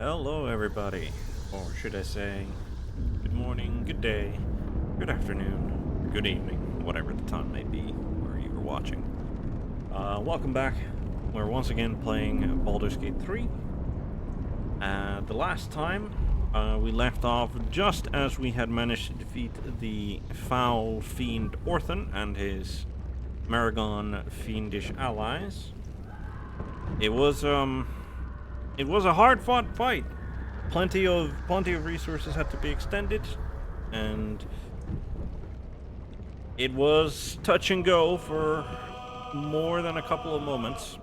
Hello, everybody, or should I say, good morning, good day, good afternoon, good evening, whatever the time may be where you are watching. Welcome back. We're once again playing Baldur's Gate 3. The last time we left off just as we had managed to defeat the foul fiend Orthan and his Maragon fiendish allies. It was a hard-fought fight. Plenty of resources had to be extended, and it was touch and go for more than a couple of moments.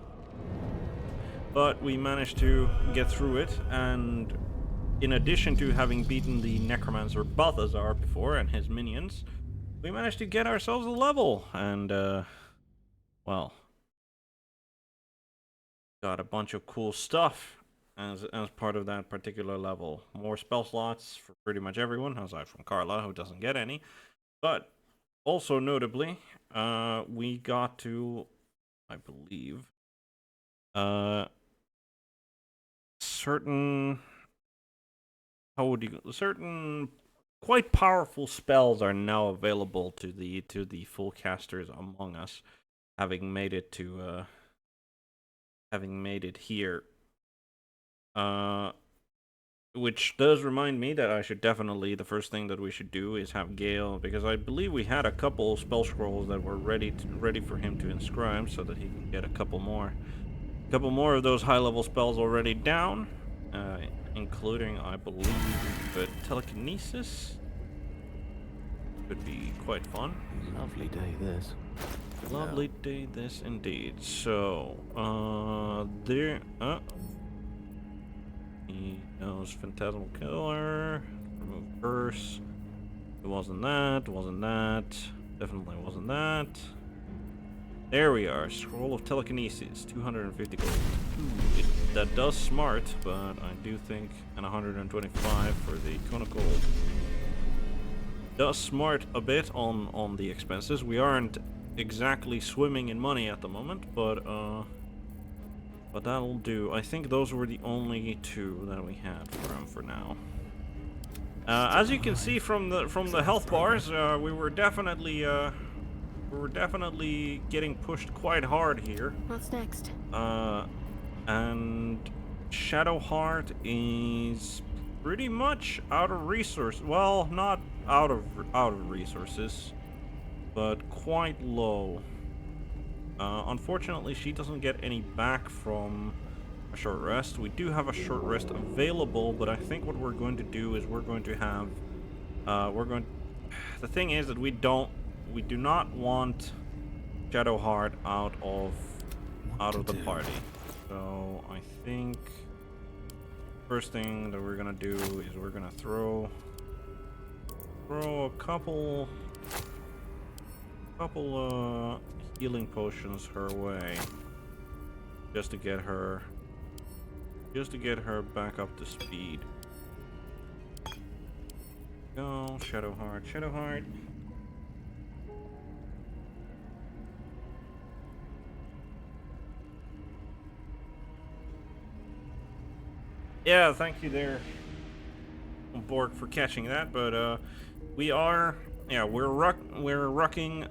But we managed to get through it, and in addition to having beaten the Necromancer Balthazar before and his minions, we managed to get ourselves a level, and well, got a bunch of cool stuff as part of that particular level. More spell slots for pretty much everyone, aside from Carla, who doesn't get any. But also notably, we got to, I believe, certain certain quite powerful spells are now available to the full casters among us, having made it here. Which does remind me that I should definitely, the first thing that we should do is have Gale, because I believe we had a couple spell scrolls that were ready for him to inscribe, so that he can get a couple more of those high level spells already down, including, I believe, telekinesis. Could be quite fun. Lovely day this. Lovely day this indeed. So, he knows Phantasmal Killer. Remove Curse. It wasn't that. Definitely wasn't that. There we are. Scroll of Telekinesis. 250 gold. Ooh, that does smart, but I do think, and 125 for the Cone of Gold. Does smart a bit on the expenses. We aren't exactly swimming in money at the moment, but that'll do. I think those were the only two that we had for him for now. As you can see from the health bars, we were definitely getting pushed quite hard here. What's next? And Shadowheart is pretty much out of resources. Well, not out of resources, but quite low. Unfortunately, she doesn't get any back from a short rest. We do have a short rest available, but I think what we're going to do is we're going to have, the thing is that we do not want Shadowheart out of the party. So I think first thing that we're gonna do is we're gonna throw a couple healing potions her way, just to get her back up to speed. Go, Shadowheart. Yeah, thank you there, Borg, for catching that. But we're rucking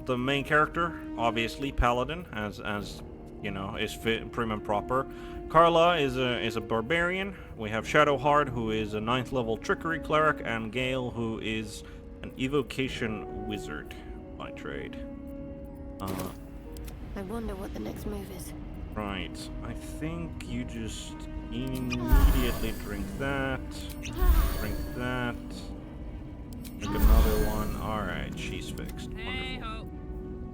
the main character, obviously Paladin, as you know, is prim and proper. Carla is a barbarian. We have Shadowheart, who is a 9th level trickery cleric, and Gale, who is an evocation wizard by trade. I wonder what the next move is. Right, I think you just immediately drink that. Drink that. Drink another one. Alright, she's fixed. Wonderful.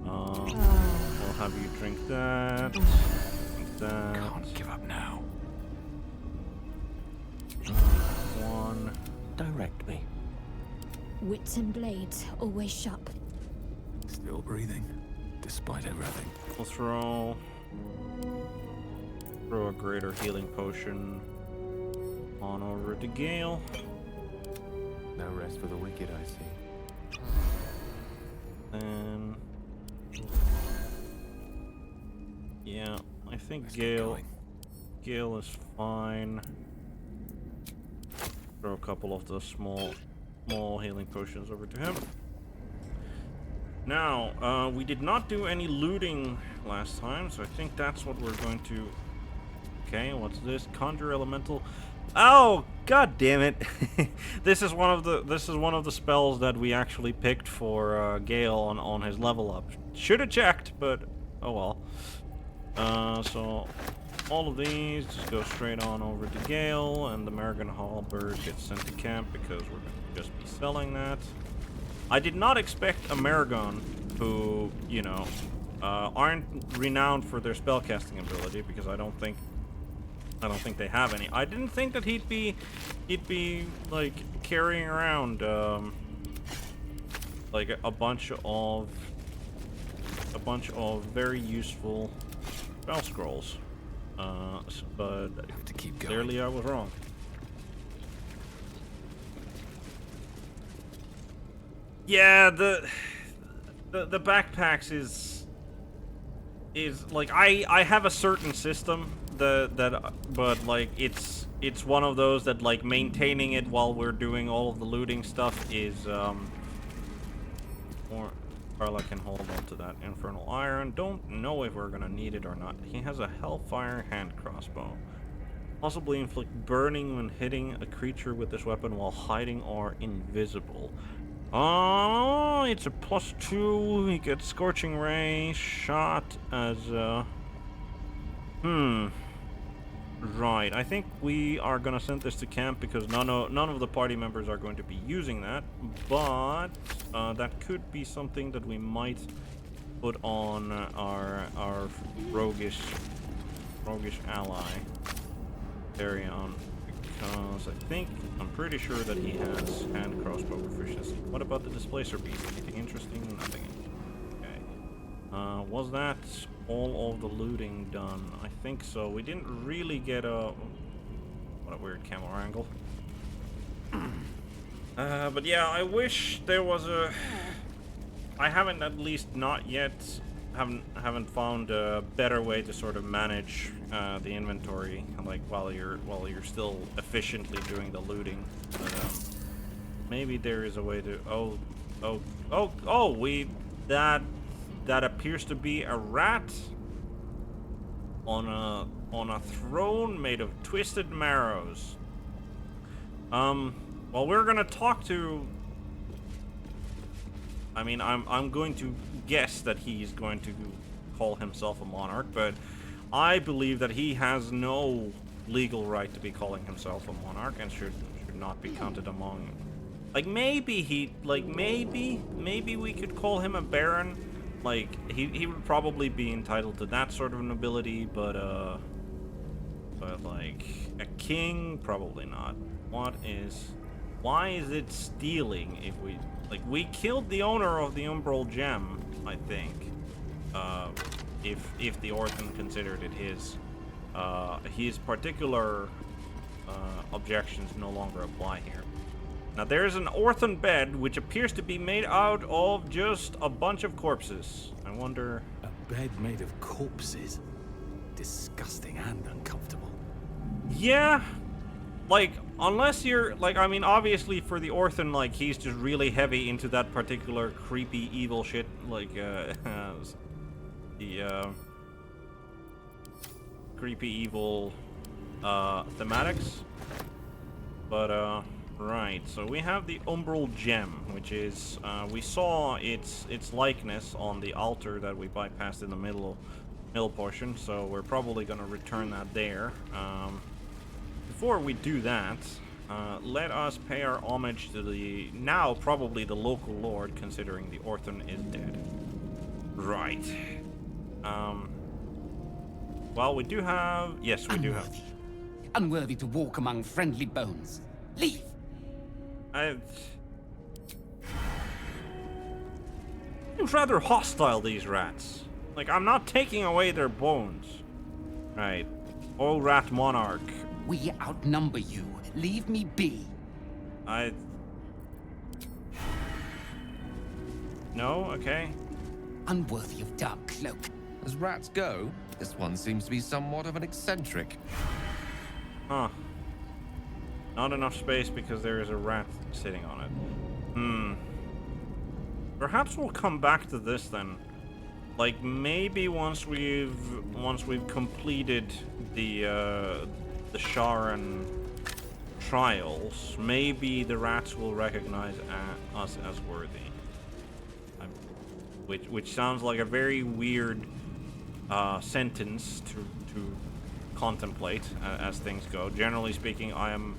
We'll have you drink that. Drink that. Can't give up now. One. Direct me. Wits and blades, always sharp. Still breathing, despite everything. We'll throw a greater healing potion on over to Gale. No rest for the wicked, I see. Then, yeah, I think Gale is fine. throw a couple of the small healing potions over to him. Now, we did not do any looting last time, so I think that's what we're going to... Okay, what's this? Conjure elemental. Oh, god damn it! This is one of the spells that we actually picked for Gale on his level up. Should have checked, but oh well. So all of these just go straight on over to Gale, and the American Halberd gets sent to camp because we're gonna just be selling that. I did not expect Amerigon, who, you know, aren't renowned for their spellcasting ability, because I don't think they have any. I didn't think that he'd be like carrying around like a bunch of very useful spell scrolls. But Have to keep going. clearly I was wrong. Yeah, the backpacks is like I have a certain system but like it's one of those that like maintaining it while we're doing all of the looting stuff is more. Carla can hold on to that infernal iron. Don't know if we're gonna need it or not. He has a hellfire hand crossbow. Possibly inflict burning when hitting a creature with this weapon while hiding or invisible. Oh, it's a +2. He gets Scorching Ray, shot as Right, I think we are gonna send this to camp because none of the party members are going to be using that, but that could be something that we might put on our roguish ally, Darion, because I'm pretty sure that he has hand crossbow proficiency. What about the Displacer Beast? Anything interesting? Nothing. Okay. Was that all of the looting done? I think so. We didn't really get a... What a weird camera angle. But yeah, I wish there was a... I haven't, at least not yet, haven't found a better way to sort of manage the inventory, like while you're still efficiently doing the looting. But maybe there is a way to... That appears to be a rat on a throne made of twisted marrows. Well, we're gonna talk to... I mean, I'm going to guess that he's going to call himself a monarch, but I believe that he has no legal right to be calling himself a monarch and should not be counted among... Like, maybe maybe we could call him a baron. Like, he would probably be entitled to that sort of nobility, but like, a king, probably not. Why is it stealing if we... Like, we killed the owner of the Umbral Gem, I think. If the Orphan considered it his particular objections no longer apply here. Now, there's an Orphan bed, which appears to be made out of just a bunch of corpses. I wonder... A bed made of corpses? Disgusting and uncomfortable. Yeah. Like, unless you're... Like, I mean, obviously for the Orphan, like, he's just really heavy into that particular creepy, evil shit. Like, creepy, evil, thematics. But, right, so we have the Umbral Gem, which is, we saw its likeness on the altar that we bypassed in the middle portion, so we're probably gonna return that there. Before we do that, let us pay our homage to the, now probably the local lord, considering the Orphan is dead. Right. Well, we do have, yes, we do have. Unworthy to walk among friendly bones. Leave! Seems rather hostile, these rats. Like, I'm not taking away their bones. Right. Oh, rat monarch. We outnumber you. Leave me be. No? Okay. Unworthy of dark cloak. As rats go, this one seems to be somewhat of an eccentric. Huh. Not enough space because there is a rat sitting on it. Perhaps we'll come back to this then. Like maybe once we've completed the Sharan trials, maybe the rats will recognize us as worthy. Which sounds like a very weird sentence to contemplate as things go. Generally speaking, I am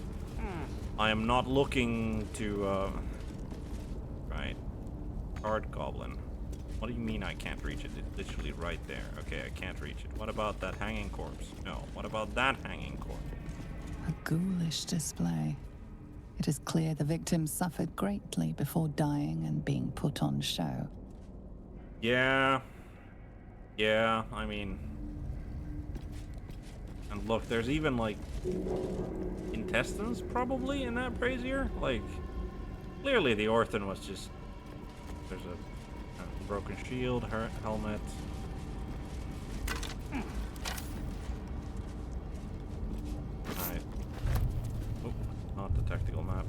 not looking to right. Card goblin. What do you mean I can't reach it? It's literally right there. Okay, I can't reach it. What about that hanging corpse? No. What about that hanging corpse? A ghoulish display. It is clear the victims suffered greatly before dying and being put on show. Yeah. Yeah, I mean... And look, there's even, like, intestines, probably, in that brazier? Like, clearly the Orphan was just... There's a broken shield, helmet. Alright. Oh, not the tactical map.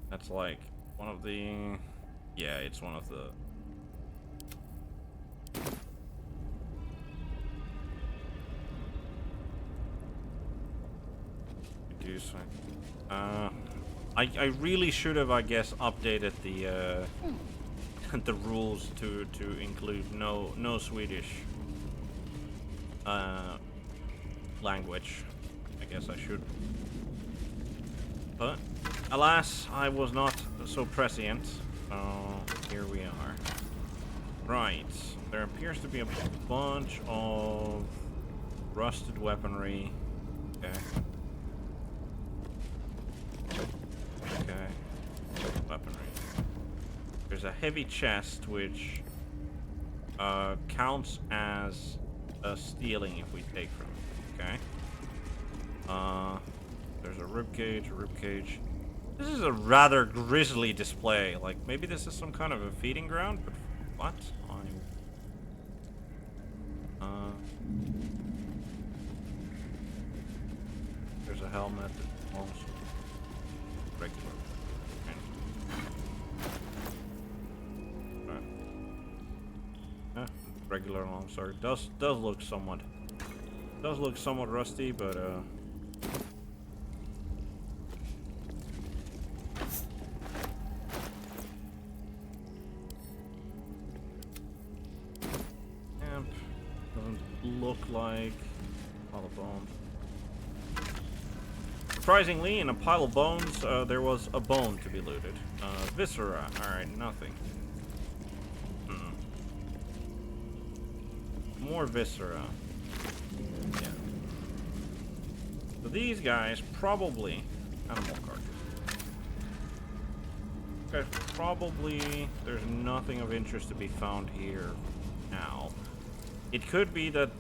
That's like one of the... Yeah, it's one of the... I really should have, I guess, updated the the rules to include no Swedish language. I guess I should. But alas, I was not so prescient. Here we are. Right. There appears to be a bunch of rusted weaponry. Okay. Okay. Weaponry. There's a heavy chest which counts as a stealing if we take from it. Okay. There's a ribcage, This is a rather grisly display. Like maybe this is some kind of a feeding ground, but what? There's a helmet. Also regular. Regular longsword does look somewhat rusty, but doesn't look like a pile of bones. Surprisingly, in a pile of bones, there was a bone to be looted. Viscera. Alright, nothing. More viscera. Yeah. So these guys probably... Animal carcass. Okay, probably there's nothing of interest to be found here now. It could be that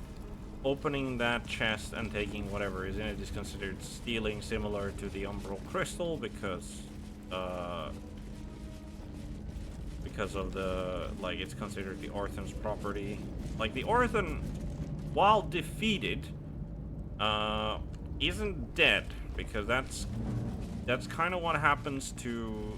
opening that chest and taking whatever is in it is considered stealing, similar to the umbral crystal, because of the, like, it's considered the Orphan's property. Like, the Orphan, while defeated, isn't dead, because that's kind of what happens to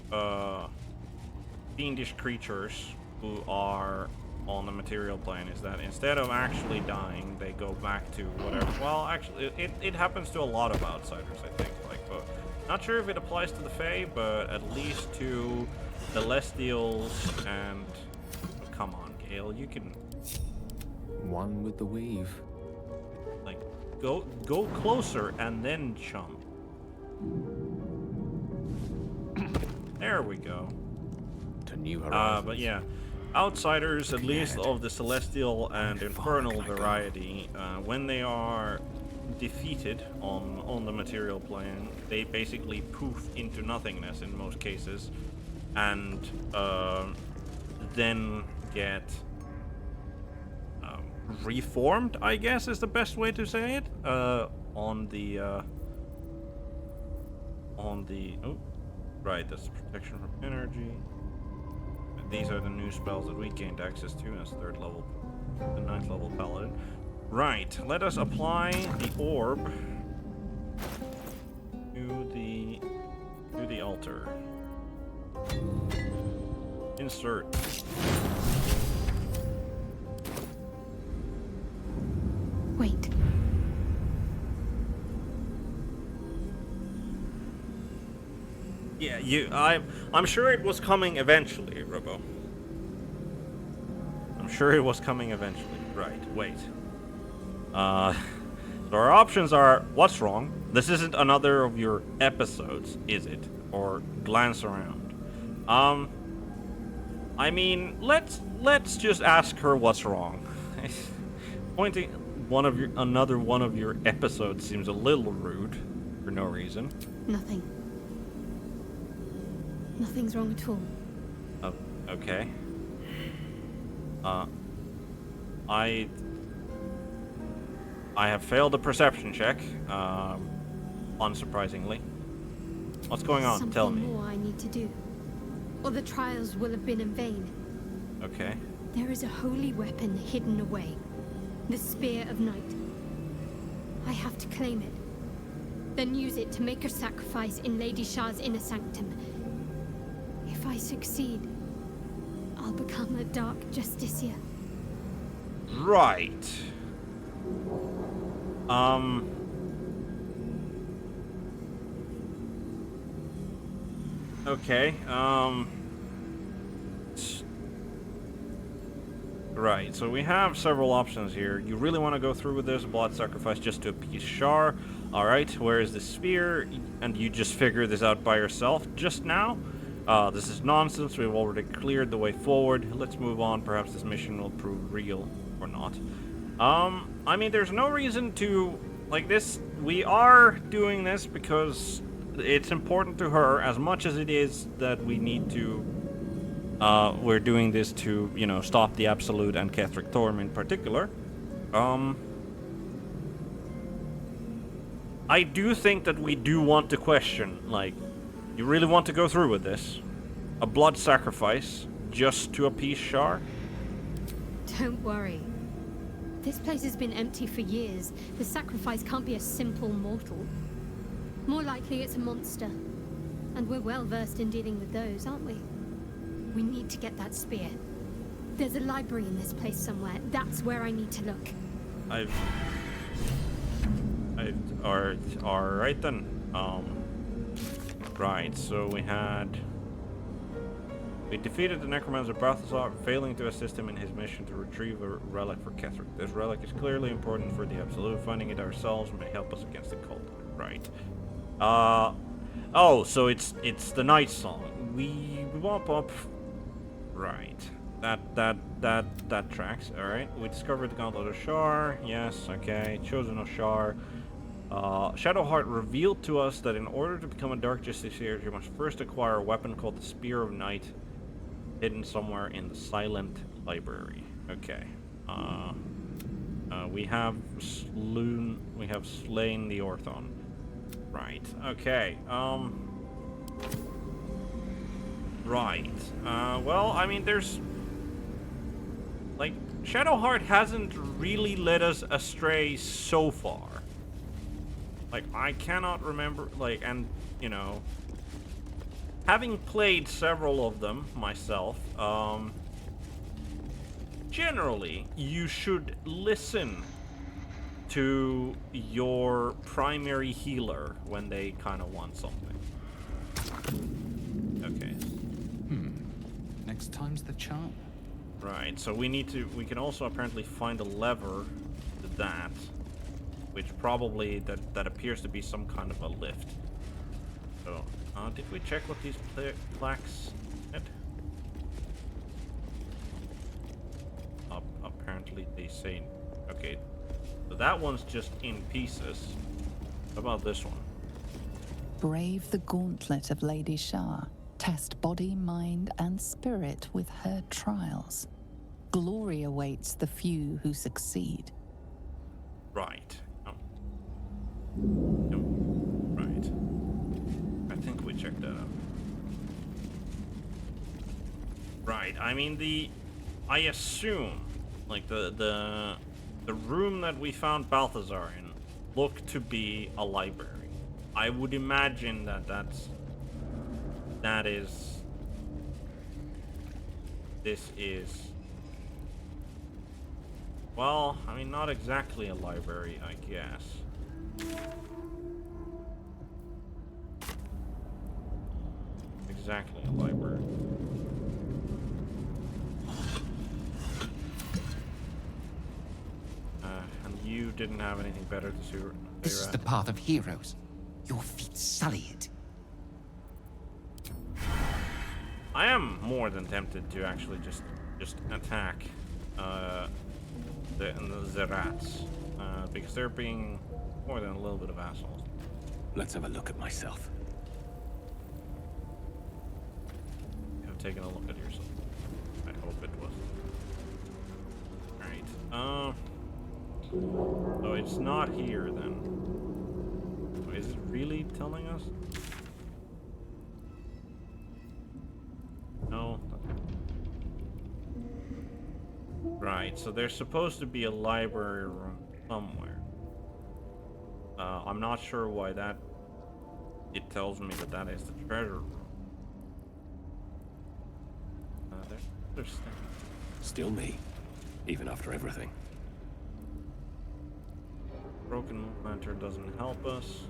fiendish creatures who are on the material plane, is that instead of actually dying, they go back to whatever. Well, actually, it happens to a lot of outsiders, I think. Like, but not sure if it applies to the Fae, but at least to Celestials and... Come on, Gale, you can... One with the weave. Like, go closer and then chum. There we go. To new horizons. But yeah, outsiders, at least of the Celestial and Infernal variety, when they are defeated on the material plane, they basically poof into nothingness in most cases, and then get reformed, I guess is the best way to say it, on the oh, right, that's protection from energy. These are the new spells that we gained access to as 3rd level, the 9th level Paladin. Right, let us apply the orb. To the altar. Insert. Wait. Yeah, I'm sure it was coming eventually, Robo. I'm sure it was coming eventually. Right, wait. So our options are, what's wrong? This isn't another of your episodes, is it? Or glance around. I mean, let's just ask her what's wrong. Pointing another one of your episodes seems a little rude for no reason. Nothing. Nothing's wrong at all. Oh, okay. I have failed a perception check, unsurprisingly. What's going on? Something Tell me. more I need to do, or the trials will have been in vain. Okay. There is a holy weapon hidden away, the Spear of Night. I have to claim it, then use it to make a sacrifice in Lady Shar's inner sanctum. If I succeed, I'll become a Dark Justiciar. Right. Okay, right, so we have several options here. You really want to go through with this blood sacrifice just to appease Shar. Alright, where is the spear? And you just figured this out by yourself just now? This is nonsense. We've already cleared the way forward. Let's move on. Perhaps this mission will prove real or not. I mean, there's no reason to, like this, we are doing this because it's important to her as much as it is that we need to, we're doing this to, you know, stop the Absolute and Ketheric Thorm in particular. I do think that we do want to question, like, you really want to go through with this? A blood sacrifice just to appease Shar? Don't worry. This place has been empty for years. The sacrifice can't be a simple mortal. More likely it's a monster. And we're well versed in dealing with those, aren't we? We need to get that spear. There's a library in this place somewhere. That's where I need to look. Alright then. Right, so we defeated the necromancer Balthazar, failing to assist him in his mission to retrieve a relic for Ketheric. This relic is clearly important for the Absolute. Finding it ourselves may help us against the cult. Right. Oh, so it's the night song. We wop up. Right. That tracks. Alright. We discovered the Gauntlet of Shar. Yes, okay. Chosen of Shar. Shadowheart revealed to us that in order to become a Dark Justiciar, you must first acquire a weapon called the Spear of Night, hidden somewhere in the Silent Library. Okay. We have slain the Orthon. Right. Okay. Right. Well, I mean, there's, like, Shadowheart hasn't really led us astray so far. Like, I cannot remember, like, and, you know, having played several of them myself, generally, you should listen to your primary healer when they kind of want something. Okay. Next time's the charm. Right, so we can also apparently find a lever to that, which probably, that appears to be some kind of a lift. So, did we check what these plaques said? Apparently they say, okay, so that one's just in pieces. How about this one? Brave the gauntlet of Lady Shar. Test body, mind, and spirit with her trials. Glory awaits the few who succeed. Right. No. Right. I think we checked that out. Right. I mean, I assume, like, the room that we found Balthazar in looked to be a library. I would imagine that is this is, well, I mean, not exactly a library, I guess. Exactly a library. And you didn't have anything better to say. This is the path of heroes. Your feet sully it. I am more than tempted to actually just attack the rats because they're being more than a little bit of assholes. Let's have a look at myself. You have taken a look at yourself. I hope it was. Alright. So it's not here then. Is it really telling us? No. Right, so there's supposed to be a library room somewhere. I'm not sure why it tells me that is the treasure room. There's Still me, even after everything. broken lantern doesn't help us.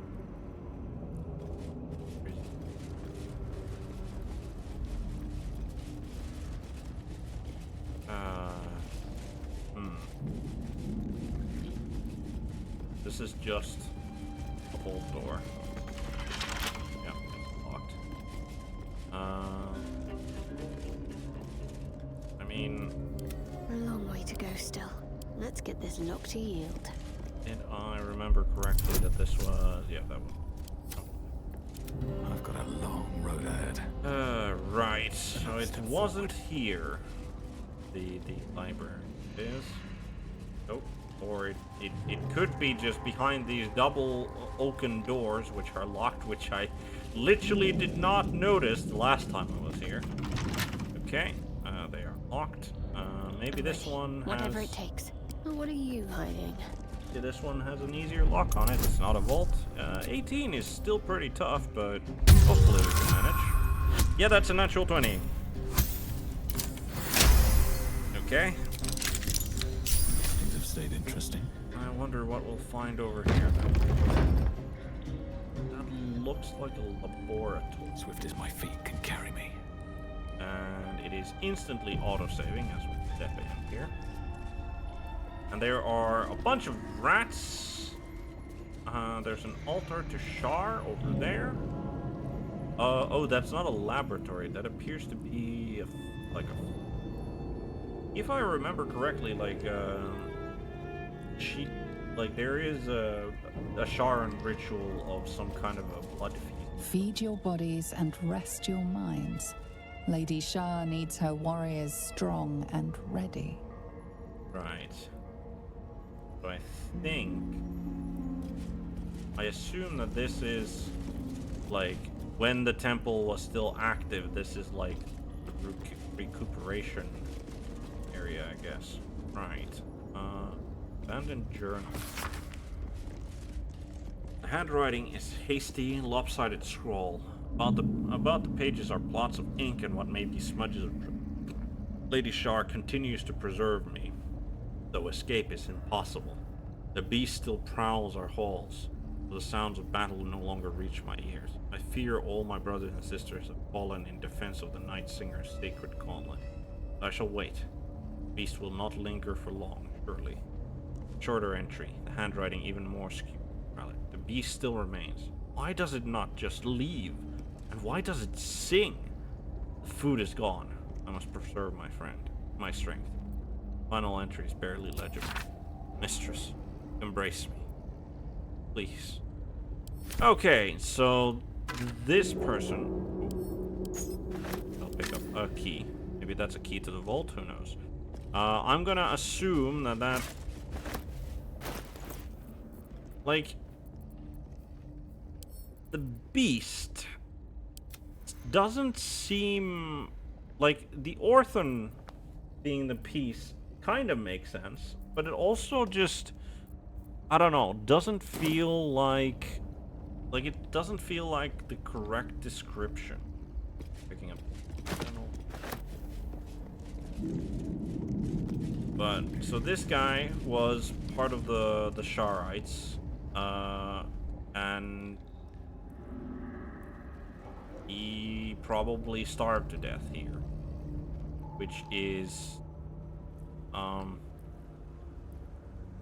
This is just a bolt door. Yeah, it's locked. I mean, A long way to go still. Let's get this lock to yield. did I remember correctly that this was, yeah, that one. I've got a long road ahead. Right. So it wasn't here. The library is. Nope. Or it could be just behind these double oaken doors, which are locked, which I literally did not notice the last time I was here. Okay. They are locked. Maybe this one has... Whatever it takes. Oh, what are you hiding? Yeah, this one has an easier lock on it. It's not a vault. 18 is still pretty tough, but hopefully we can manage. Yeah, that's a natural 20. Okay. Things have stayed interesting. I wonder what we'll find over here then. That looks like a laboratory. Swift as my feet can carry me. And it is instantly auto-saving as we step in here. And there are a bunch of rats. There's an altar to Shar over there. Oh, that's not a laboratory. That appears to be if I remember correctly, there is a Sharan ritual of some kind of a blood feast. Feed your bodies and rest your minds. Lady Shar needs her warriors strong and ready. Right. So I assume that this is like when the temple was still active. This is like the recuperation area, I guess. Right. Abandoned journal. The handwriting is hasty, lopsided scroll. About the pages are blots of ink and what may be smudges of Lady Shar continues to preserve me, though escape is impossible. The beast still prowls our halls, so the sounds of battle no longer reach my ears. I fear all my brothers and sisters have fallen in defense of the Night Singer's sacred gauntlet. I shall wait. The beast will not linger for long, surely. Shorter entry, the handwriting even more skewed. The beast still remains. Why does it not just leave? And why does it sing? The food is gone. I must preserve my strength. Final entry is barely legible. Mistress, embrace me. Please. Okay, so this person... I'll pick up a key. Maybe that's a key to the vault, who knows. I'm gonna assume that... Like... The beast... doesn't seem... Like, the Orthon being the piece kind of makes sense, but it also just, I don't know, doesn't feel like Like, it doesn't feel like the correct description. Picking up panel. But so this guy was part of the Sharites, and he probably starved to death here, which is, I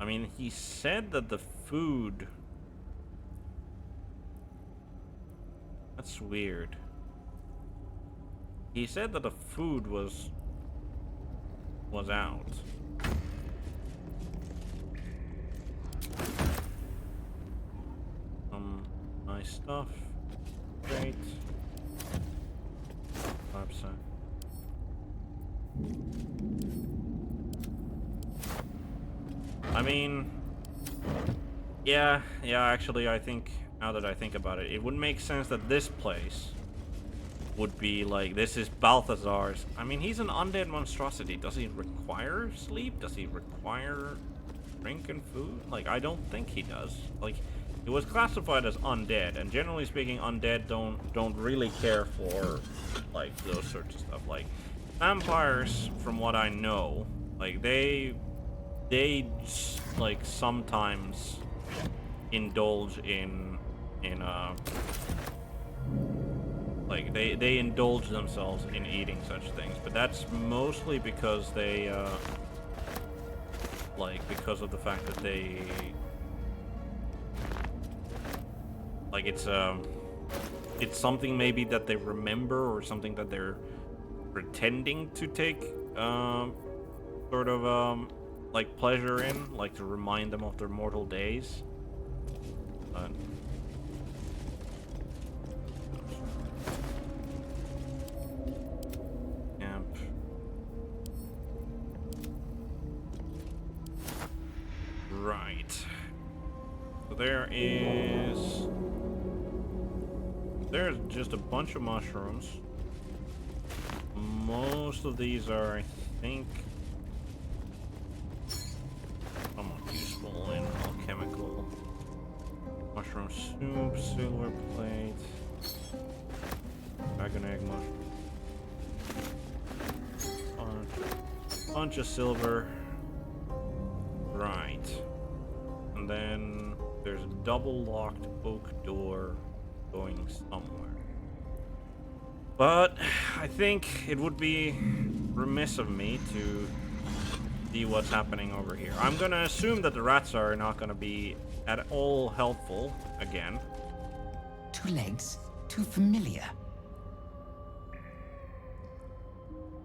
mean, he said that the food. That's weird. He said that the food was out. Nice stuff. Great. Website. I mean, yeah, actually, I think, now that I think about it, it would make sense that this place would be like, this is Balthazar's. I mean, he's an undead monstrosity. Does he require sleep? Does he require drink and food? Like, I don't think he does. Like, it was classified as undead, and generally speaking, undead don't really care for, like, those sorts of stuff. Like, vampires, from what I know, like, they like, sometimes indulge in like, they indulge themselves in eating such things, but that's mostly because they like, because of the fact that they, like, it's something maybe that they remember, or something that they're pretending to take sort of like, pleasure in, like, to remind them of their mortal days. But camp. Right. So there's just a bunch of mushrooms. Most of these are, I think, somewhat useful in alchemical. Mushroom soup, silver plate, dragon egg mushroom, bunch of silver. Right. And then there's a double locked oak door going somewhere. But I think it would be remiss of me to see what's happening over here. I'm gonna assume that the rats are not gonna be at all helpful again. 2 legs, too familiar.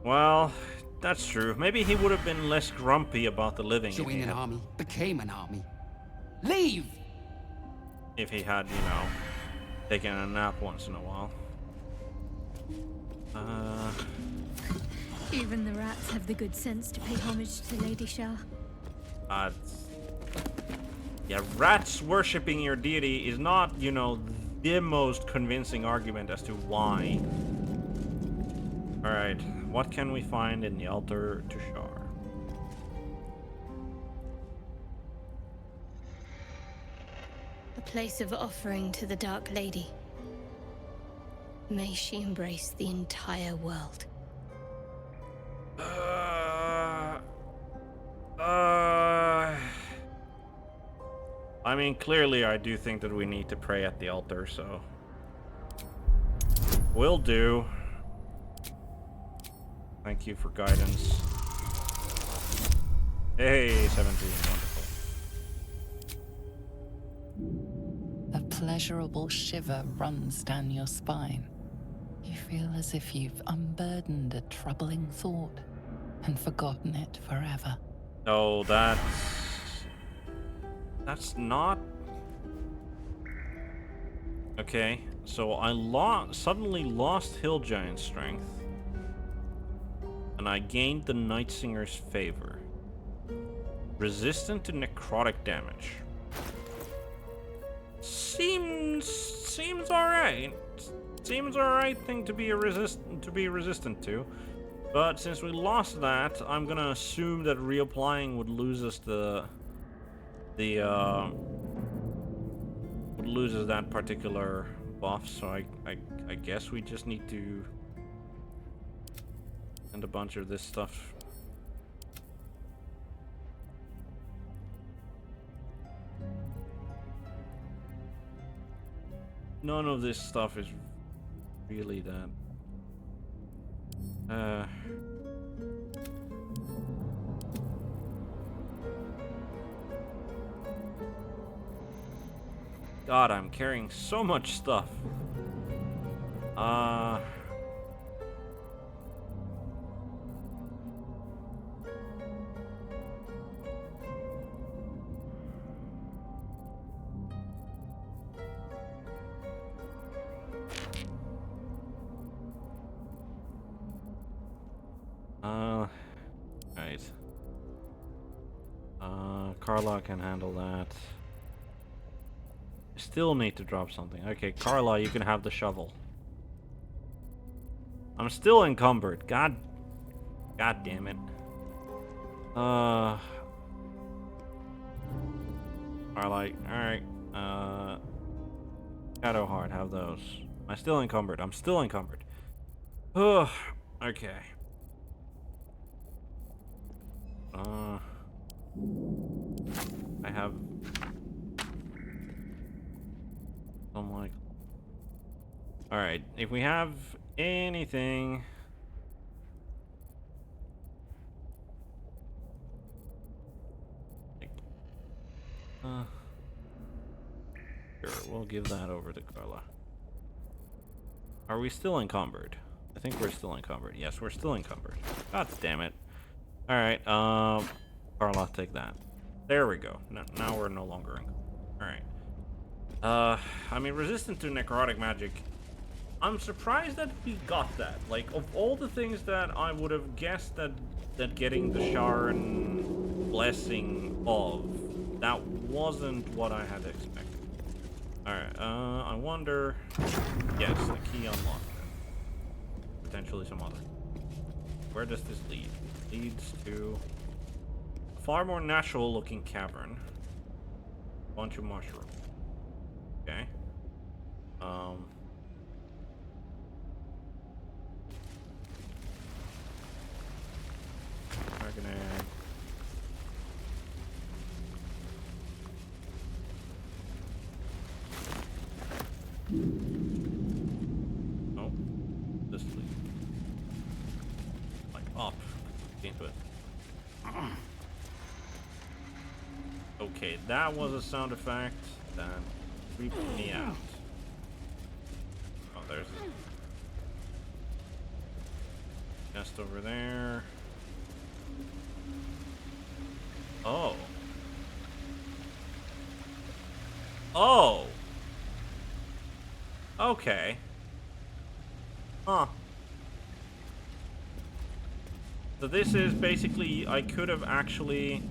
Well, that's true. Maybe he would have been less grumpy about the living Joined an army, became an army. Leave! if he had, you know, taken a nap once in a while. Even the rats have the good sense to pay homage to Lady Shar. Yeah, rats worshipping your deity is not, you know, the most convincing argument as to why. Alright, what can we find in the altar to Shar? A place of offering to the Dark Lady. May she embrace the entire world. I mean, clearly I do think that we need to pray at the altar, so will do. Thank you for guidance. Hey, 17, wonderful. A pleasurable shiver runs down your spine. You feel as if you've unburdened a troubling thought and forgotten it forever. Oh, that's not... Okay, so I suddenly lost Hill Giant strength, and I gained the Night Singer's favor. Resistant to necrotic damage. Seems alright. Seems alright thing to be resistant to. But since we lost that, I'm gonna assume that reapplying would lose us the loses that particular buff, so I guess we just need to send a bunch of this stuff. None of this stuff is really that. God, I'm carrying so much stuff. Right. Carla can handle that. Still need to drop something. Okay, Carla, you can have the shovel. I'm still encumbered. God damn it. Carla, alright. Shadowheart, have those. I'm still encumbered. I'm still encumbered. Ugh. Okay. I have some like. Alright, if we have anything. Sure, we'll give that over to Carla. Are we still encumbered? I think we're still encumbered. Yes, we're still encumbered. God damn it. Alright, Carla, take that. There we go. Now we're no longer encumbered. Alright. I mean, resistant to necrotic magic. I'm surprised that we got that. Like, of all the things that I would have guessed that getting the Sharan blessing of, that wasn't what I had expected. Alright, I wonder. Yes, the key unlocked. Potentially some other. Where does this lead? Leads to a far more natural looking cavern. Bunch of mushrooms. Okay. Dragon egg. Oh, this lead. Like up into it. Okay, that was a sound effect that creeped me out. Oh, there's a chest over there. Oh. Oh. Okay. Huh. So this is basically, I could have actually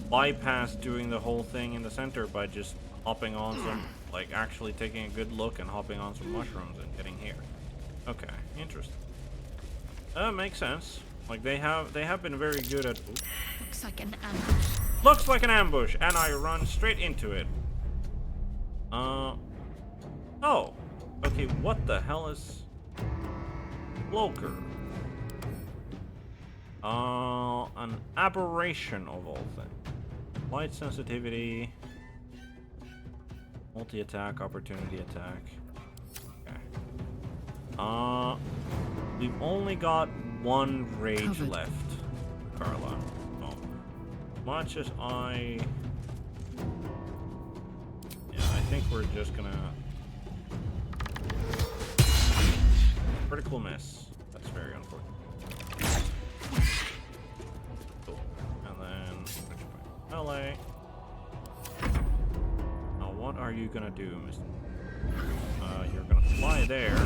bypassed doing the whole thing in the center by just hopping on some, like actually taking a good look and hopping on some mushrooms and getting here. Okay, interesting. Makes sense. Like they have been very good at. Oops. Looks like an ambush. Looks like an ambush, and I run straight into it. Oh. Okay, what the hell is Cloaker? An aberration of all things. Light sensitivity. Multi-attack, opportunity attack. Okay. We've only got one rage Covered. left, Carla. Oh. Much as I... Yeah, I think we're just gonna... Critical miss. That's very unfortunate. Cool. And then... LA. Now what are you gonna do, Mr. You're gonna fly there.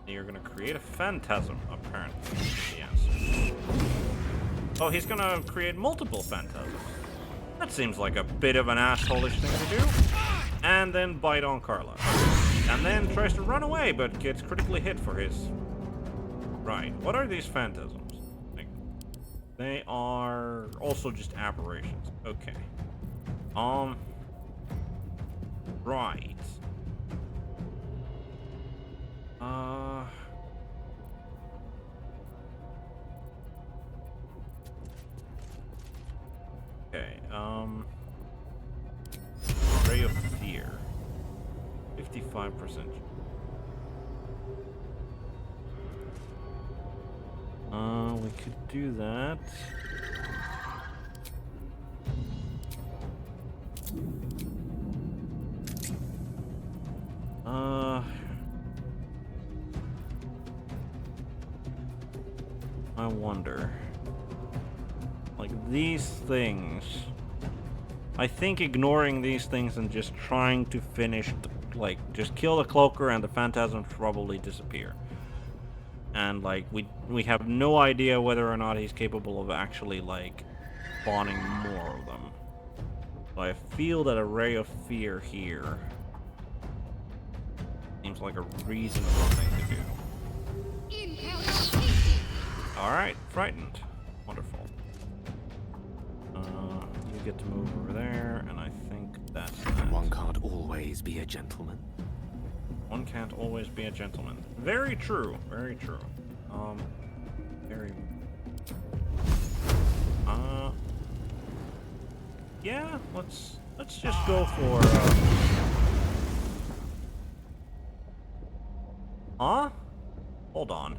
You're gonna create a phantasm, apparently. The answer. Oh, he's gonna create multiple phantasms. That seems like a bit of an assholeish thing to do. And then bite on Carla. And then tries to run away, but gets critically hit for his... Right. What are these phantasms? Like, they are also just aberrations. Okay. Right. Okay, Ray of Fear. 55%. We could do that. I wonder. Like these things. I think ignoring these things and just trying to finish, like, just kill the cloaker and the phantasms probably disappear. And like we have no idea whether or not he's capable of actually like spawning more of them. So I feel that a Ray of Fear here seems like a reasonable thing to do. Alright, frightened. Wonderful. You get to move over there, and I think that's that. One can't always be a gentleman. One can't always be a gentleman. Very true. Very true. Very. Yeah. Let's just go for. Huh? Hold on.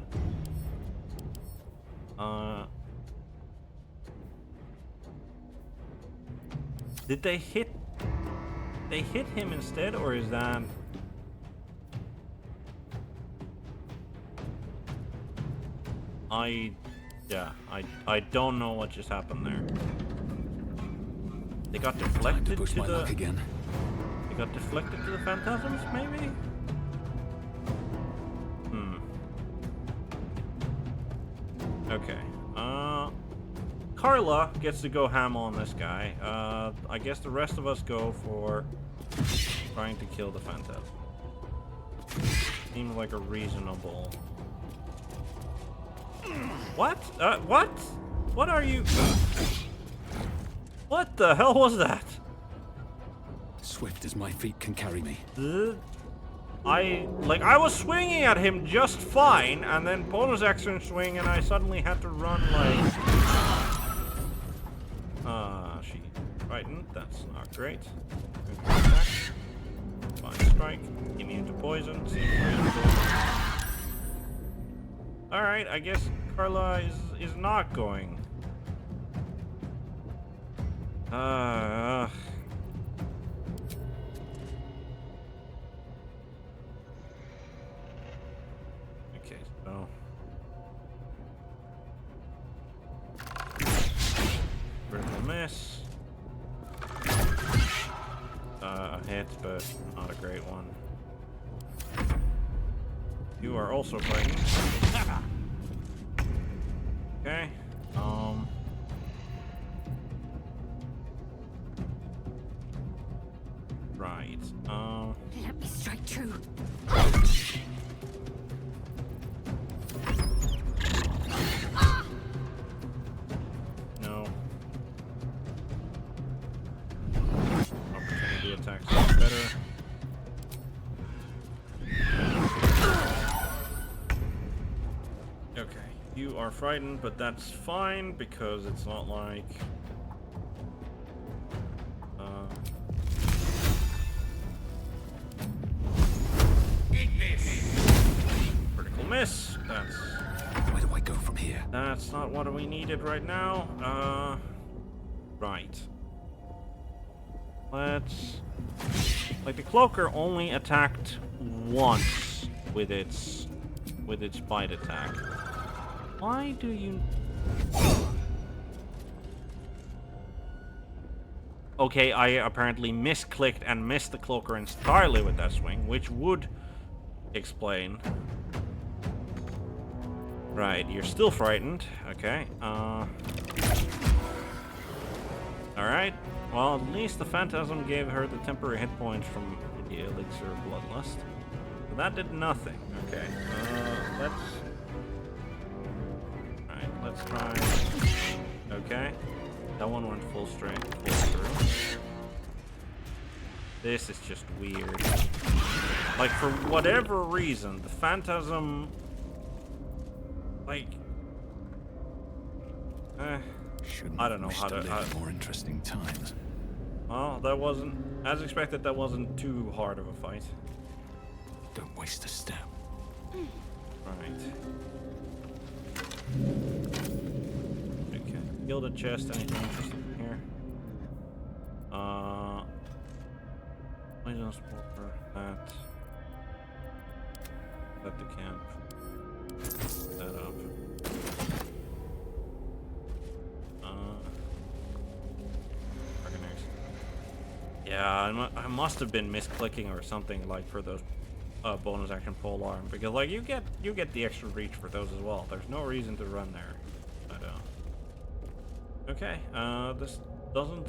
Did they hit? They hit him instead, or is that? I don't know what just happened there. They got deflected to push to my the. luck again. They got deflected to the phantasms, maybe. Okay. Carla gets to go ham on this guy. I guess the rest of us go for trying to kill the phantasm. Seems like a reasonable. What? What? What are you? What the hell was that? Swift as my feet can carry me. I was swinging at him just fine, and then bonus action swing, and I suddenly had to run like. She frightened. That's not great. Attack. Fine strike. Immune to poison. Seems reasonable. All right, I guess Carla is not going. Okay, so critical miss. A hit, but not a great one. You are also fighting. Okay. Right. Let me strike true. No. Opportunity attacks is better. Okay. You are frightened, but that's fine because it's not like. Critical miss. That's. Where do I go from here? That's not what we needed right now. Right. Let's. Like the cloaker only attacked once with its bite attack. Why do you? Okay, I apparently misclicked and missed the cloaker entirely with that swing, which would explain. Right, you're still frightened. Okay. Alright. Well, at least the phantasm gave her the temporary hit points from the elixir of bloodlust. So that did nothing. Okay. Let's try. Okay. That one went full strength, full through. This is just weird. Like, for whatever reason, the Phantasm... Like... Shouldn't I don't know wish how to... live more interesting times. Well, that wasn't... As expected, that wasn't too hard of a fight. Don't waste a step. Right. Okay. Gilded chest, anything interesting here? Poison spore, that. Set the camp. That up. Yeah, I must have been misclicking or something, like, for those bonus action pole arm, because like you get the extra reach for those as well. There's no reason to run there. But okay, this doesn't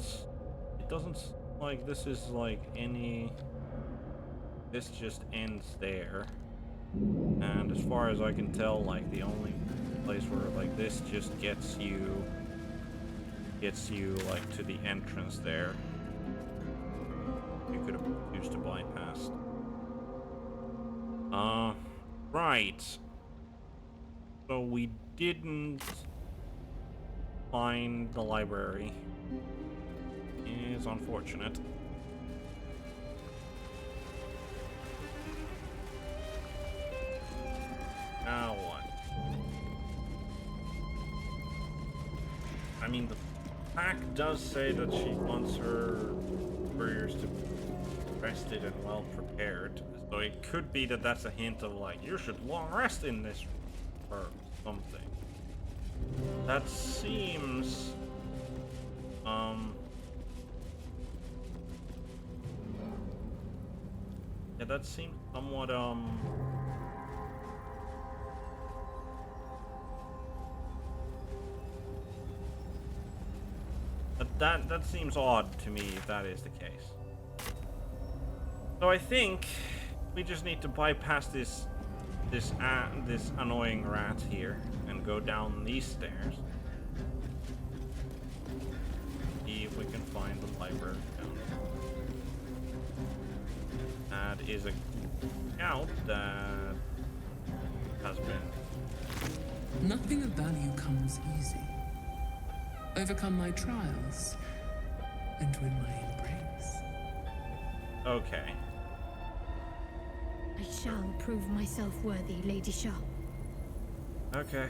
like this is like any. This just ends there, and as far as I can tell, like the only place where like this just gets you like to the entrance there. You could have used to bypass. Right. So we didn't find the library. It's unfortunate. Now what? I mean, the pack does say that she wants her warriors to be rested and well prepared. So it could be that that's a hint of like, you should long rest in this or something. That seems yeah, that seems somewhat that seems odd to me if that is the case. So I think we just need to bypass this annoying rat here and go down these stairs. See if we can find the library down there. That is a scout that has been. Nothing of value comes easy. Overcome my trials and win my embrace. Okay. I shall prove myself worthy, Lady Shar. Okay.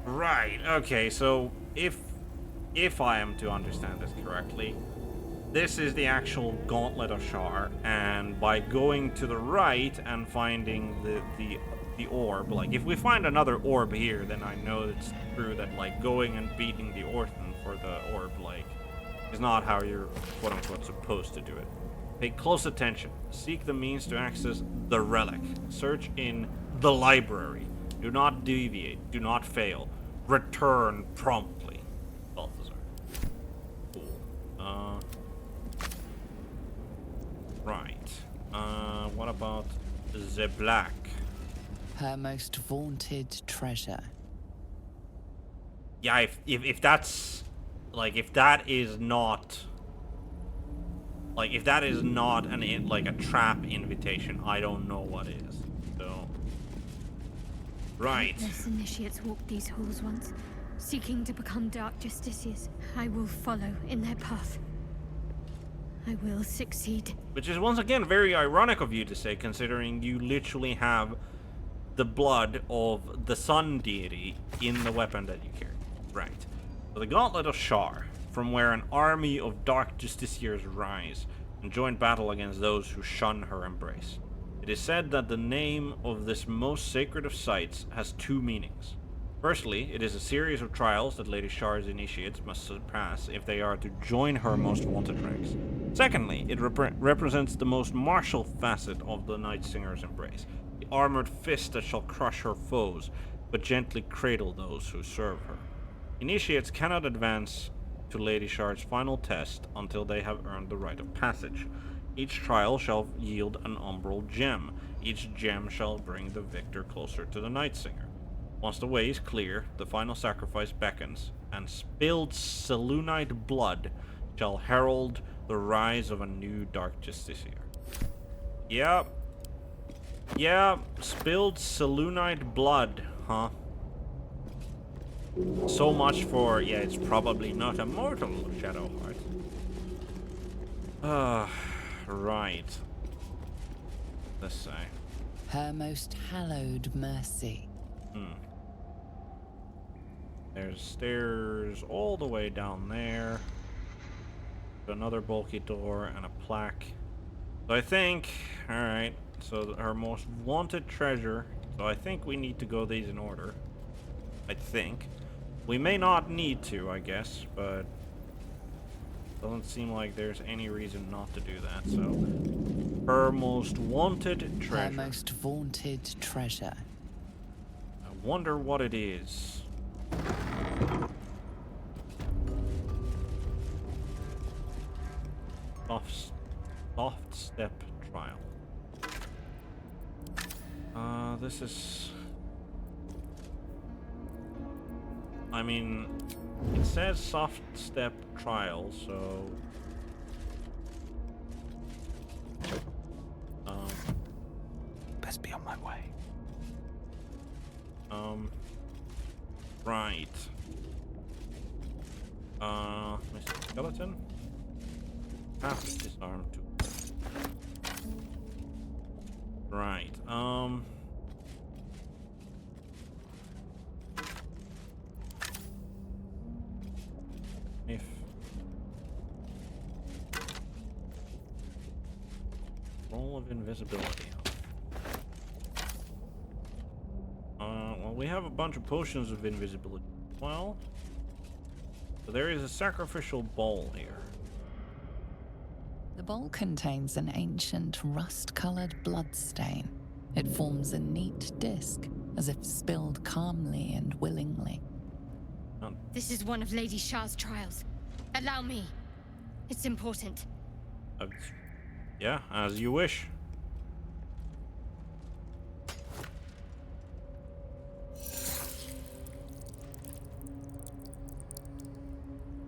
Right, okay, so if I am to understand this correctly, this is the actual Gauntlet of Shar, and by going to the right and finding the orb, like if we find another orb here, then I know it's true that like going and beating the Orphan for the orb, like, is not how you're quote unquote supposed to do it. Pay close attention. Seek the means to access the relic. Search in the library. Do not deviate. Do not fail. Return promptly. Balthazar. Cool. Right. What about the Black? Her most vaunted treasure. Yeah, if that's like if that is not like a trap invitation, I don't know what is. So right. Countless initiates walked these halls once, seeking to become dark justiciars. I will follow in their path. I will succeed. Which is once again very ironic of you to say, considering you literally have the blood of the sun deity in the weapon that you carry. Right. So the Gauntlet of Shar, from where an army of dark justiciars rise and join battle against those who shun her embrace. It is said that the name of this most sacred of sites has two meanings. Firstly, it is a series of trials that Lady Shar's initiates must surpass if they are to join her most wanted ranks. Secondly, it represents the most martial facet of the Night Singer's embrace, the armored fist that shall crush her foes, but gently cradle those who serve her. Initiates cannot advance to Lady Shar's final test until they have earned the rite of passage. Each trial shall yield an umbral gem. Each gem shall bring the victor closer to the Night Singer. Once the way is clear, the final sacrifice beckons, and spilled Selûnite blood shall herald the rise of a new dark justiciar. Yep. Yeah, spilled Selûnite blood, huh? So much for, yeah, it's probably not a mortal Shadowheart. Right. Let's say. Her most hallowed mercy. There's stairs all the way down there. Another bulky door and a plaque. So I think, alright, so our most wanted treasure. So I think we need to go these in order. I think. We may not need to, I guess, but doesn't seem like there's any reason not to do that, so. Her most wanted treasure. Her most vaunted treasure. I wonder what it is. Soft step trial. This is... I mean, it says soft step trial, so... Best be on my way. Right. Mr. Skeleton? Half disarm too. Right, if... Roll of invisibility. Well, we have a bunch of potions of invisibility. Well, so there is a sacrificial bowl here. The bowl contains an ancient rust-colored bloodstain. It forms a neat disc, as if spilled calmly and willingly. This is one of Lady Shar's trials. Allow me. It's important. Yeah, as you wish.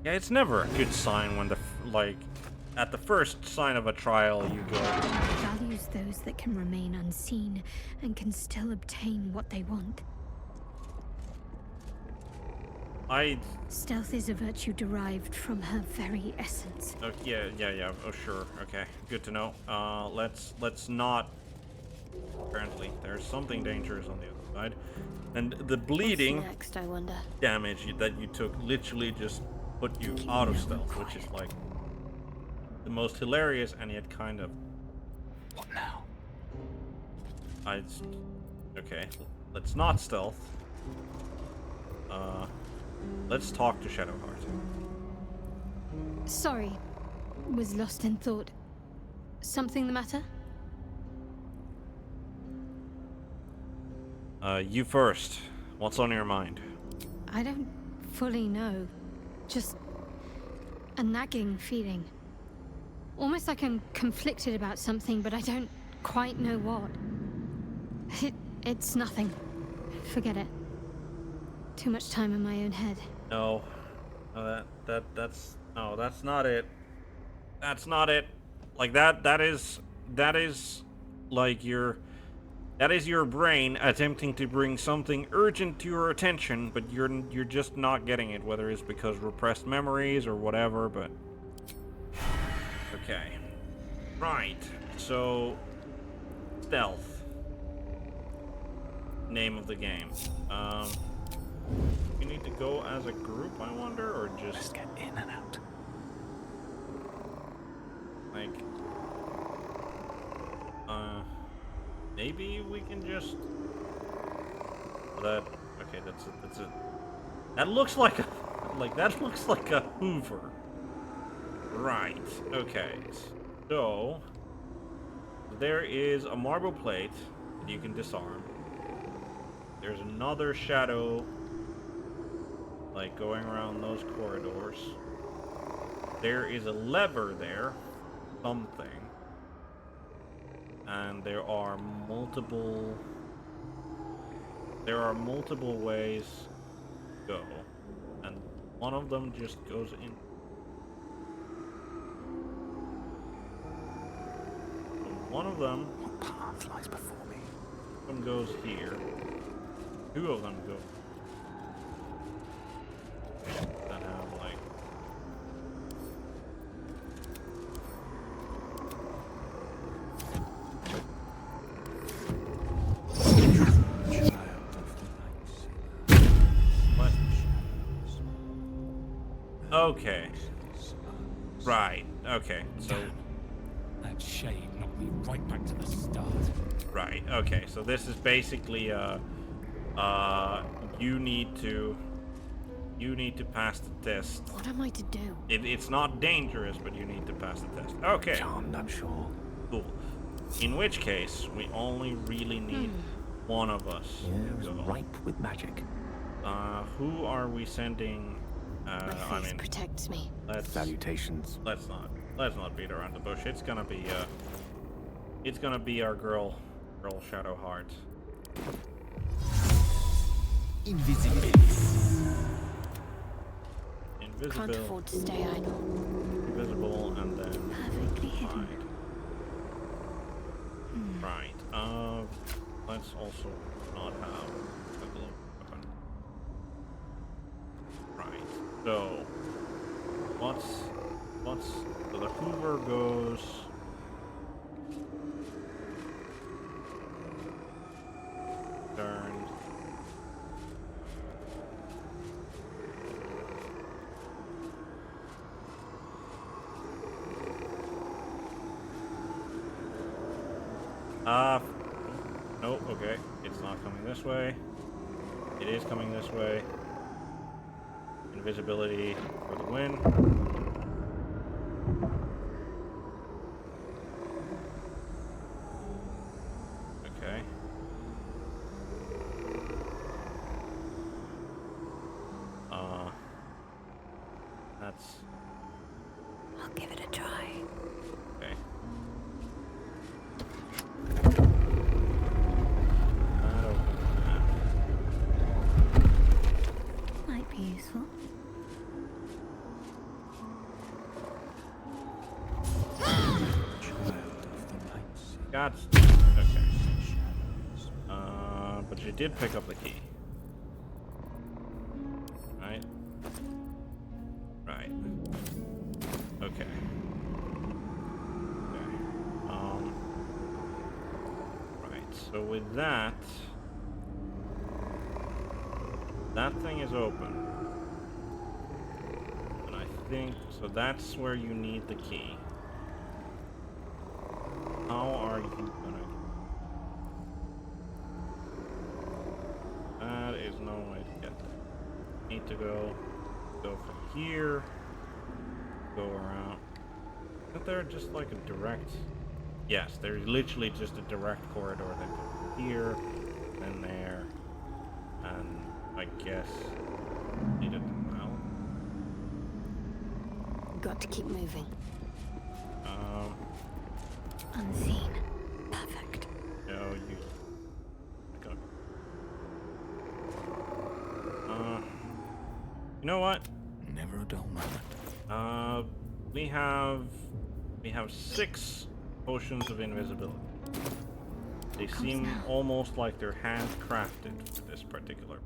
Yeah, it's never a good sign when at the first sign of a trial you go... Values those that can remain unseen and can still obtain what they want. Stealth is a virtue derived from her very essence. Oh, yeah. Oh, sure. Okay, good to know. Let's not... Apparently, there's something dangerous on the other side. And the bleeding... What's next, I wonder? Damage that you took literally just put you out of stealth, which is like... the most hilarious and yet kind of... What now? Okay, let's not stealth. Let's talk to Shadowheart. Sorry. Was lost in thought. Something the matter? You first. What's on your mind? I don't fully know. Just a nagging feeling. Almost like I'm conflicted about something, but I don't quite know what. It's nothing. Forget it. Too much time in my own head. No. No, that's no, that's not it. That's not it. Like that is like that is your brain attempting to bring something urgent to your attention, but you're just not getting it, whether it's because repressed memories or whatever, but okay. Right. So stealth. Name of the game. We need to go as a group, I wonder, or just get in and out. Like, maybe we can just... Okay, that's it. That looks like a... that looks like a Hoover. Right, okay. So, there is a marble plate that you can disarm. There's another shadow, like, going around those corridors. There is a lever there. Something. And there are multiple ways to go, and one of them just goes in. One of them, What path lies before me? one goes here. Two of them go. That have like. What? Okay. Right. Okay. So. That shade knocked me right back to the start. Right. Okay. So this is basically you need to pass the test. What am I to do? It's not dangerous, but you need to pass the test. Okay. Charmed, I'm sure. Cool. In which case, we only really need one of us Yeah, to go. ripe with magic. Who are we sending? My I faith mean, protects me. Salutations. let's not beat around the bush. It's gonna be our girl Shadowheart. Invisibility. Can't Invisible, afford to stay idle. invisible, and then Perfectly hidden. right. Let's also not have a glow weapon. Right. So so the Hoover goes. Turned. Nope, okay. It's not coming this way. It is coming this way. Invisibility for the win. Okay. That's I'll give it a try. okay. Might be useful. Got okay. But you did pick up the key. Right? Right. Okay. Okay. Right, so with that thing is open. And I think so that's where you need the key. How are you gonna? That is no way to get there. Need to go from here, go around. Isn't there just like a direct? Yes, there's literally just a direct corridor that goes here, then there, and I guess need it now. Got to keep moving. Unseen. Perfect. No, you. Go. You know what? Never a dull moment. We have 6 potions of invisibility. They seem almost like they're handcrafted for this particular.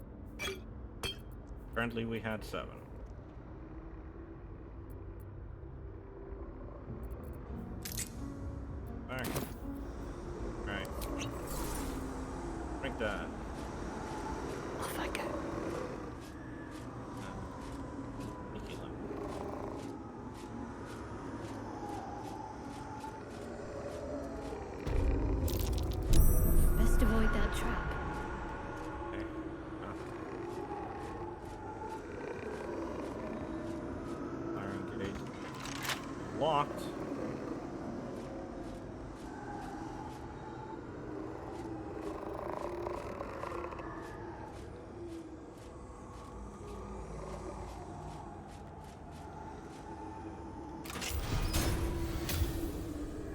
Currently, we had 7. Alright. Alright. Drink that. Off I go. Sneaky lemon. Best avoid that trap. Okay. Iron gate. Locked.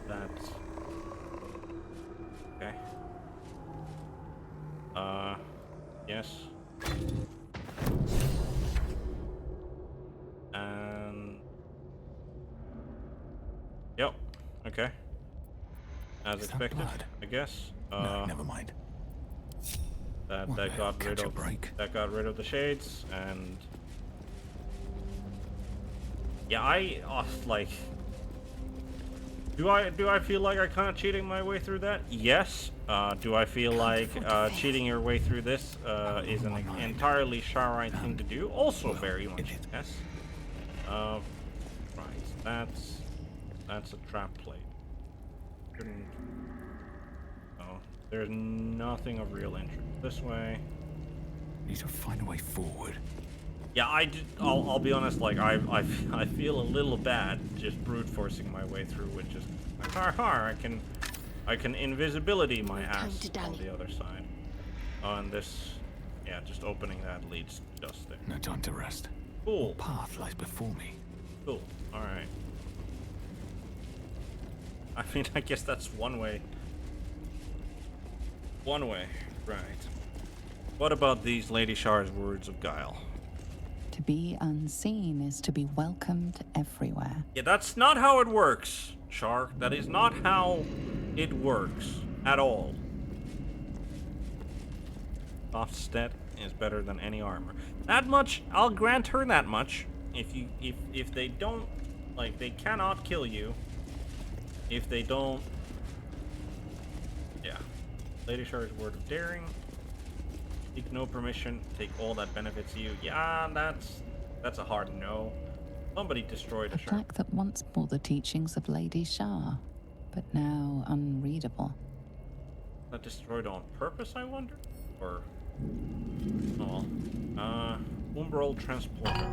That's okay. Yes. And yep. Okay. as Is that expected, blood? I guess. No, never mind. That What, that got rid catch a of break? that got rid of the shades, and yeah, I like. Do I feel like I kind of cheating my way through that? Yes. Do I feel like cheating your way through this is an entirely Sharite thing to do? Also, very much yes. Right, that's a trap plate. Shouldn't. Oh, there's nothing of real interest this way. Need to find a way forward. Yeah, I'll be honest. Like I feel a little bad just brute forcing my way through, which is I can invisibility my ass on the other side. And this, yeah, just opening that leads just there. No time to rest. Cool. What path lies before me? Cool. All right. I mean, I guess that's one way. One way, right? What about these Lady Shar's words of guile? To be unseen is to be welcomed everywhere. Yeah, that's not how it works, Shar. That is not how it works at all. Soft stat is better than any armor. That much, I'll grant her that much. If they don't, like, they cannot kill you. If they don't, yeah. Lady Shar's word of daring. Seek no permission, take all that benefits you. Yeah, that's a hard no. Somebody destroyed a A Shar. plaque that once bore the teachings of Lady Shar, but now unreadable. That destroyed on purpose, I wonder? Or oh well. Umbral transporter.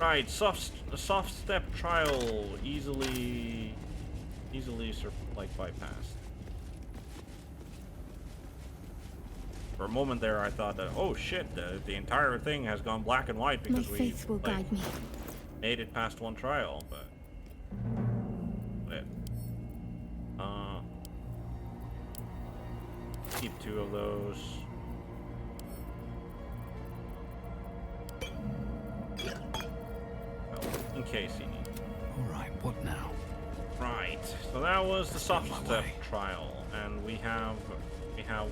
Right, soft step trial easily bypassed. For a moment there, I thought that oh shit, the entire thing has gone black and white because My faith will guide me. made it past one trial, but keep 2 of those. In case you need. Alright, what now? Right. So that was the soft step trial, and we have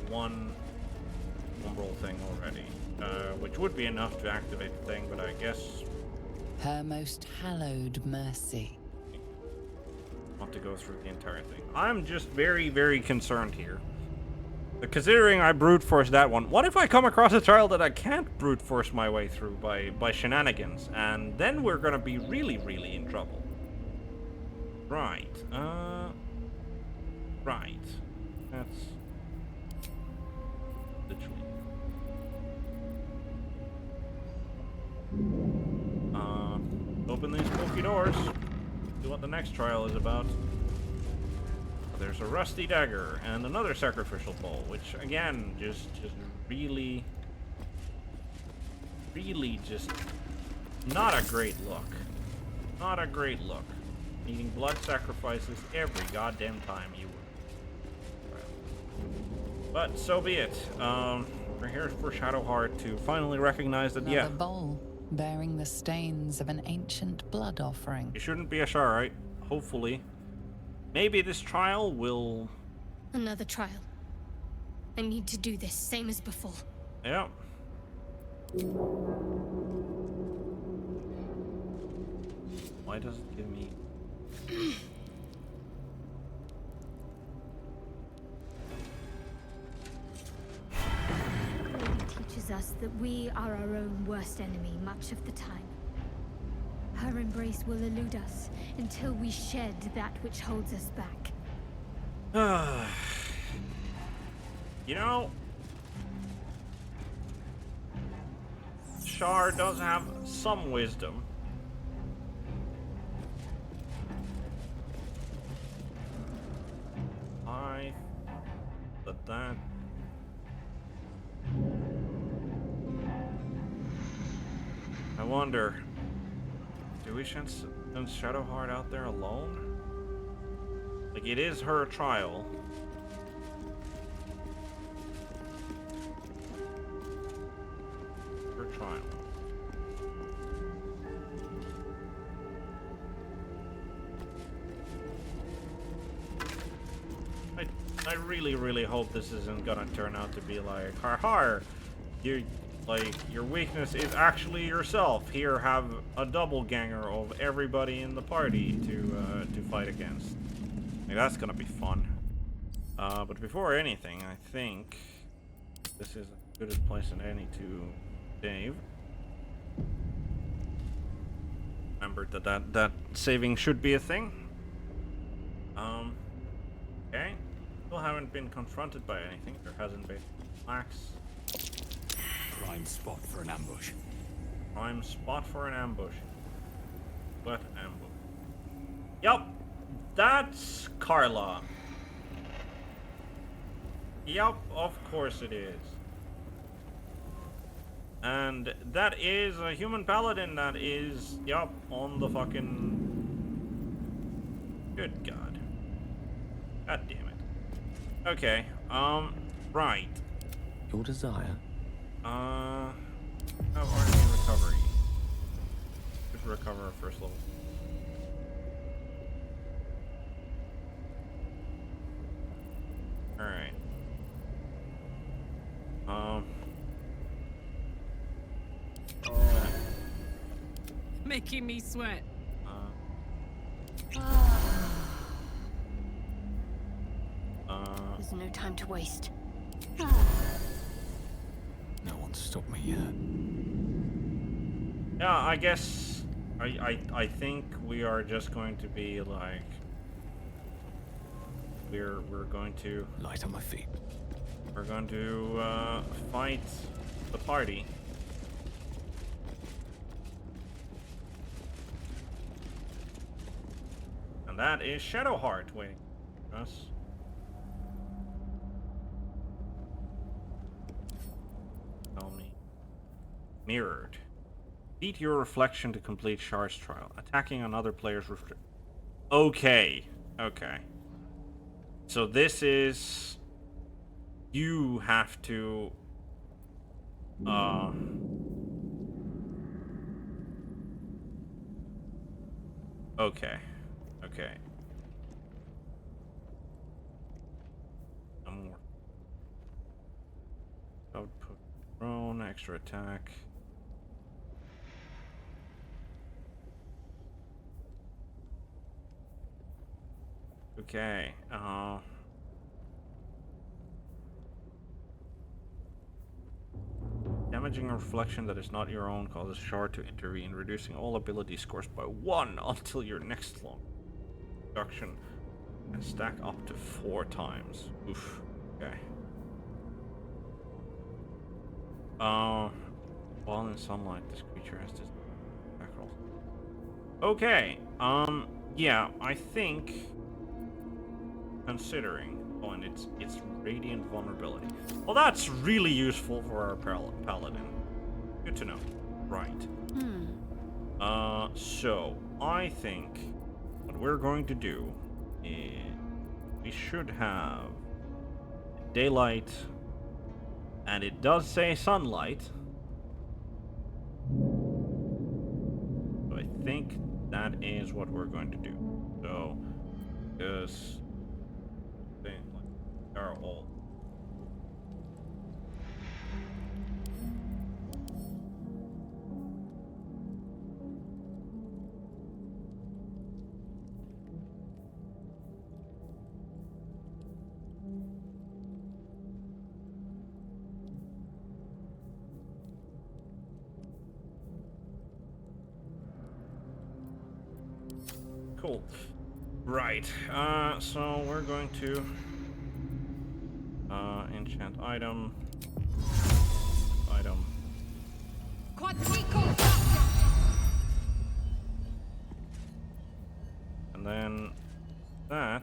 one umbral thing already, which would be enough to activate the thing, but I guess Her most hallowed mercy. want to go through the entire thing. I'm just very, very concerned here. Considering I brute force that one, what if I come across a trial that I can't brute force my way through by shenanigans, and then we're gonna be really, really in trouble. Right. Right. That's literally. Open these spooky doors. See what the next trial is about. There's a rusty dagger and another sacrificial bowl, which again, just really just not a great look. Not a great look. Needing blood sacrifices every goddamn time you would. But so be it. We're here for Shadowheart to finally recognize that, Another yeah, bowl bearing the stains of an ancient blood offering. you shouldn't be a Sharite. Hopefully. Maybe this trial will... Another trial. I need to do this, same as before. Yeah. Why does it give me... Lady teaches us that we are our own worst enemy much of the time. Her embrace will elude us until we shed that which holds us back. You know, Shar does have some wisdom. That I wonder, do we send Shadowheart out there alone? Like, it is her trial. Her trial. I really hope this isn't gonna turn out to be like, har, your weakness is actually yourself. Here, have a doppelganger of everybody in the party to fight against. Like, that's gonna be fun. But before anything, I think this is as good a place as any to save. Remember that saving should be a thing. Okay. Still haven't been confronted by anything. There hasn't been attacks. Prime spot for an ambush. Prime spot for an ambush. What ambush? Yup, that's Carla. Yup, of course it is. And that is a human paladin that is, yup, on the fucking... Good God. God damn it. Okay, right. Your desire? Have army recovery. Should recover our first level. Alright. Making me sweat. There's no time to waste. No one's stopped me yet. Yeah, I guess I think we are just going to be like we're going to Light on my feet. we're going to fight the party. And that is Shadowheart waiting for us. Tell me. Mirrored. Beat your reflection to complete Shar's trial. Attacking another player's reflection. Okay. Okay. So this is... You have to... Okay. Okay. One more. Output thrown, extra attack. Okay, damaging a reflection that is not your own causes Shar to intervene, reducing all ability scores by 1 until your next long reduction, and stack up to 4 times. Oof. Okay. While in sunlight, this creature has this attack roll. Okay, yeah, I think... Considering, oh, and it's radiant vulnerability. Well, that's really useful for our paladin. Good to know. Right. So I think what we're going to do is we should have daylight, and it does say sunlight. So I think that is what we're going to do. So, because are all. Cool. Right. So we're going to enchant item. And then that.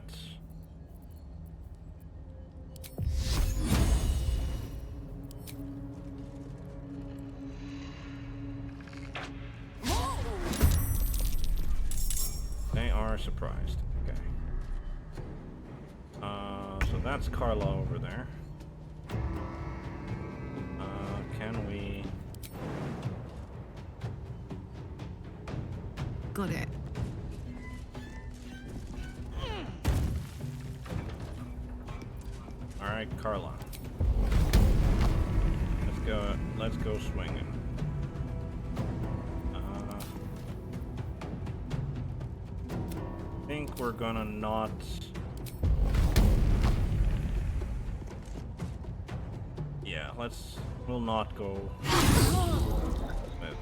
They are surprised. Okay. So that's Carla over there. Can we... Got it. Alright, Carla. Let's go swinging. I think we're gonna not... Yeah, we'll not go with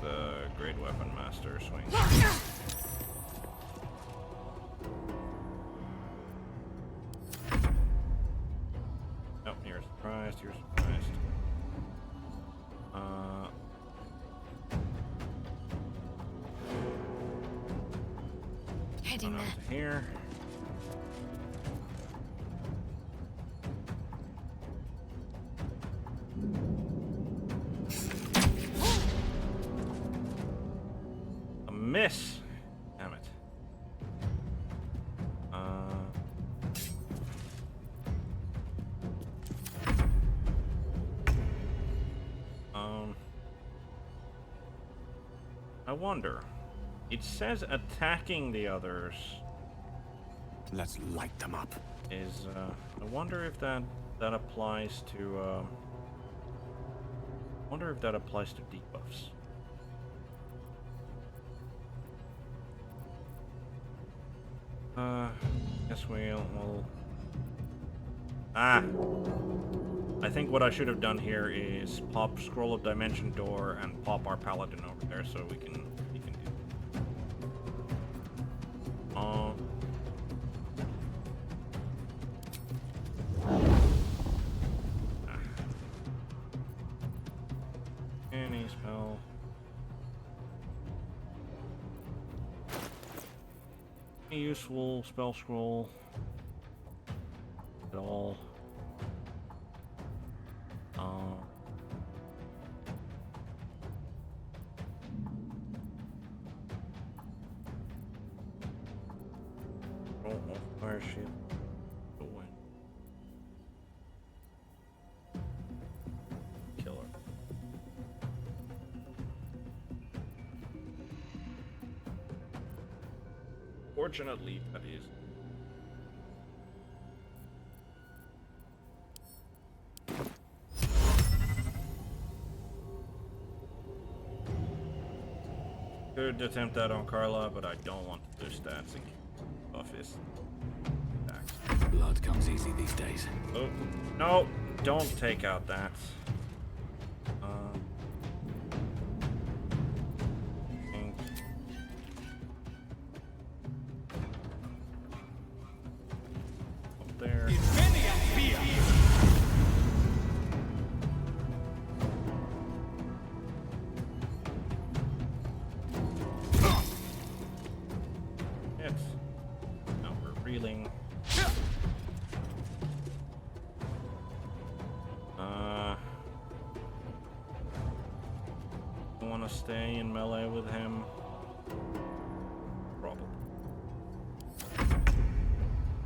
Great Weapon Master swing. Oh, you're surprised, you're surprised. Heading there. To here. A miss. Damn it. I wonder. It says attacking the others Let's light them up. is, I wonder if that applies to, wonder if that applies to debuffs. Guess we'll... Ah! I think what I should have done here is pop Scroll of Dimension Door and pop our Paladin over there so we can do. Any spell. Any useful spell scroll at all. Fire shield. Killer. Fortunately, that is. Could attempt that on Carla, but I don't want to do stats in office. Blood comes easy these days. Oh, no, don't take out that. Up there. Yes. Now we're reeling. Want to stay in melee with him? Probably.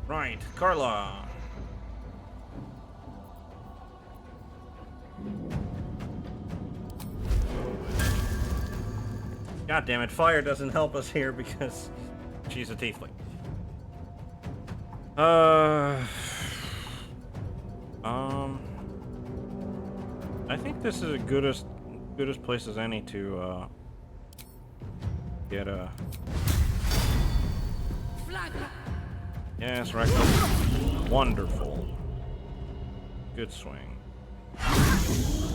Right, Carla. God damn it, fire doesn't help us here because she's a tiefling. I think this is as good as place as any to get a... Yes, right. Wonderful. Good swing.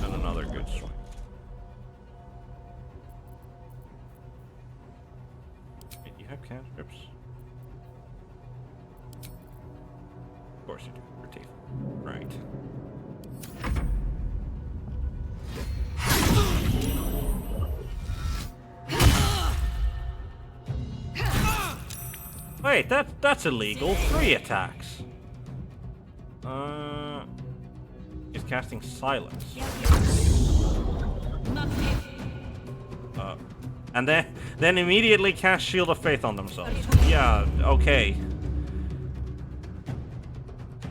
And another good swing. Wait, you have cantrips? Of course you do, for teeth. Right. Wait, that's illegal. 3 attacks. He's casting silence. And then immediately cast Shield of Faith on themselves. Yeah, okay.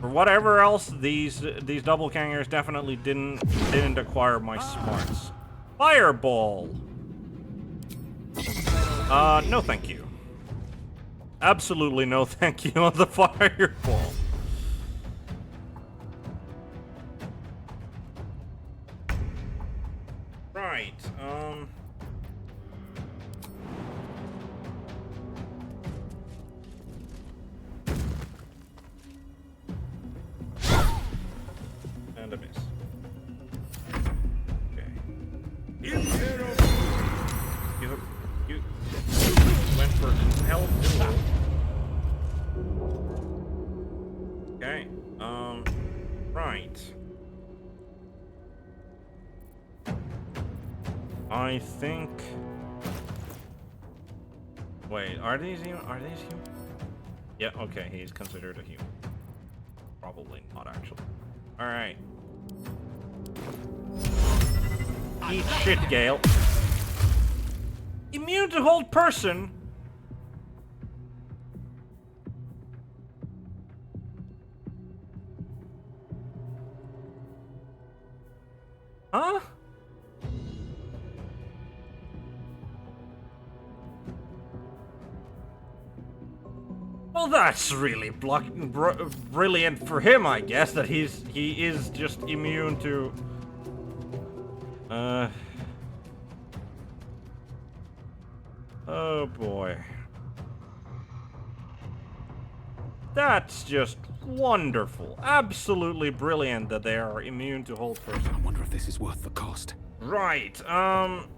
For whatever else, these doppelgangers definitely didn't acquire my smarts. Fireball. No thank you. Absolutely no thank you on the fireball. and a miss. Okay. You went for compelled duel. Okay. Right. I think. Wait, are these human? Yeah, okay, he's considered a human. Probably not, actually. Alright. Eat shit, Gale. Immune to hold person? Huh? Well, that's really brilliant for him, I guess, that he is just immune to oh boy. That's just wonderful. Absolutely brilliant that they are immune to hold person. I wonder if this is worth the cost. Right, Vow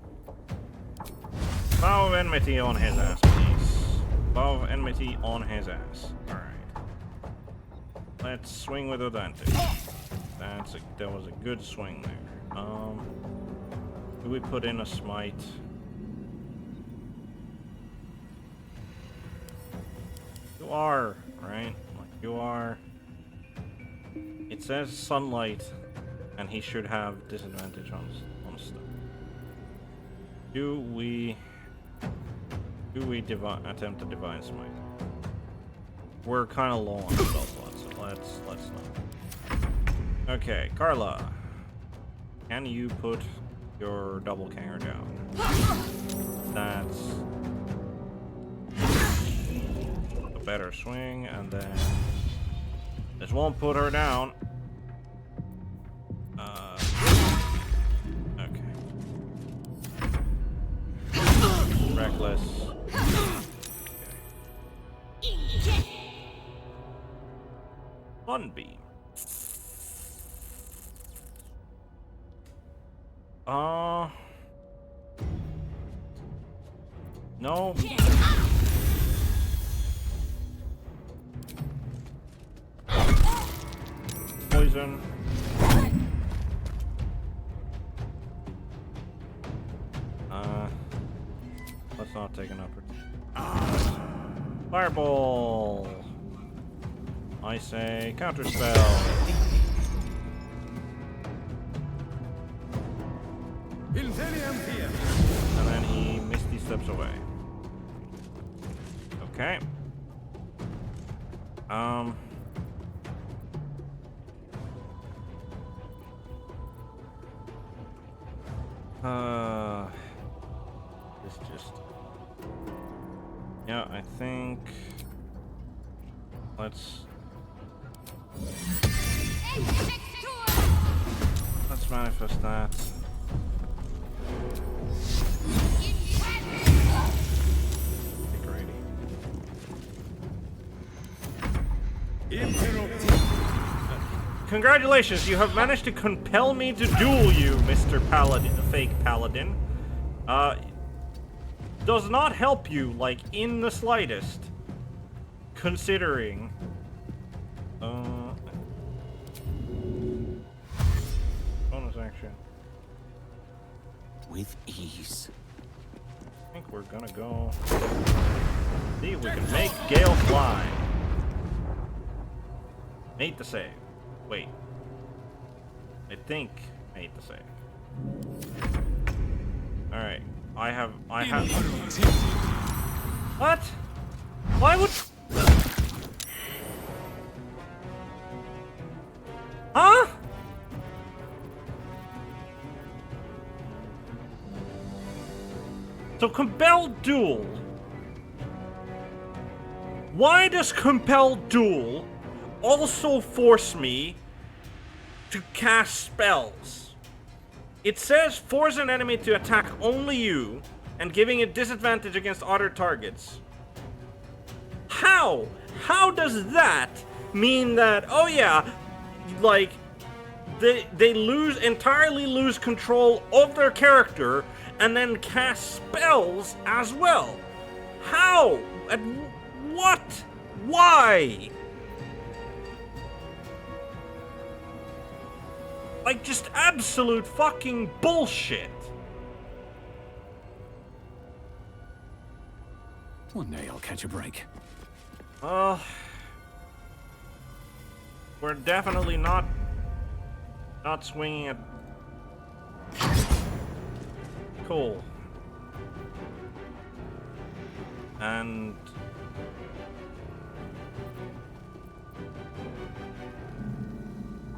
of enmity on his ass, please. Vow of enmity on his ass. Alright. Let's swing with advantage. That was a good swing there. Do we put in a smite? You are, right? Like, you are. It says sunlight, and he should have disadvantage on stuff. Do we attempt to divine smite? We're kind of low on spell slots, so let's not. Okay, Carla, can you put your double canger down? That's a better swing, and then this won't put her down. Okay. Reckless. Sunbeam. No. Poison. Let's not take an upper. Fireball. I say counter spell. And then he misty steps away. Okay. This just. Yeah, I think. Let's manifest that. Congratulations, you have managed to compel me to duel you, Mr. Paladin, the fake Paladin. Does not help you, like, in the slightest. Considering... bonus action. With ease. I think we're gonna go... see if we can make Gale fly. Made the save. Wait. I think made the save. Alright. I have... What? Why would... Huh? So compelled duel. Why does compelled duel also force me to cast spells? It says force an enemy to attack only you and giving it disadvantage against other targets. How? How does that mean that, oh yeah, like, they entirely lose control of their character and then cast spells as well. How? And what? Why? Like, just absolute fucking bullshit. One day I'll catch a break. We're definitely not swinging at... Cool. And...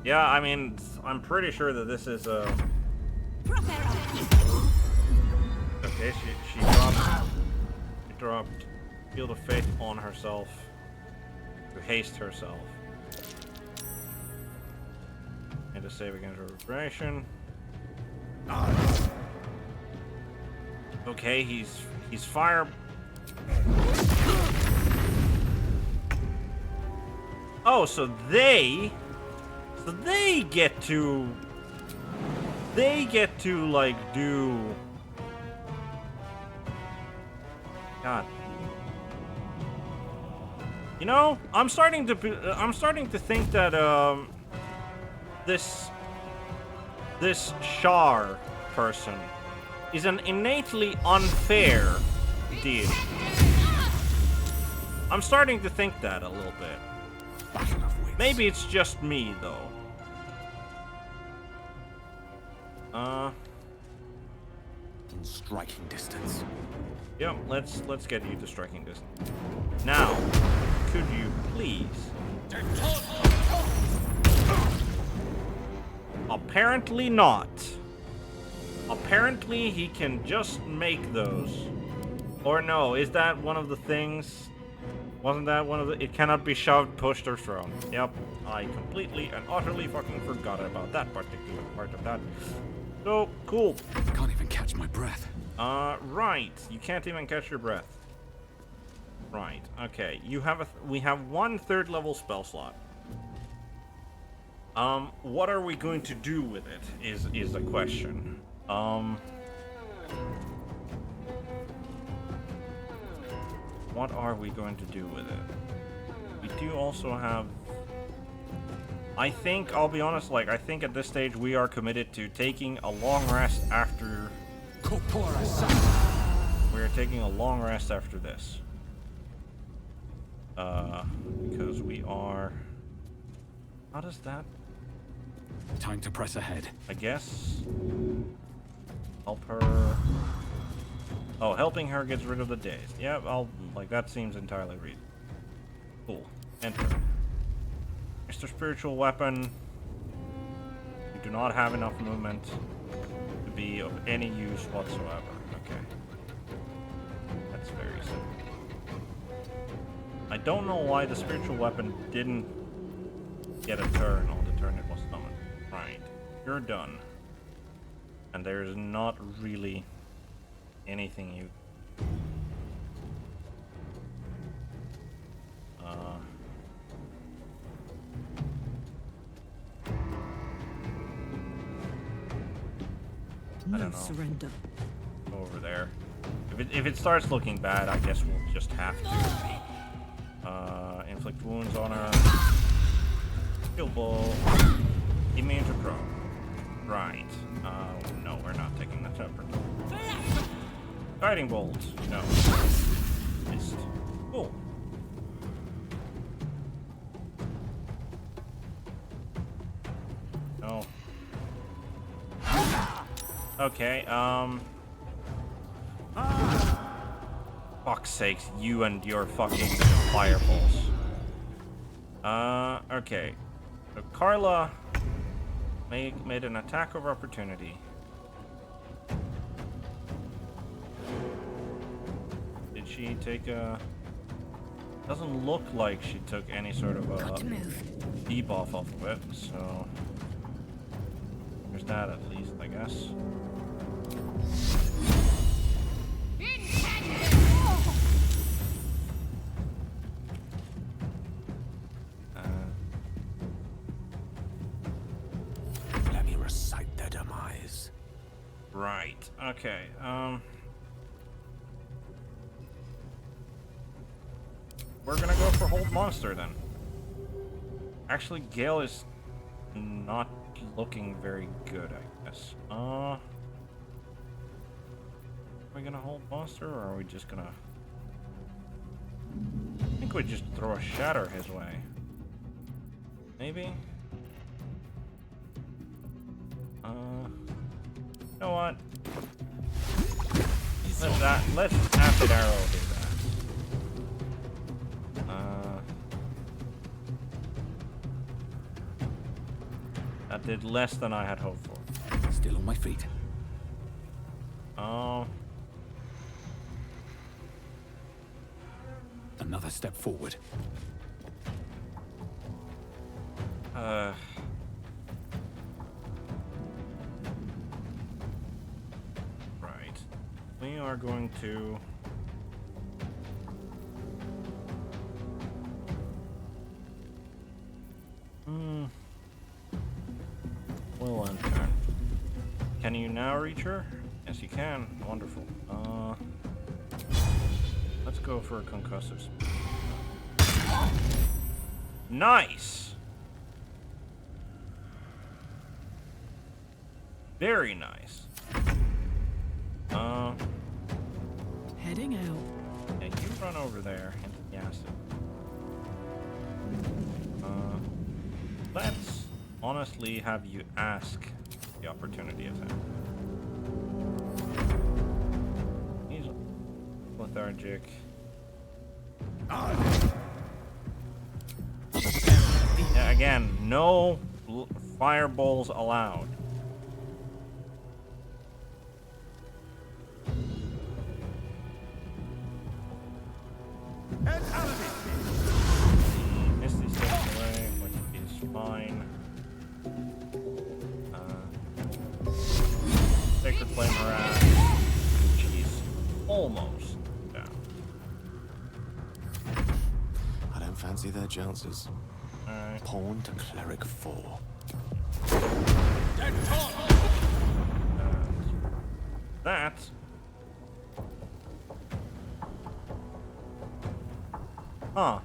yeah, I mean, I'm pretty sure that this is a... okay, she dropped Field of Faith on herself to haste herself. And to save against reverberation. Okay, he's fire. Oh, so they get to like do. God. You know, I'm starting to think that this Shar person is an innately unfair deity. I'm starting to think that a little bit. Maybe it's just me though. In striking distance. Yep, let's get you to striking distance. Now, could you please? Apparently not. Apparently he can just make those. Or no, is that one of the things? Wasn't that one of the... it cannot be shoved, pushed, or thrown. Yep, I completely and utterly fucking forgot about that particular part of that. So, cool. I can't even catch my breath. Right. You can't even catch your breath. Right, okay. You have we have 1 3rd level spell slot. What are we going to do with it is the question. What are we going to do with it? We do also have... I think, I'll be honest, like, I think at this stage we are committed to taking a long rest after... We're taking a long rest after this. Because we are... How does that... Time to press ahead. I guess... Help her... Oh, helping her gets rid of the daze. Yeah, like, that seems entirely reasonable. Cool. Enter. Mr. Spiritual Weapon. You do not have enough movement to be of any use whatsoever. Okay. That's very simple. I don't know why the Spiritual Weapon didn't get a turn on the turn it was summoned. Right. You're done. And there's not really anything you... I don't know. Surrender. Go over there. If it starts looking bad, I guess we'll just have to. Inflict wounds on her. Skill ball. Immune to pro. Right. No, we're not taking the temper. Guiding bolt. No. Missed. Cool. No. Okay, fuck's sakes, you and your fucking fireballs. Okay. So Carla made an attack of opportunity. Did she take a... Doesn't look like she took any sort of a debuff off of it, so... There's that at least, I guess. Right. Okay. We're gonna go for Hold Monster then. Actually, Gale is not looking very good, I guess. Are we gonna Hold Monster, or are we just gonna... I think we just throw a Shatter his way. Maybe? You know what? Let's Acid Arrow do that. That did less than I had hoped for. Still on my feet. Another step forward. Right. We are going to... Well, Lantern. Can you now reach her? Yes, you can. Wonderful. Let's go for a concussive speed. Nice! Very nice. Heading out. Yeah, you run over there into the acid. Let's honestly have you ask the opportunity of him. He's lethargic. Yeah, again, no fireballs allowed. Misty steps away, which is fine. Sacred Flame harass. She's almost down. I don't fancy their chances. Alright. Pawn to Cleric 4. That. Huh.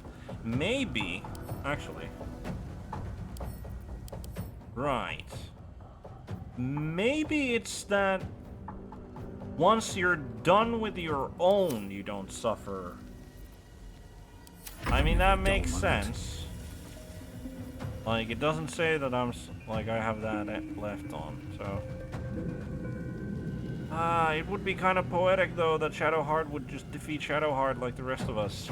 Maybe. Actually. Right. Maybe it's that once you're done with your own, you don't suffer. I mean, that makes sense. Like, it doesn't say that I have that left on, so. It would be kind of poetic, though, that Shadowheart would just defeat Shadowheart like the rest of us.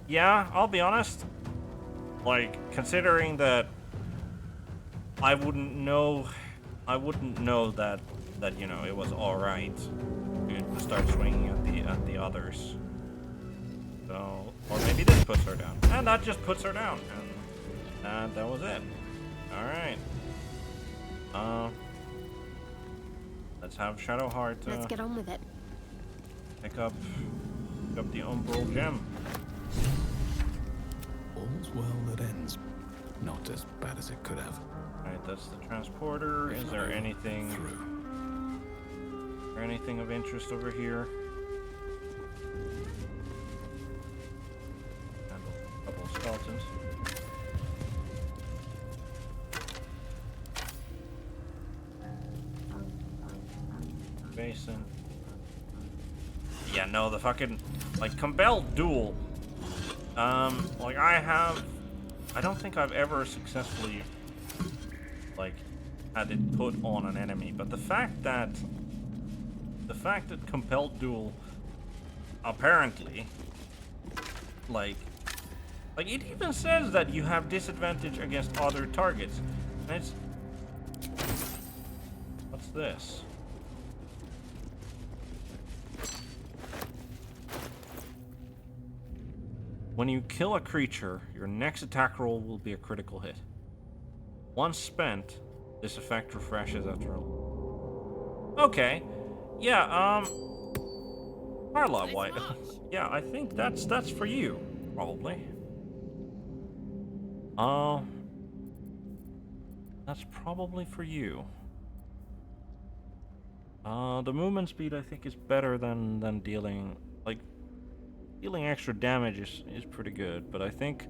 Yeah, I'll be honest. Like, considering that I wouldn't know that you know it was all right to start swinging at the others. So, or maybe this puts her down, and that just puts her down, and that was it. All right. Let's have Shadowheart. Let's get on with it. Pick up the Umbral Gem. All's well that ends. Not as bad as it could have. Alright, that's the transporter. Is there anything of interest over here? And a couple of skeletons. Basin. Yeah, no, the fucking like compelled duel. Like I don't think I've ever successfully like had it put on an enemy, but the fact that compelled duel apparently like it even says that you have disadvantage against other targets. And it's what's this? When you kill a creature, your next attack roll will be a critical hit. Once spent, this effect refreshes after a... Okay. Yeah, Carla, why? Yeah, I think that's for you, probably. That's probably for you. The movement speed I think is better than dealing, like, dealing extra damage is pretty good, but I think,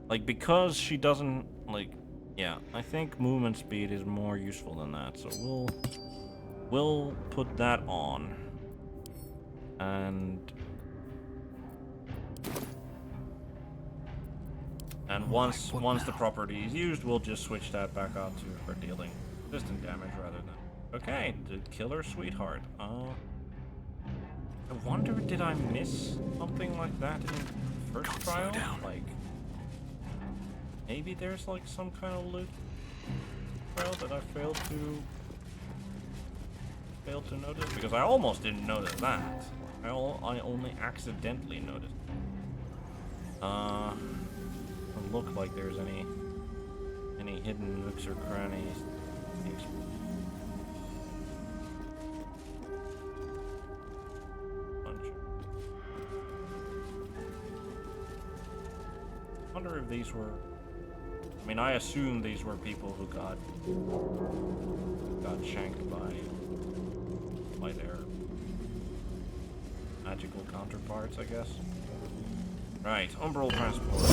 like, because she doesn't, like, yeah, I think movement speed is more useful than that, so we'll put that on. And once the property is used, we'll just switch that back out to her dealing distant damage rather than... Okay, the killer sweetheart. I wonder, did I miss something like that in the first trial? Like, maybe there's like some kind of loot trial that I failed to notice, because I almost didn't notice that. I only accidentally noticed. Doesn't look like there's any hidden nooks or crannies. I wonder if these were... I mean, I assume these were people who got shanked by their magical counterparts, I guess. Right, umbral transport.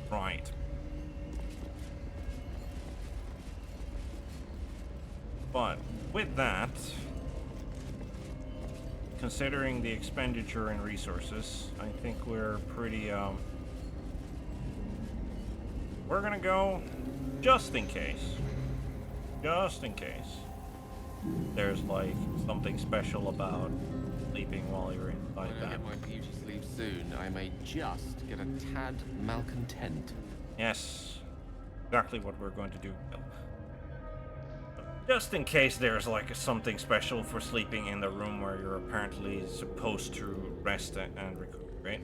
Right. But with that, considering the expenditure in resources, I think we're pretty, we're gonna go just in case. Just in case there's like something special about sleeping while you're inside When I that. get my beauty sleep soon, I may just get a tad malcontent. Yes, exactly what we're going to do. Just in case there's like something special for sleeping in the room where you're apparently supposed to rest and recuperate.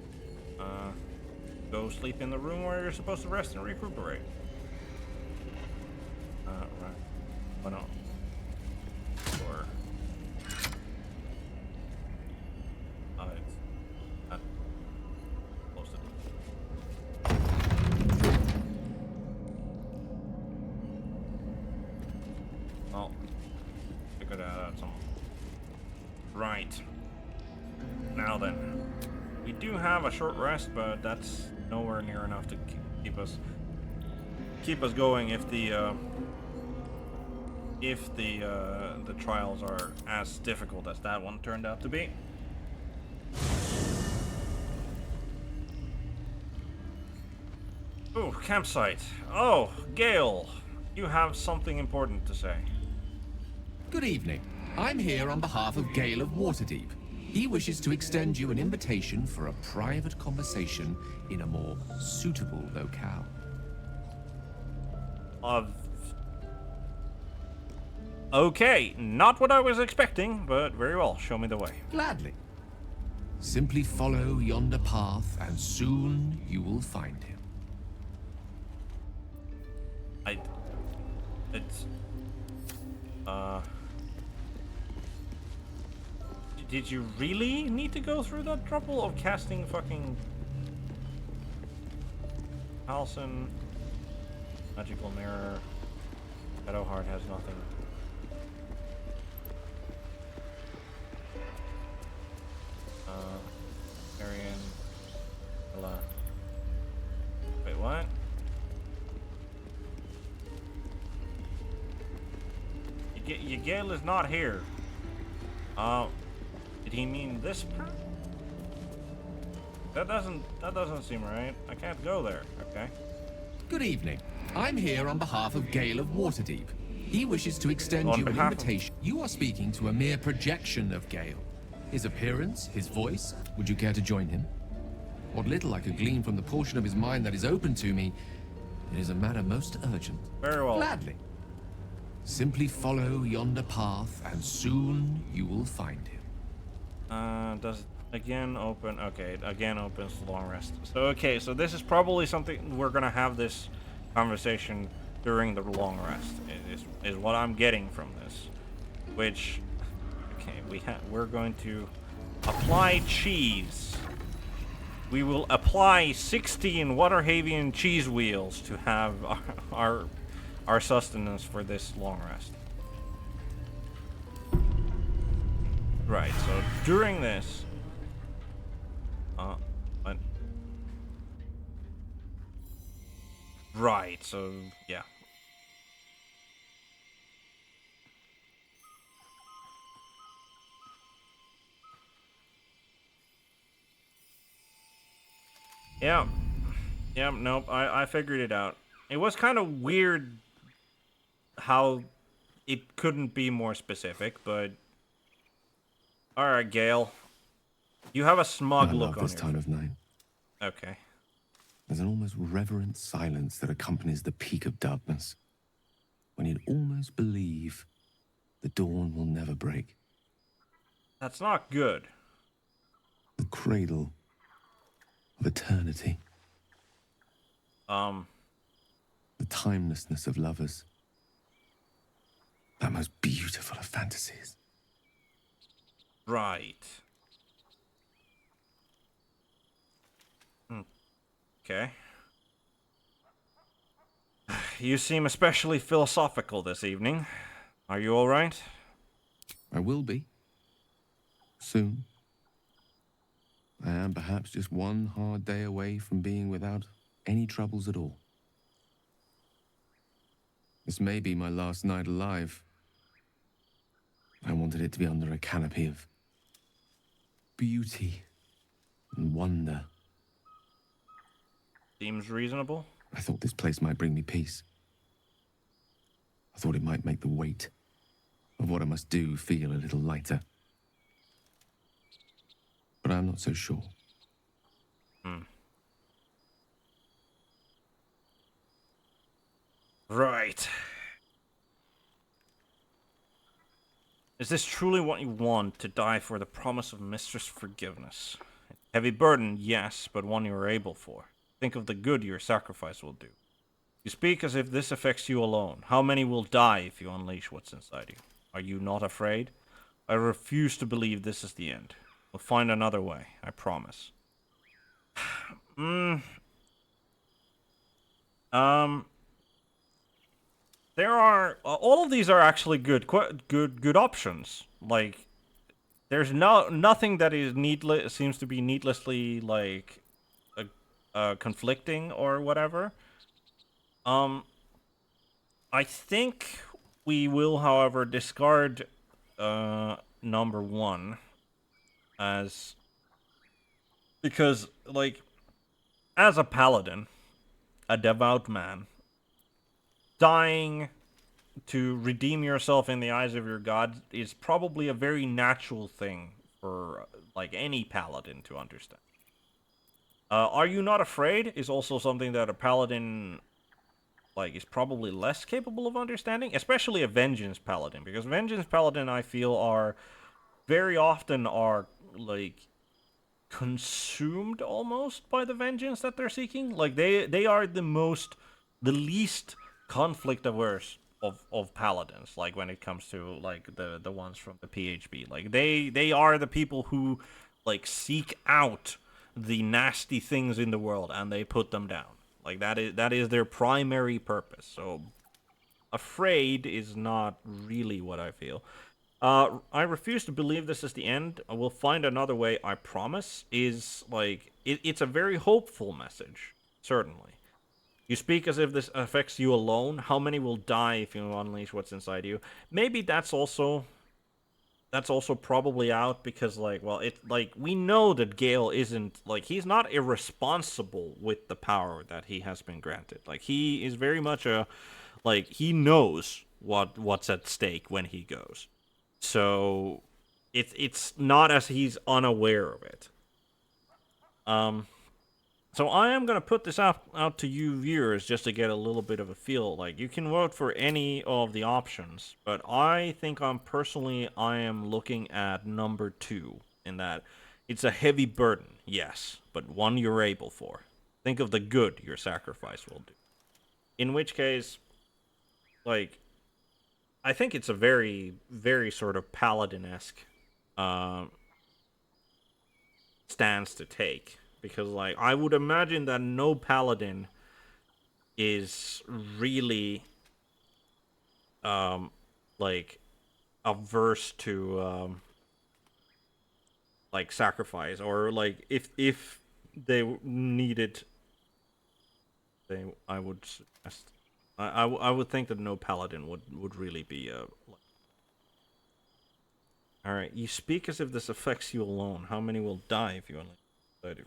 Go sleep in the room where you're supposed to rest and recuperate. Right. Why not? Or... it's close to... Well, figure that out some. Right. Now then, we do have a short rest, but that's nowhere near enough to keep us going if the trials are as difficult as that one turned out to be. Ooh, campsite. Oh, Gale, you have something important to say. Good evening. I'm here on behalf of Gale of Waterdeep. He wishes to extend you an invitation for a private conversation in a more suitable locale. Okay, not what I was expecting, but very well. Show me the way. Gladly. Simply follow yonder path, and soon you will find him. Did you really need to go through that trouble of casting fucking Halcyon, Magical Mirror? Shadowheart has nothing. Arian, Ella. Wait, what? Yagale is not here. Did he mean this part? That doesn't seem right. I can't go there. Okay. Good evening. I'm here on behalf of Gale of Waterdeep. He wishes to extend you an invitation. You are speaking to a mere projection of Gale. His appearance, his voice, would you care to join him? What little I could glean from the portion of his mind that is open to me, it is a matter most urgent. Very well. Gladly. Simply follow yonder path, and soon you will find him. Does again open? Okay, it again opens the long rest. So okay, so this is probably something we're gonna have this conversation during the long rest. Is what I'm getting from this. Which, okay, we're going to apply cheese We will apply 16 Waterhavian cheese wheels to have our sustenance for this long rest. Right, so during this... what? Right, so, yeah. Yeah. Yeah, nope, I figured it out. It was kind of weird how it couldn't be more specific, but... Alright, Gale. You have a smug look on this your time of night. Okay. There's an almost reverent silence that accompanies the peak of darkness, when you'd almost believe the dawn will never break. That's not good. The cradle of eternity. The timelessness of lovers. That most beautiful of fantasies. Right. Okay. You seem especially philosophical this evening. Are you all right? I will be. Soon. I am perhaps just one hard day away from being without any troubles at all. This may be my last night alive. I wanted it to be under a canopy of beauty and wonder. Seems reasonable. I thought this place might bring me peace. I thought it might make the weight of what I must do feel a little lighter. But I'm not so sure. Right. Is this truly what you want, to die for the promise of Mistress Forgiveness? Heavy burden, yes, but one you are able for. Think of the good your sacrifice will do. You speak as if this affects you alone. How many will die if you unleash what's inside you? Are you not afraid? I refuse to believe this is the end. We'll find another way, I promise. There are all of these are actually good options. Like, there's nothing that is seems to be needlessly like conflicting or whatever. I think we will, however, discard number 1 because, like, as a paladin, a devout man, dying to redeem yourself in the eyes of your god is probably a very natural thing for, like, any paladin to understand. Are you not afraid is also something that a paladin, like, is probably less capable of understanding, especially a vengeance paladin, because vengeance paladin, I feel, are very often like consumed almost by the vengeance that they're seeking. Like, they are the least conflict averse of paladins, like, when it comes to, like, the ones from the PHB. Like, they are the people who, like, seek out the nasty things in the world and they put them down. Like, that is their primary purpose. So afraid is not really what I feel. I refuse to believe this is the end. I will find another way, I promise, is, like, it's a very hopeful message, certainly. You speak as if this affects you alone. How many will die if you unleash what's inside you? Maybe that's also probably out because, like, well, we know that Gale isn't, like, he's not irresponsible with the power that he has been granted. Like, he is very much like, he knows what's at stake when he goes. So it's not as he's unaware of it. So I am going to put this out to you viewers just to get a little bit of a feel. Like, you can vote for any of the options, but I think I am looking at number 2, in that it's a heavy burden, yes, but one you're able for. Think of the good your sacrifice will do. In which case, like, I think it's a very, very sort of paladin-esque stance to take. because like I would imagine that no paladin is really like averse to like sacrifice, or like if they needed, I would suggest, I would think that no paladin would really be all right. You speak as if this affects you alone. How many will die if you only?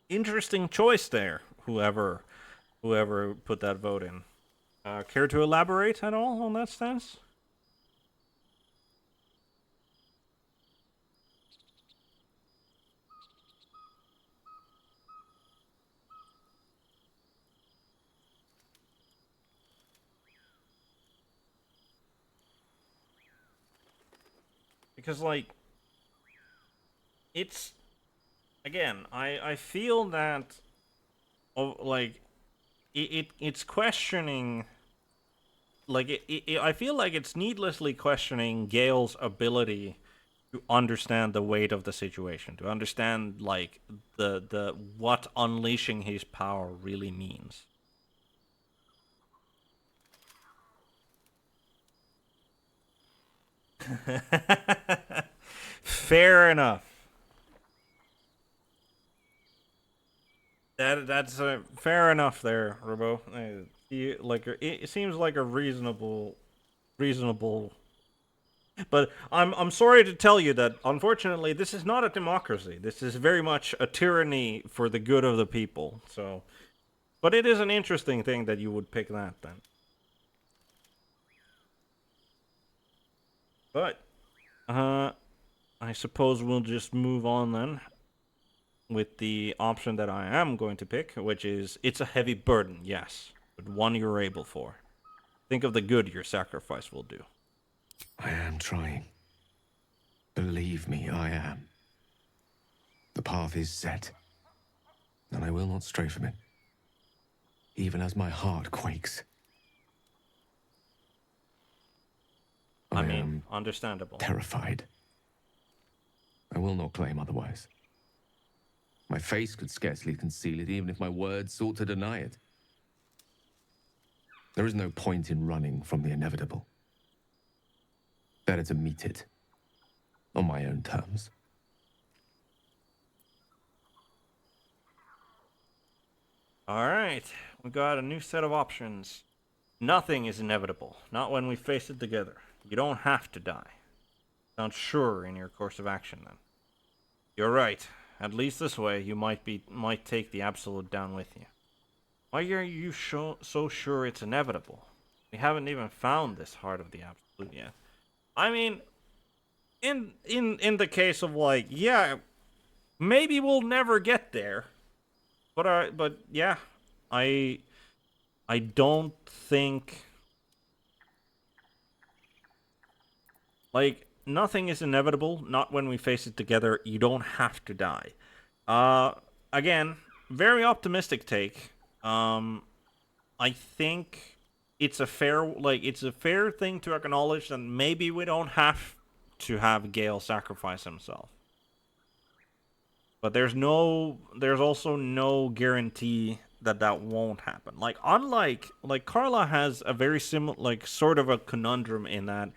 Interesting choice there. Whoever put that vote in. Care to elaborate at all on that stance? Because, like, it's, again, I feel that, like, it's questioning, like, I feel like it's needlessly questioning Gale's ability to understand the weight of the situation, to understand, like, the what unleashing his power really means. Fair enough. That's fair enough there, Robo. It seems like a reasonable. But I'm sorry to tell you that unfortunately this is not a democracy. This is very much a tyranny for the good of the people. So, but it is an interesting thing that you would pick that then. But, I suppose we'll just move on then with the option that I am going to pick, which is, it's a heavy burden, yes, but one you're able for. Think of the good your sacrifice will do. I am trying. Believe me, I am. The path is set, and I will not stray from it, even as my heart quakes. I mean, understandable. Terrified. I will not claim otherwise. My face could scarcely conceal it, even if my words sought to deny it. There is no point in running from the inevitable. Better to meet it on my own terms. All right, we got a new set of options. Nothing is inevitable, not when we face it together. You don't have to die. Sounds sure in your course of action, then. You're right. At least this way, you might take the absolute down with you. Why are you so sure it's inevitable? We haven't even found this heart of the absolute yet. I mean, in the case of like, yeah, maybe we'll never get there, but yeah, I don't think. Like, nothing is inevitable, not when we face it together. You don't have to die. Again, very optimistic take. I think it's a fair thing to acknowledge that maybe we don't have to have Gale sacrifice himself. But there's also no guarantee that won't happen. Like, unlike, like, Carla has a very similar, like, sort of a conundrum in that,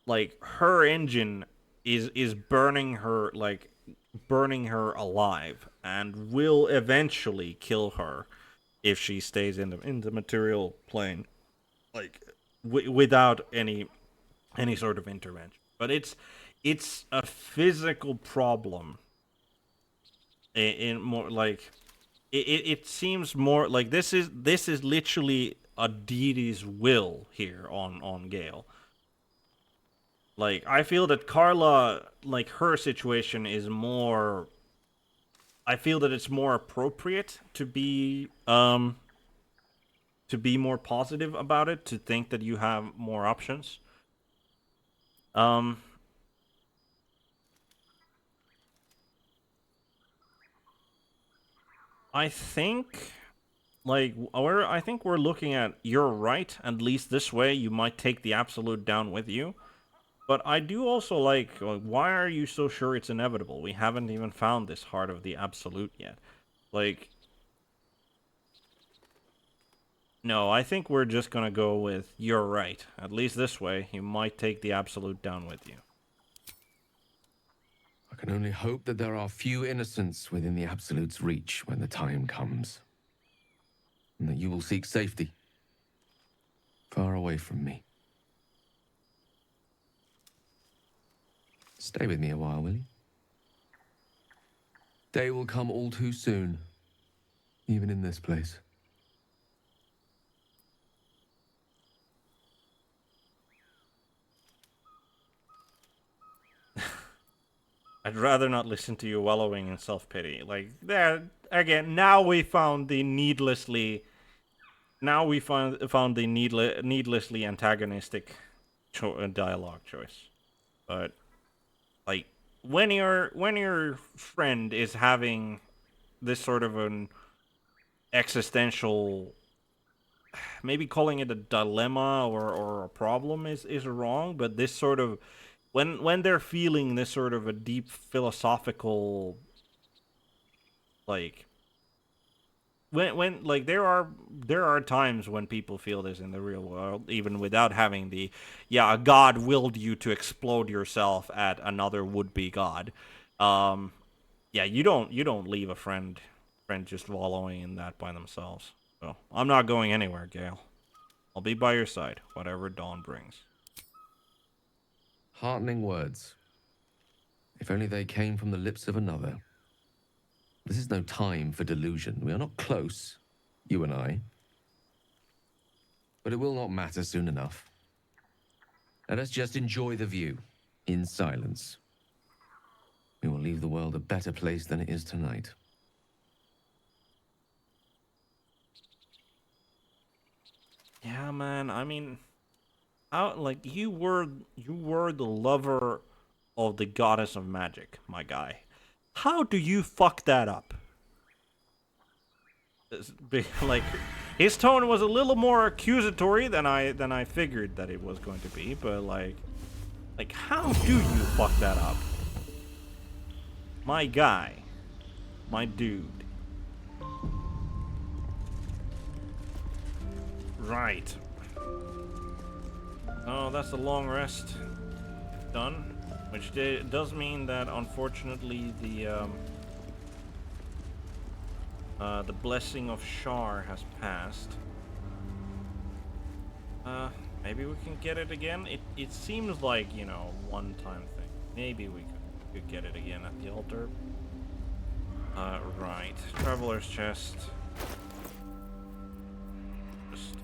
like, her engine is burning her alive and will eventually kill her if she stays in the material plane, like, without any sort of intervention. But it's a physical problem. In more like, it seems more like this is literally a deity's will here on Gale. Like, I feel that Carla, like, her situation is more. I feel that it's more appropriate to be more positive about it, to think that you have more options. I think, like, I think we're looking at, you're right, at least this way you might take the absolute down with you. But I do also like, why are you so sure it's inevitable? We haven't even found this heart of the absolute yet. Like, no, I think we're just gonna go with, you're right. At least this way, you might take the absolute down with you. I can only hope that there are few innocents within the Absolute's reach when the time comes. And that you will seek safety. Far away from me. Stay with me a while, will you? Day will come all too soon. Even in this place. I'd rather not listen to you wallowing in self-pity. Like, there, again, now we found the needlessly... Now we found the needlessly antagonistic dialogue choice. But, like, when your friend is having this sort of an existential... Maybe calling it a dilemma or a problem is wrong, but this sort of... When they're feeling this sort of a deep philosophical, like, when like there are times when people feel this in the real world, even without having the, yeah, God willed you to explode yourself at another would-be god. Yeah, you don't leave a friend just wallowing in that by themselves. So I'm not going anywhere, Gale. I'll be by your side, whatever dawn brings. Heartening words. If only they came from the lips of another. This is no time for delusion. We are not close, you and I. But it will not matter soon enough. Let us just enjoy the view, in silence. We will leave the world a better place than it is tonight. Yeah, man, I mean... like, you were the lover of the goddess of magic, my guy. How do you fuck that up? Like, his tone was a little more accusatory than I figured that it was going to be, but like how do you fuck that up? My guy. My dude. Right. Oh, that's a long rest. Done. Which does mean that, unfortunately, the blessing of Shar has passed. Maybe we can get it again. It seems like, you know, one-time thing. Maybe we could get it again at the altar. Right. Traveler's chest. Just...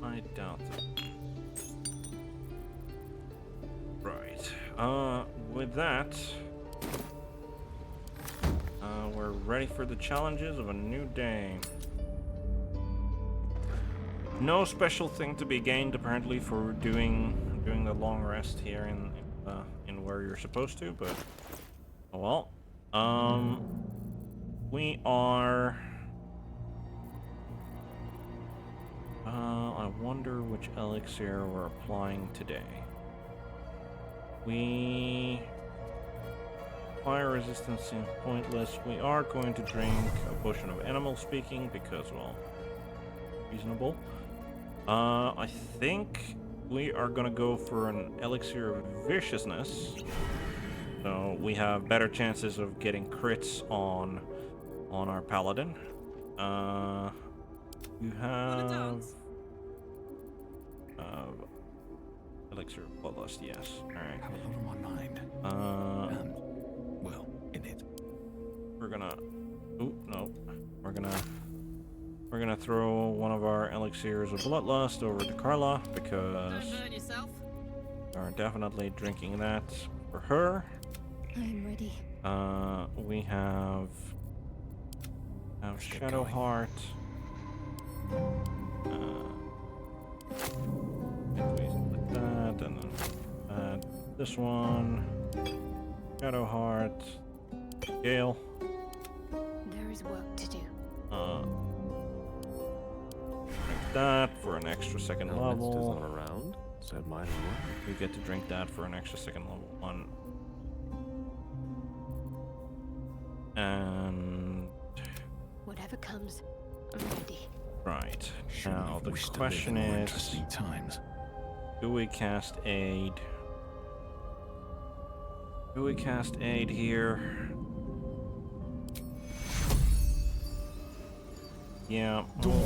I doubt it. Right. With that, we're ready for the challenges of a new day. No special thing to be gained, apparently, for doing the long rest here in where you're supposed to, but oh well. We are. I wonder which elixir we're applying today. Fire resistance seems pointless. We are going to drink a potion of animal speaking because, well, reasonable. I think we are gonna go for an elixir of viciousness. So we have better chances of getting crits on our paladin. You have elixir of bloodlust, yes. Alright. Have a lot on my mind. Well, in it. We're gonna... Ooh, no. We're gonna throw one of our elixirs of bloodlust over to Carla, because we're definitely drinking that for her. I'm ready. We have Now Shadow Heart. Like that, and then this one. Shadow Heart. Gale. There is work to do. Drink that for an extra second level. Not around, so it might as well. We get to drink that for an extra second level 1. And Whatever comes, I'm ready. right now the question is, do we cast aid? Do we cast aid here? Yeah, we'll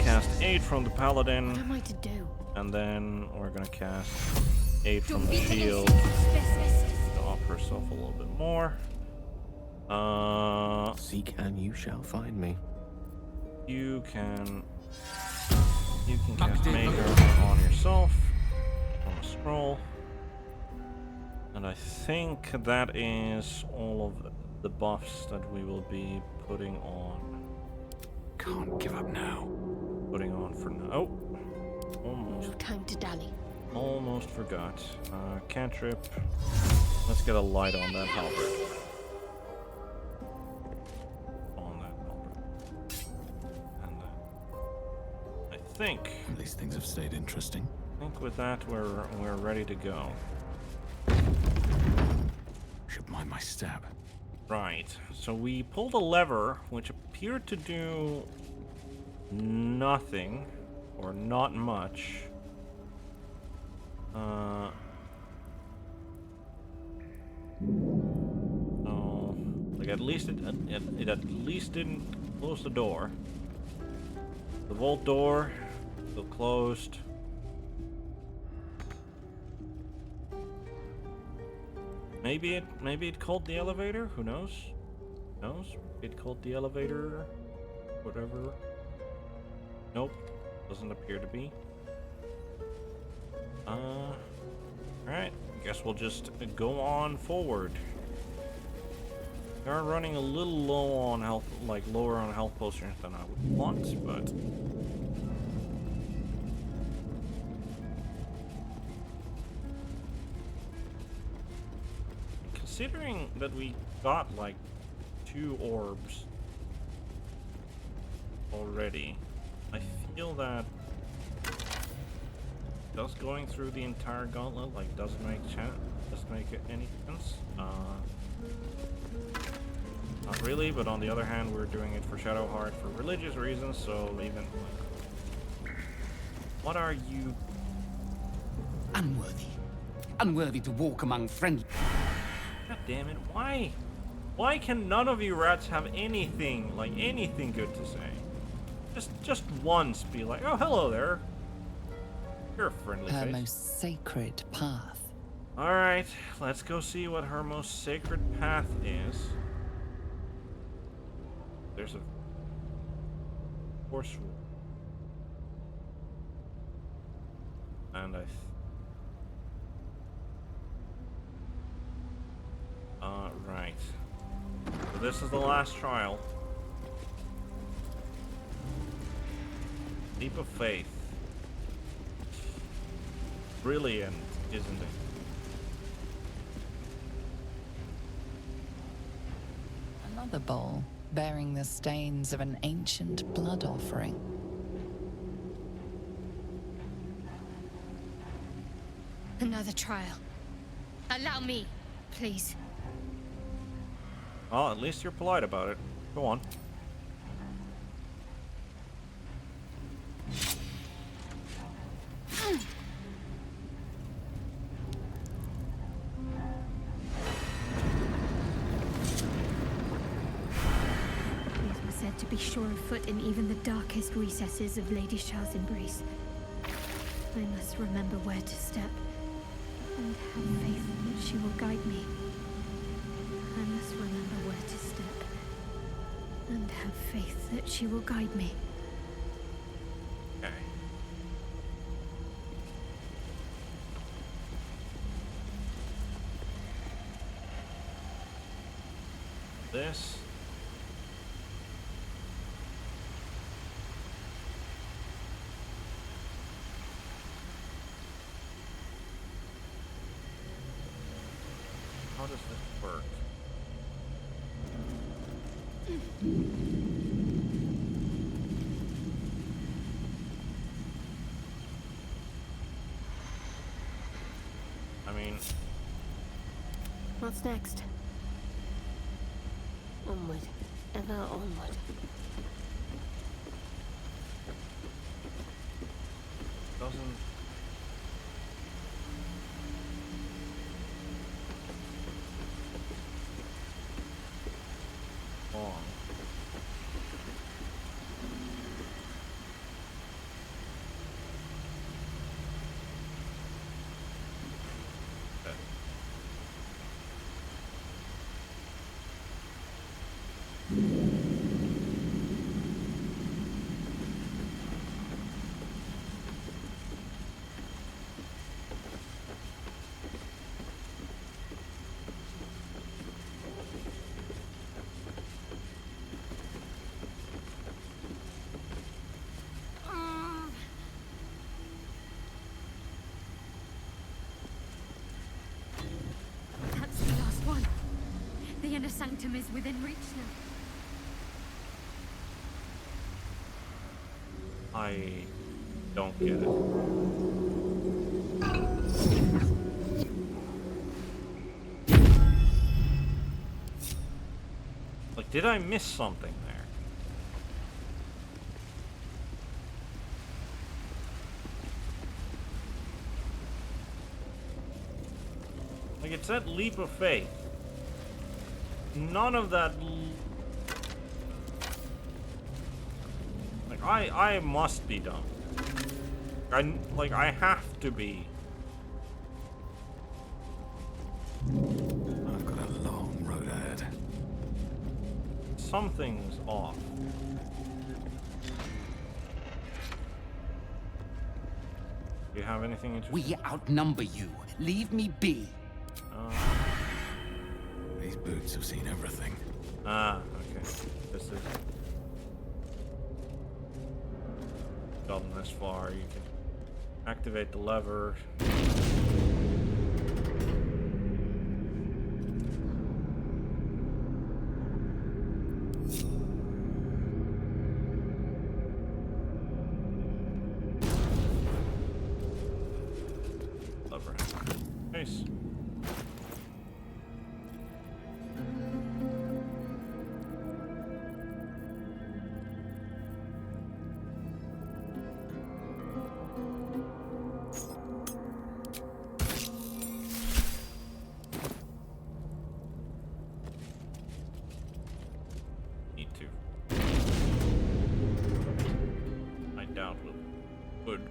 cast aid from the Paladin. What am I to do? And then we're gonna cast aid from the shield to off herself a little bit more. Seek and you shall find me. You can cast Maker on yourself on a scroll. And I think that is all of the buffs that we will be putting on. Can't give up now. Putting on for now. Oh, almost. No time to dally. Almost forgot. Cantrip. Let's get a light on that halberd. On that halberd. And I think. At least things have stayed interesting. I think with that we're ready to go. Should mind my stab. Right. So we pulled a lever which appeared to do nothing or not much. So, like at least it at least didn't close the door. The vault door still closed. Maybe it called the elevator. Who knows? Who knows? It called the elevator. Whatever. Nope. Doesn't appear to be. Alright. Guess we'll just go on forward. We are running a little low on health, like lower on health potions than I would want, but. Considering that we got like 2 orbs already, I feel that does going through the entire gauntlet doesn't make any sense. Not really, but on the other hand, we're doing it for Shadow Heart for religious reasons, so even like, what are you? Unworthy to walk among friendly. God damn it, why? Why can none of you rats have anything good to say? Just once be like, oh, hello there. You're a friendly Her face. most sacred path. Alright, let's go see what her most sacred path is. There's a horse. And right. So this is the last trial. Leap of faith. Brilliant, isn't it? Another bowl bearing the stains of an ancient blood offering. Another trial. Allow me, please. Oh, at least you're polite about it. Go on. These were said to be sure of foot in even the darkest recesses of Lady Shar's embrace. I must remember where to step, and have faith that she will guide me. I must remember where to step, and have faith that she will guide me. Okay. This I mean... What's next? Onward. Ever onward. Doesn't... on. Okay. That's the last one. The inner sanctum is within reach now. I don't get it. Like, did I miss something there? Like, it's that leap of faith. None of that... Like, I must be done. I have to be. I've got a long road ahead. Something's off. Do you have anything interesting? We outnumber you. Leave me be. These boots have seen everything. Ah, okay. This is... gotten this far, you can activate the lever. Lever. Nice.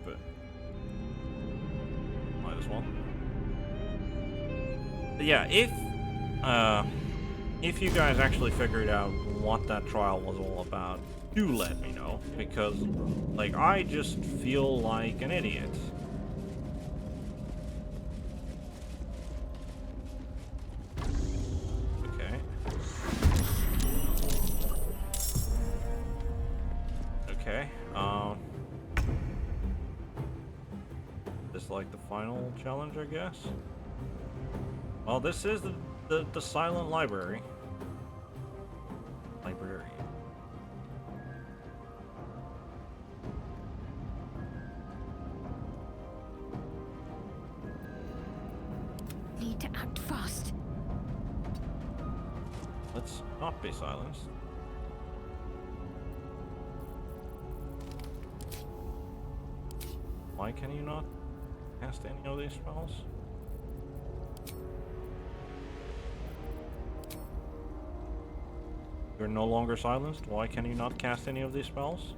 But might as well. But yeah, if you guys actually figured out what that trial was all about, do let me know, because like I just feel like an idiot. Okay. Okay. This like the final challenge, I guess. Well, this is the silent library. Need to act fast. Let's not be silenced. Why can you not cast any of these spells? You're no longer silenced. Why can you not cast any of these spells?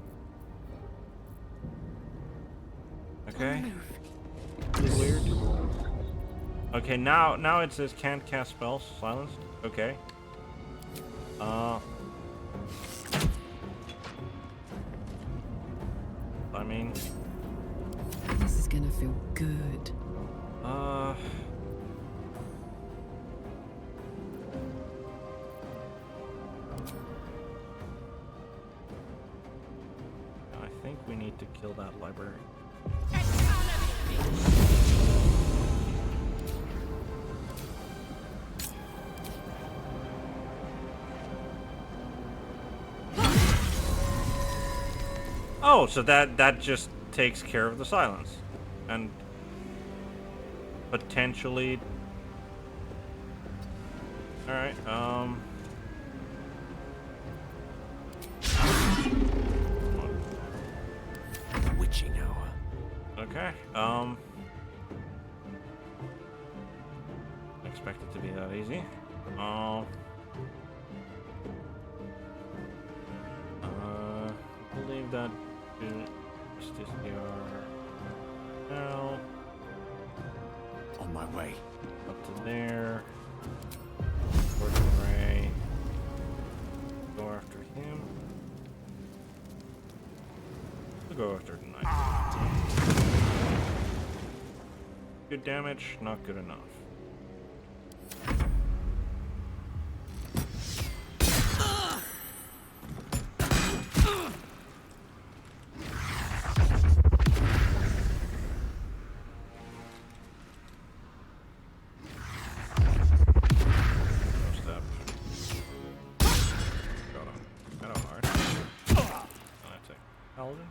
Okay. Weird. Okay, now it says can't cast spells. Silenced. Okay. I mean, this is gonna feel good. I think we need to kill that library. Oh, so that just takes care of the silence. And potentially... Alright, Witching hour. okay, expect it to be that easy. I believe that is this here now. On my way. Up to there. Gordon Ray. Go after him. We'll go after the knight. Good damage, not good enough. Paladin.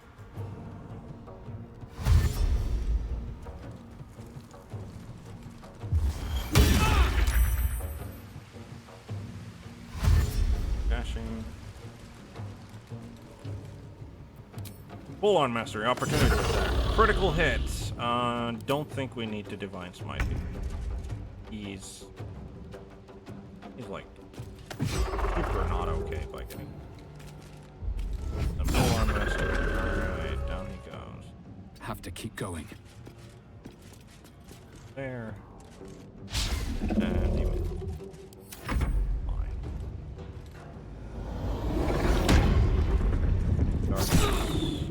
Dashing. Full on mastery, opportunity attack. Critical hits. Don't think we need to divine smite here. He's like super not okay by getting the full on mastery. Alright, down he goes. Have to keep going. There. And even. Fine. Darkness.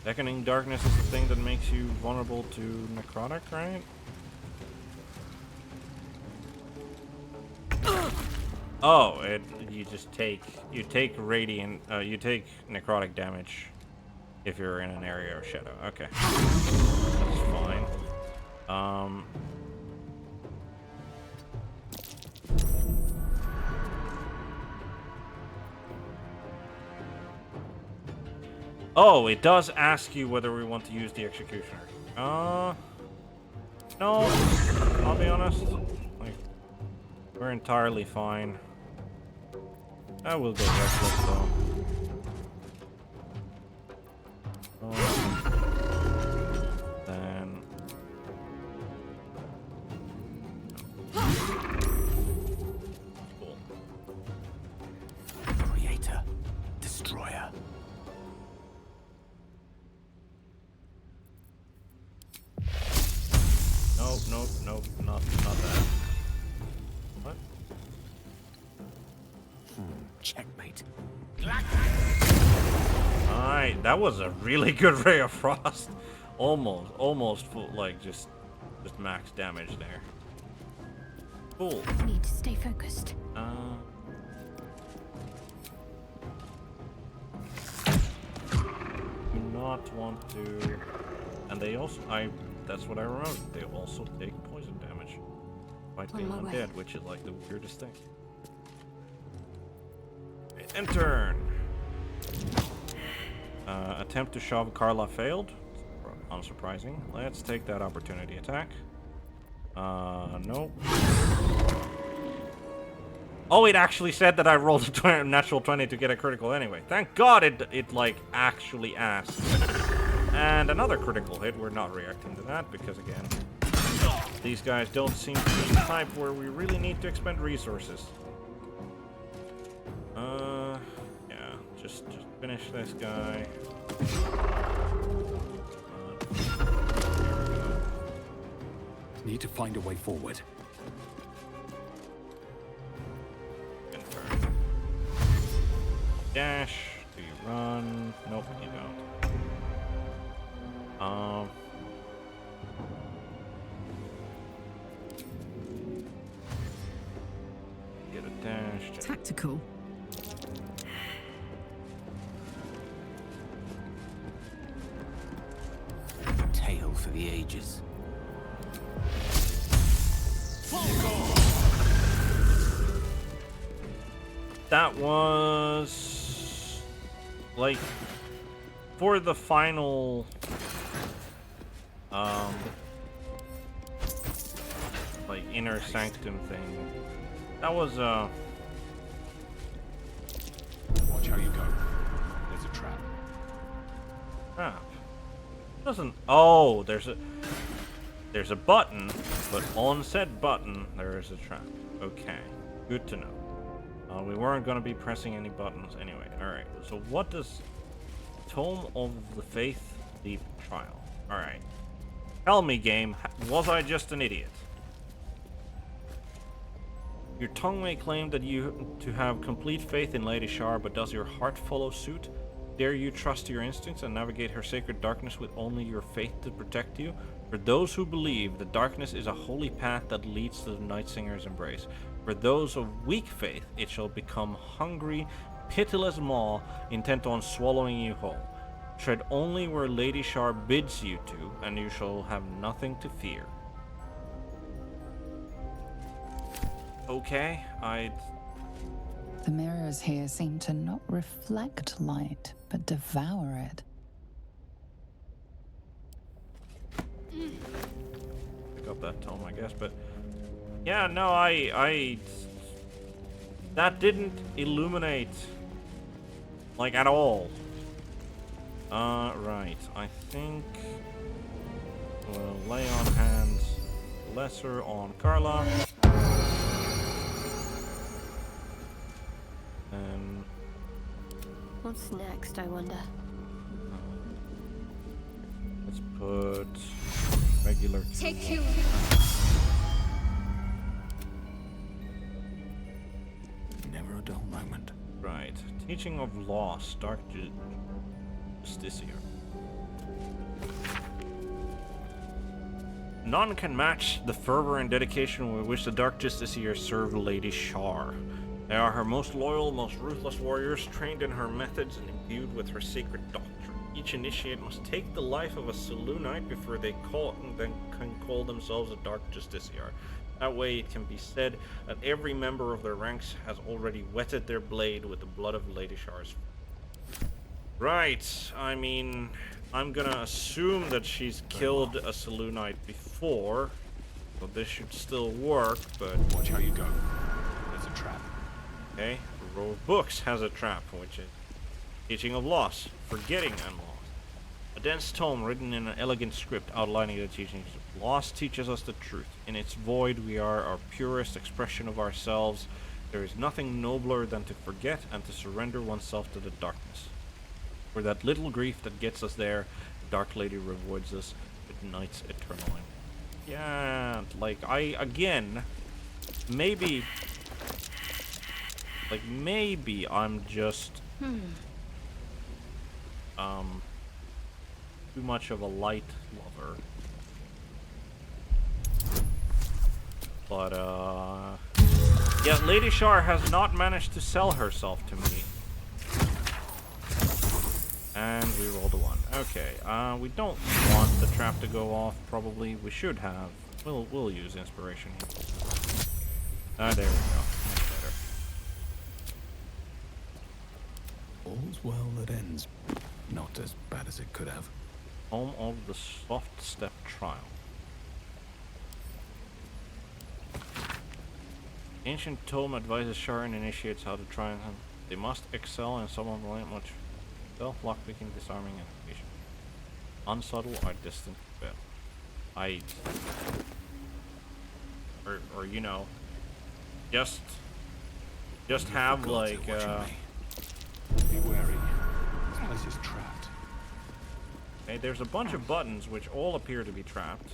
Beckoning darkness is the thing that makes you vulnerable to necrotic, right? Oh, you take radiant, you take necrotic damage if you're in an area of shadow. Okay, that's fine. Oh, it does ask you whether we want to use the executioner. No, I'll be honest. Like, we're entirely fine. I will go reckless though. Then cool. Creator, destroyer. Nope, not that. What? Checkmate. Alright, that was a really good Ray of Frost. Almost full, like just max damage there. Cool. Need to stay focused. Do not want to, and they also, that's what I remember. They also take poison damage. Might be undead, which is like the weirdest thing. End turn. Attempt to shove Carla failed. Unsurprising. Let's take that opportunity attack. Nope. Oh, it actually said that I rolled a natural 20 to get a critical anyway. Thank God it like actually asked. And another critical hit. We're not reacting to that because again, these guys don't seem to be the type where we really need to expend resources. Yeah, just finish this guy. There we go. Need to find a way forward. Confirm. Dash. Do you run? Nope, you don't. Get a dash. Tactical. Tale for the ages. That was like for the final like inner sanctum thing, that was Watch how you go. There's a trap. trap. Doesn't oh there's a button, but on said button there is a trap. Okay, good to know. We weren't gonna be pressing any buttons anyway. Alright, so what does Tome of the Faith Deep Trial? Alright. Tell me, game, was I just an idiot? Your tongue may claim that you to have complete faith in Lady Shar, but does your heart follow suit? Dare you trust your instincts and navigate her sacred darkness with only your faith to protect you? For those who believe, the darkness is a holy path that leads to the Night Singer's embrace. For those of weak faith, it shall become hungry, pitiless maw, intent on swallowing you whole. Tread only where Lady Shar bids you to, and you shall have nothing to fear. Okay, The mirrors here seem to not reflect light, but devour it. Pick up that tome, I guess, but yeah, no, that didn't illuminate like at all. Right, I think we'll lay on hands lesser on Carla. And What's next, I wonder? let's put regular. Take two. Never a dull moment. Right, teaching of loss, Dark Justiciar. None can match the fervor and dedication with which the Dark Justiciar served Lady Shar. They are her most loyal, most ruthless warriors, trained in her methods and imbued with her sacred doctrine. Each initiate must take the life of a Selûnite before they can call themselves a Dark Justiciar. That way it can be said that every member of their ranks has already wetted their blade with the blood of Lady Shar's. Right, I mean, I'm gonna assume that she's killed a Selûnite before, so this should still work, but... Watch how you go. There's a trap. Okay, the row of books has a trap, which is teaching of loss, forgetting and loss. A dense tome written in an elegant script outlining the teachings of loss teaches us the truth. In its void, we are our purest expression of ourselves. There is nothing nobler than to forget and to surrender oneself to the darkness. For that little grief that gets us there, the Dark Lady rewards us with nights eternally. Yeah, like, again, maybe I'm just, too much of a light lover. But, yeah, Lady Shar has not managed to sell herself to me. And we rolled a 1. Okay, we don't want the trap to go off, probably. We should have. We'll use inspiration here. There we go. Much better. All's well that ends. Not as bad as it could have. Home of the Soft Step Trial. Ancient Tome advises Shar and initiates how to try and they must excel in some of the much stealth, lockpicking, disarming, and evasion. Unsubtle or distant spell. Or you know, just have like Be wary. This place is trapped. Okay, there's a bunch of buttons which all appear to be trapped.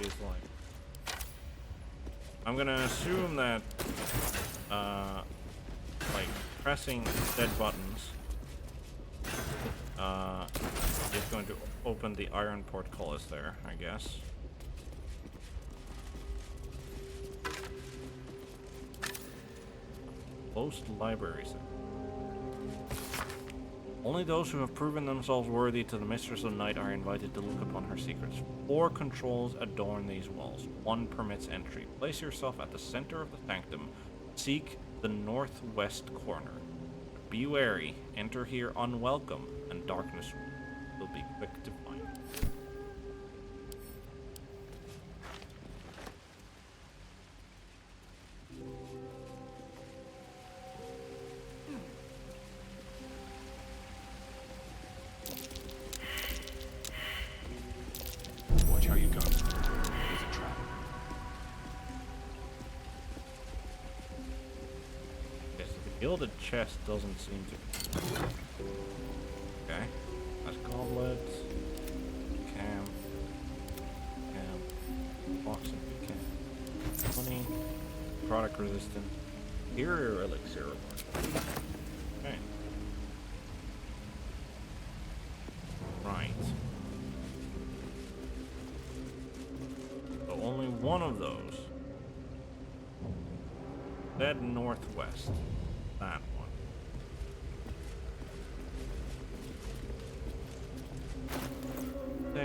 It's like, I'm gonna assume that like pressing said buttons is going to open the iron portcullis there, I guess. Closed library set. Only those who have proven themselves worthy to the Mistress of Night are invited to look upon her secrets. 4 controls adorn these walls. 1 permits entry. Place yourself at the center of the sanctum. Seek the northwest corner. Be wary. Enter here unwelcome, and darkness. will be quick to find. Watch how you go. There's a trap. Okay, so the gilded chest doesn't seem to. Okay. That's goblets. Camp. Box and camp. Honey. Product resistant. Superior elixir reward. Okay. Right. So only one of those. Dead northwest. That one.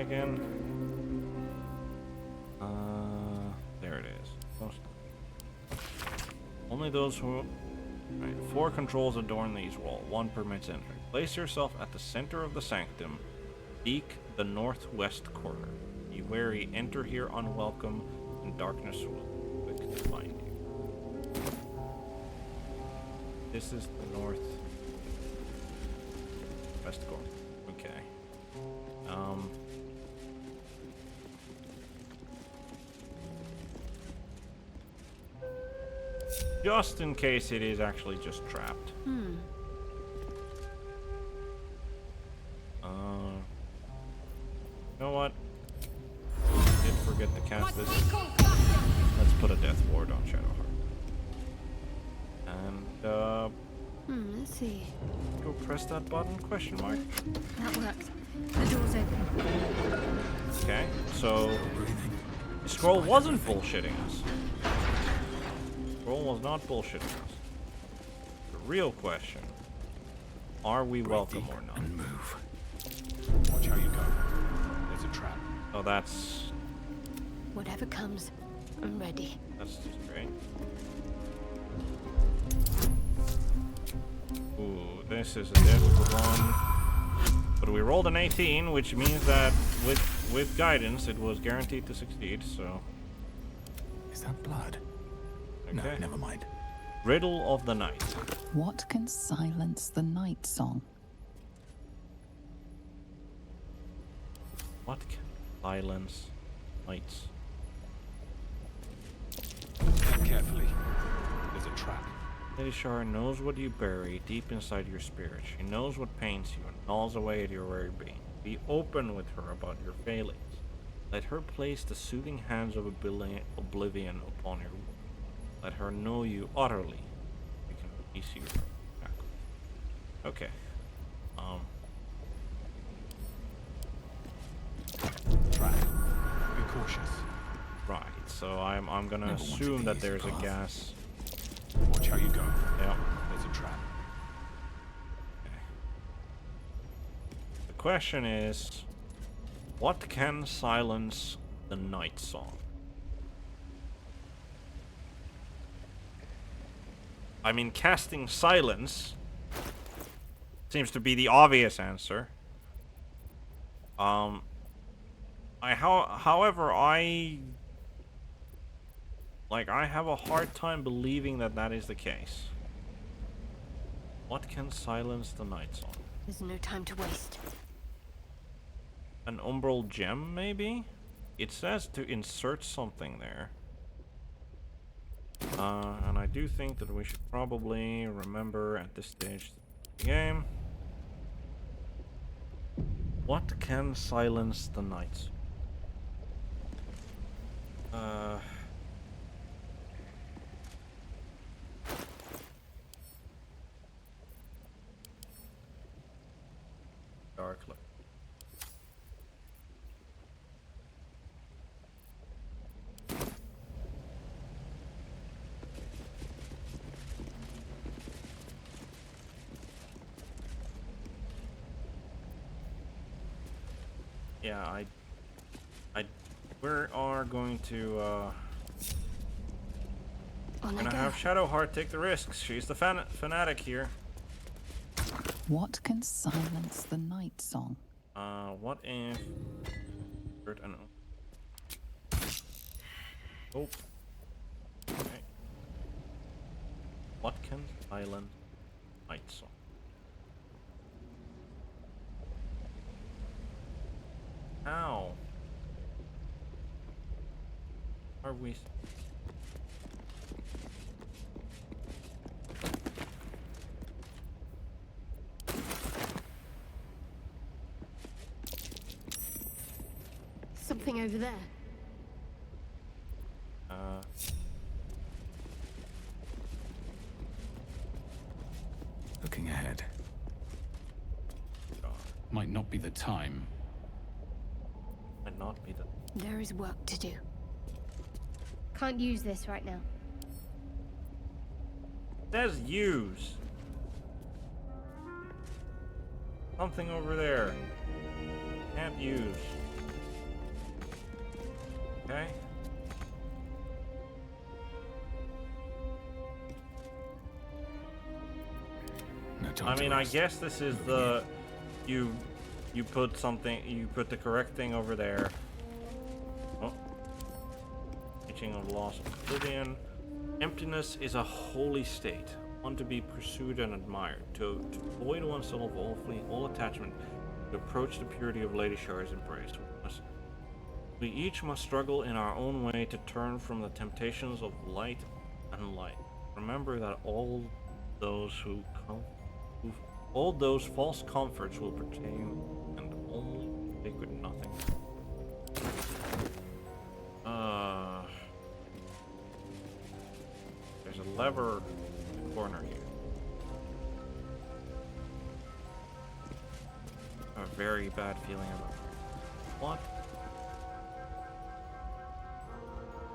Again. There it is. Only those who. Right, 4 controls adorn these walls. 1 permits entry. Place yourself at the center of the sanctum. Seek the northwest corner. Be wary. Enter here unwelcome, and darkness will quickly find you. This is the northwest corner. Okay. Just in case it is actually just trapped. You know what? I did forget to cast this. Let's put a death ward on Shadowheart. And let's see. Go press that button? Question mark. That works. The door's open. Okay, so the scroll wasn't bullshitting us. Scroll was not bullshitting us. The real question: are we welcome or not? And move. Watch how you go. There's a trap. Oh, that's Whatever comes, I'm ready. just great. Ooh, this is a difficult one. But we rolled an 18, which means that with guidance, it was guaranteed to succeed. So. Is that blood? Okay. No, never mind. Riddle of the night. What can silence the night song? What can silence lights? Carefully. There's a trap. Lady Shar knows what you bury deep inside your spirit. She knows what pains you and gnaws away at your very being. Be open with her about your failings. Let her place the soothing hands of oblivion upon your wound. Let her know you utterly. You can release your shackles. Okay. Trap. Be cautious. Right. So I'm gonna assume that there's a gas. Watch how you go. Yeah. There's a trap. Okay. The question is, what can silence the night song? I mean, casting silence seems to be the obvious answer. However, I have a hard time believing that that is the case. What can silence the night song? There's no time to waste. An umbral gem, maybe? It says to insert something there. And I do think that we should probably remember at this stage of the game. What can silence the night? Dark light. Yeah, we are going to, we're gonna have Shadowheart take the risks. She's the fanatic here. What can silence the night song? What if... I know. Oh. Okay. What can silence night song? How are we? Something over there. Looking ahead. Might not be the time. Might not be the... There is work to do. Can't use this right now. Says use. Something over there. Can't use. Okay. I mean, I guess this is the... You put something... You put the correct thing over there. Oh. Teaching of loss of oblivion. Emptiness is a holy state. One to be pursued and admired. To avoid oneself all fleeing, all attachment. To approach the purity of Lady Shar's embrace. We each must struggle in our own way to turn from the temptations of light and light. Remember that all those false comforts will pertain and only sacred nothing. There's a lever in the corner here. I have a very bad feeling about it. What?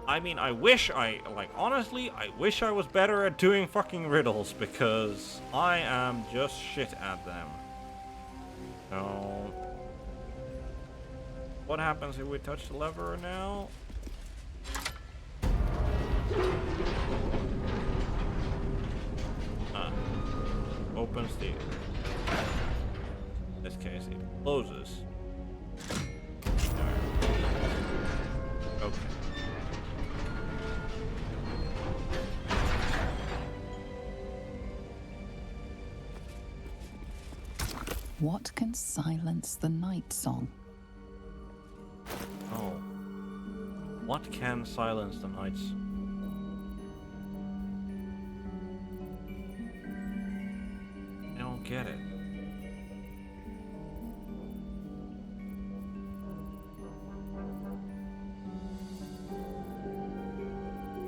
I mean, honestly, I wish I was better at doing fucking riddles, because I am just shit at them. So... What happens if we touch the lever now? Opens the... In this case, it closes. Okay. What can silence the night song? Oh. What can silence the nights? I don't get it.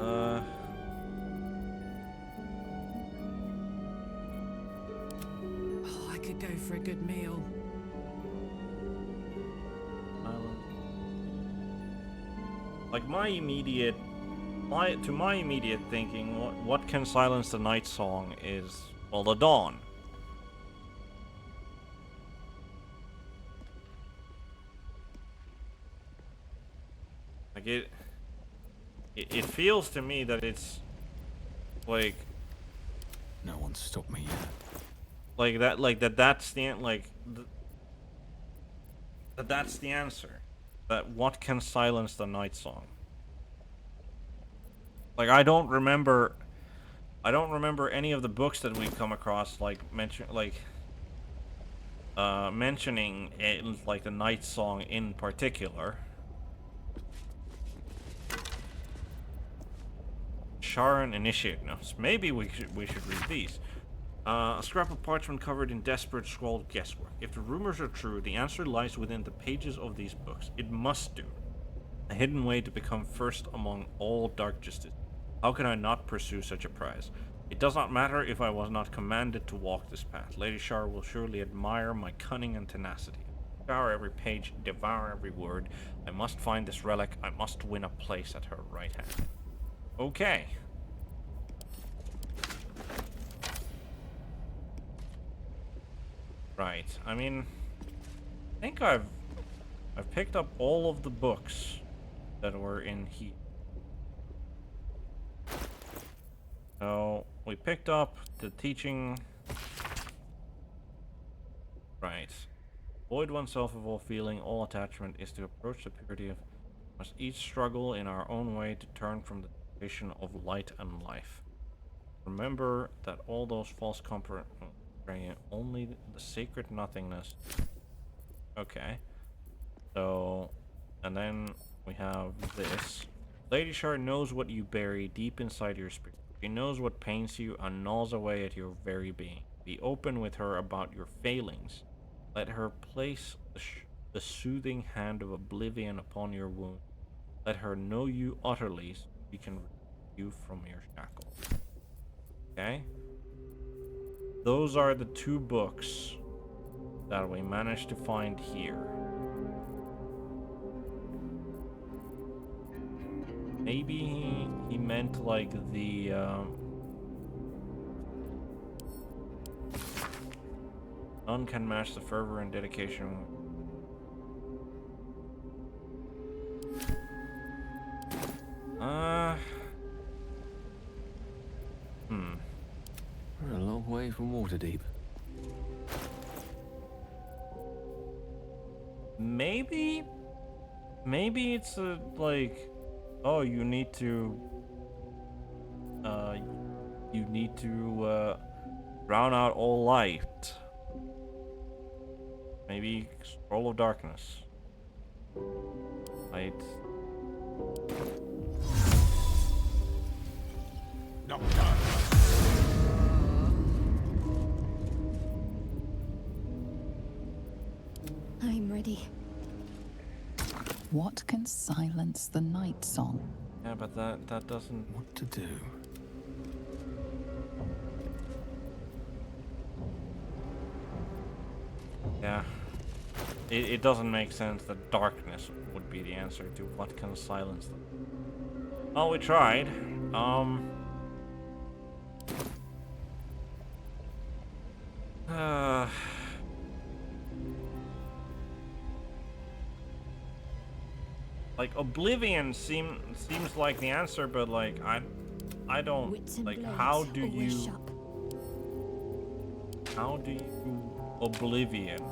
Oh, I could go for a good meal. Like my immediate thinking, what can silence the night song is, well, the dawn. Like it feels to me that it's like no one stopped me yet. That's the answer. That what can silence the night song? Like I don't remember any of the books that we've come across mentioning it, like the night song in particular. Shar and Initiate Notes. Maybe we should read these. A scrap of parchment covered in desperate scrawled guesswork. If the rumors are true, the answer lies within the pages of these books. It must do. A hidden way to become first among all dark justice. How can I not pursue such a prize? It does not matter if I was not commanded to walk this path. Lady Shar will surely admire my cunning and tenacity. Devour every page, devour every word. I must find this relic. I must win a place at her right hand. Okay. Right. I mean, I think I've picked up all of the books that were in here. So we picked up the teaching. Right. Void oneself of all feeling, all attachment is to approach the purity of. Must each struggle in our own way to turn from the temptation of light and life. Remember that all those false comfort only the sacred nothingness. Okay. So, and then we have this. Lady Shar knows what you bury deep inside your spirit. She knows what pains you and gnaws away at your very being. Be open with her about your failings. Let her place the soothing hand of oblivion upon your wound. Let her know you utterly so she can release you from your shackles. Okay? Those are the 2 books that we managed to find here. Maybe he meant like the none can match the fervor and dedication. We're a long way from Waterdeep. Maybe it's like, oh, you need to drown out all light. Maybe Scroll of Darkness. Light. No. I'm ready. What can silence the night song? Yeah, but that doesn't. What to do? Yeah. It doesn't make sense that darkness would be the answer to what can silence them. Well, we tried. Like Oblivion seems like the answer, but like I don't like how do you Oblivion?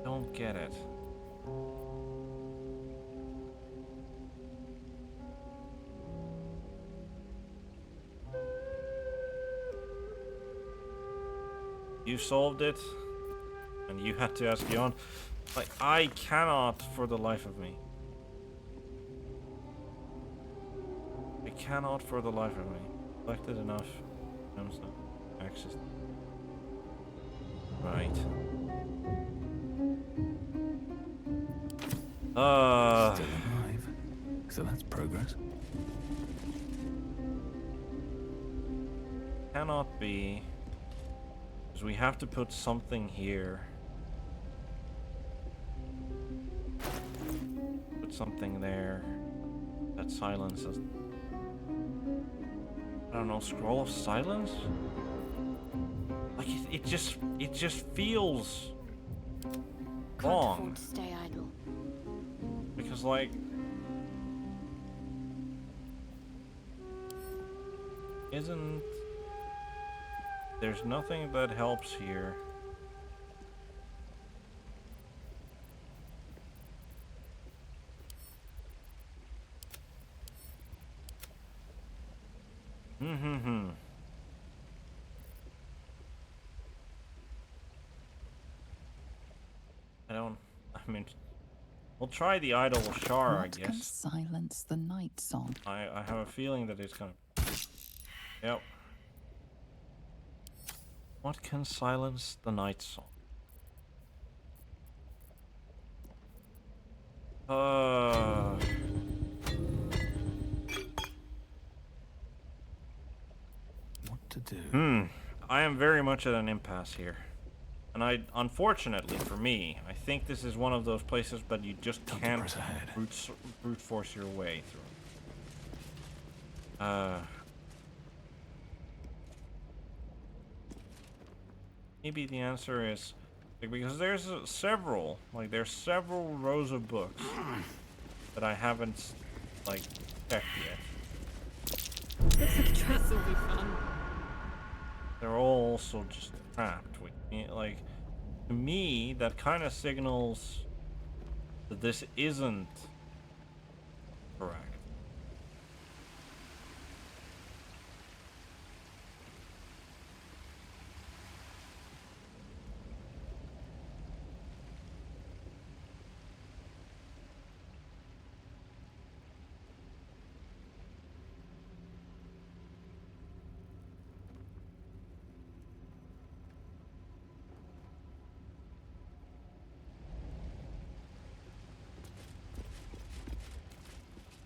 Don't get it. You solved it, and you had to ask Jon. Like, I cannot for the life of me. I cannot for the life of me. Collected enough. Access. Right. Still alive. So that's progress. Cannot be. Because we have to put something here. Put something there. That silences. I don't know, Scroll of Silence? Like it just feels wrong. Can't afford to stay idle. Because like there's nothing that helps here. I mean, we'll try the Idol of Shar, I guess. What can silence the night song? I have a feeling that it's gonna. Yep. What can silence the night song? What to do? I am very much at an impasse here. And unfortunately for me, I think this is one of those places that you just can't brute force your way through. Maybe the answer is because there's several rows of books that I haven't like checked yet. Looks like a trap. This will be fun. they're all also just trapped. Like, to me, that kind of signals that this isn't correct.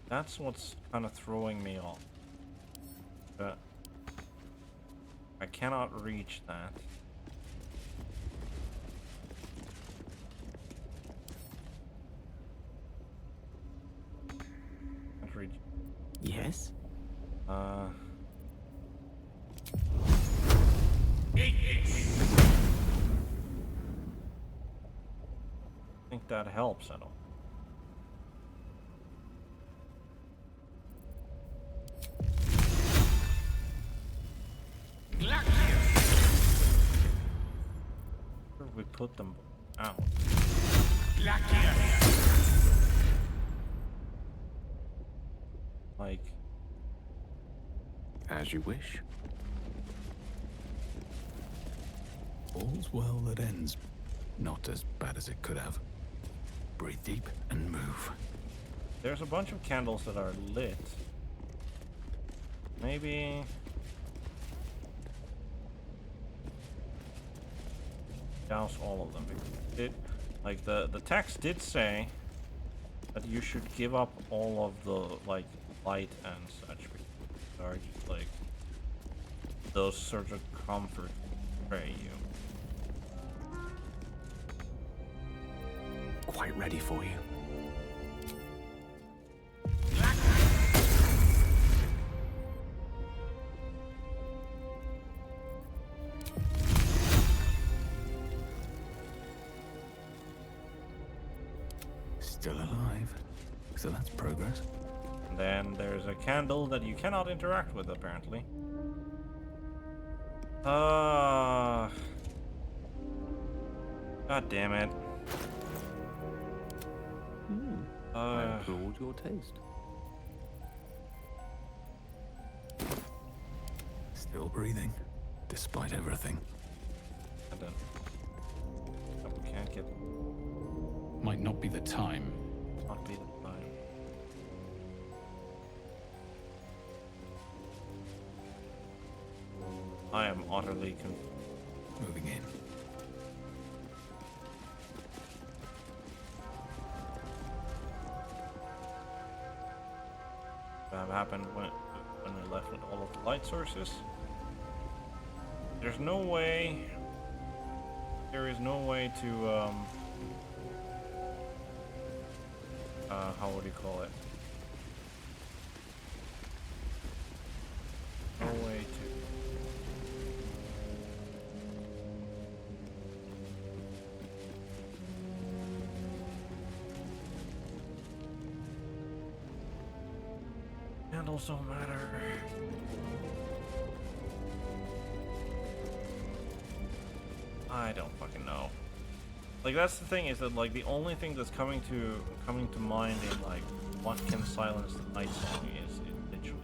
That's what's kind of throwing me off. But I cannot reach that. Can't reach. Yes? I think that helps at all. Where we put them out? Like, As you wish. All's well that ends. Not as bad as it could have. Breathe deep and move. there's a bunch of candles that are lit. Maybe douse all of them. Like the text did say that you should give up all of the like light and such. Are just like those sorts of comfort betray you. Quite ready for you. Still alive. So that's progress. And then there's a candle that you cannot interact with, apparently. God damn it. I applaud your taste. Still breathing, despite everything. I don't. I can't get. Might not be the time. Not be the time. I am utterly confused. Moving in. That happened when we left with all of the light sources. There's no way. There is no way to how would you call it? No way to. Candles don't matter. I don't fucking know. Like that's the thing is that like the only thing that's coming to mind in like what can silence the night song is literally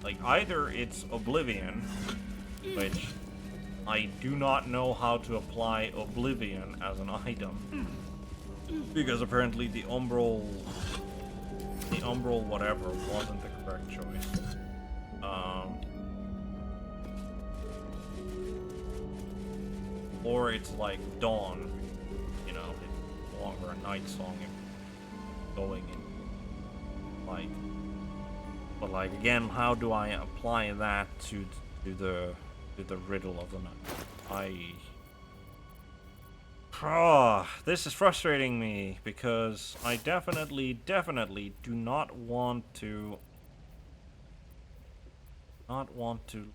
like either it's Oblivion, which I do not know how to apply Oblivion as an item because apparently the umbral whatever wasn't the correct choice. Or it's like Dawn, you know, it's no longer a night song and going in like, but like again, how do I apply that to the riddle of the night? This is frustrating me because I definitely do not want to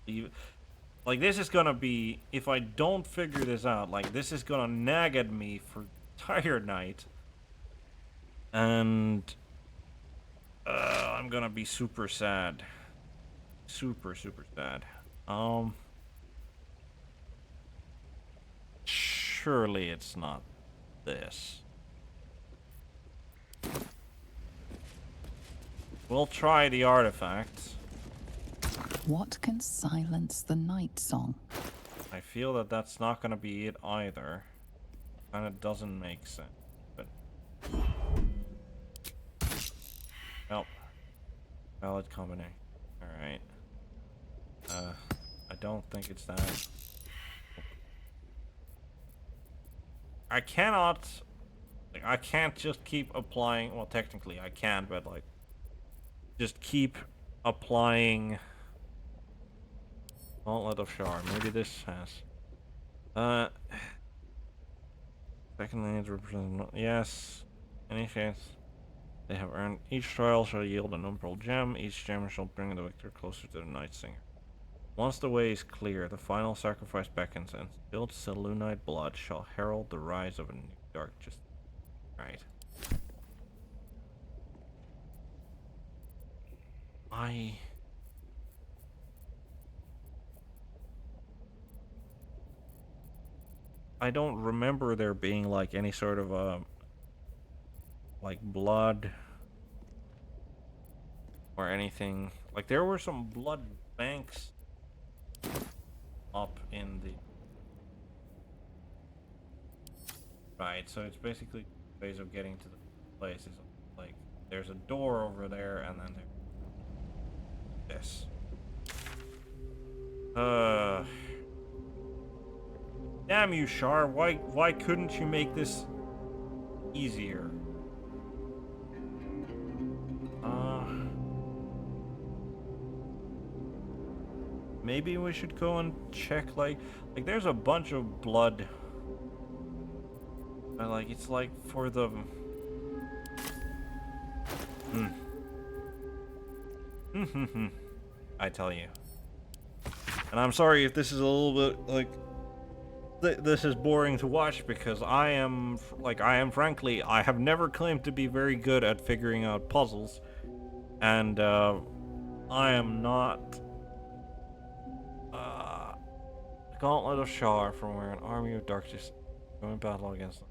leave. Like, this is gonna be, if I don't figure this out, like, this is gonna nag at me for entire night. And, I'm gonna be super sad. super sad. Surely it's not this. We'll try the artifact. What can silence the night song? I feel that that's not gonna be it either. Kinda doesn't make sense, but... Nope. Valid combination. Alright. I don't think it's that. I cannot... Like, I can't just keep applying... Well, technically I can, but like... Just keep applying... Gauntlet of Shar. Maybe this has... Second lineage represents... Yes. Any chance? They have earned... Each trial shall yield an umbral gem. Each gem shall bring the victor closer to the Night Singer. Once the way is clear, the final sacrifice beckons, and spilled Selûnite blood shall herald the rise of a new dark justice. Right. I don't remember there being like any sort of like blood or anything. Like there were some blood banks up in the... Right, so it's basically ways of getting to the place. Is like there's a door over there and then there's this. Damn you, Shar, why couldn't you make this easier? Maybe we should go and check, like there's a bunch of blood. Like, it's like for the... I tell you. And I'm sorry if this is a little bit, like... This is boring to watch, because I am frankly, I have never claimed to be very good at figuring out puzzles. And, I am not... Gauntlet of Shar, from where an army of darkness going battle against them.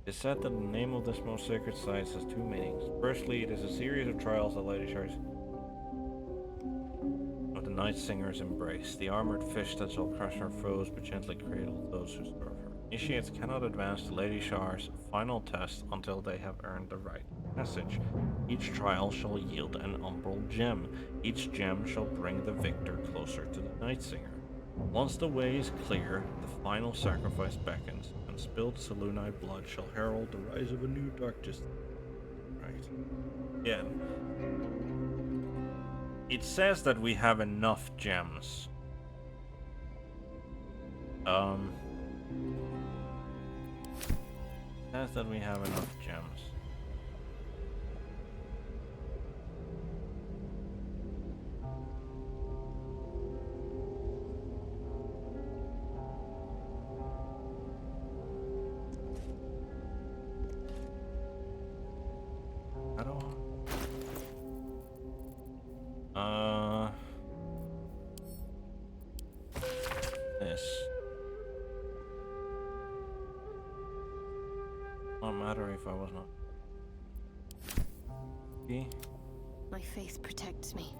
It is said that the name of this most sacred site has two meanings. Firstly, it is a series of trials that Lady Shar's of the Night Singer's embrace, the armored fish that shall crush her foes but gently cradle those who serve her. Initiates cannot advance to Lady Shar's final test until they have earned the right passage. Each trial shall yield an umbral gem. Each gem shall bring the victor closer to the Night Singer. Once the way is clear, the final sacrifice beckons, and spilled Selûnite blood shall herald the rise of a new dark justice. Right. Yeah. It says that we have enough gems. It says that we have enough gems. This. Won't matter if I was not. Okay. My faith protects me.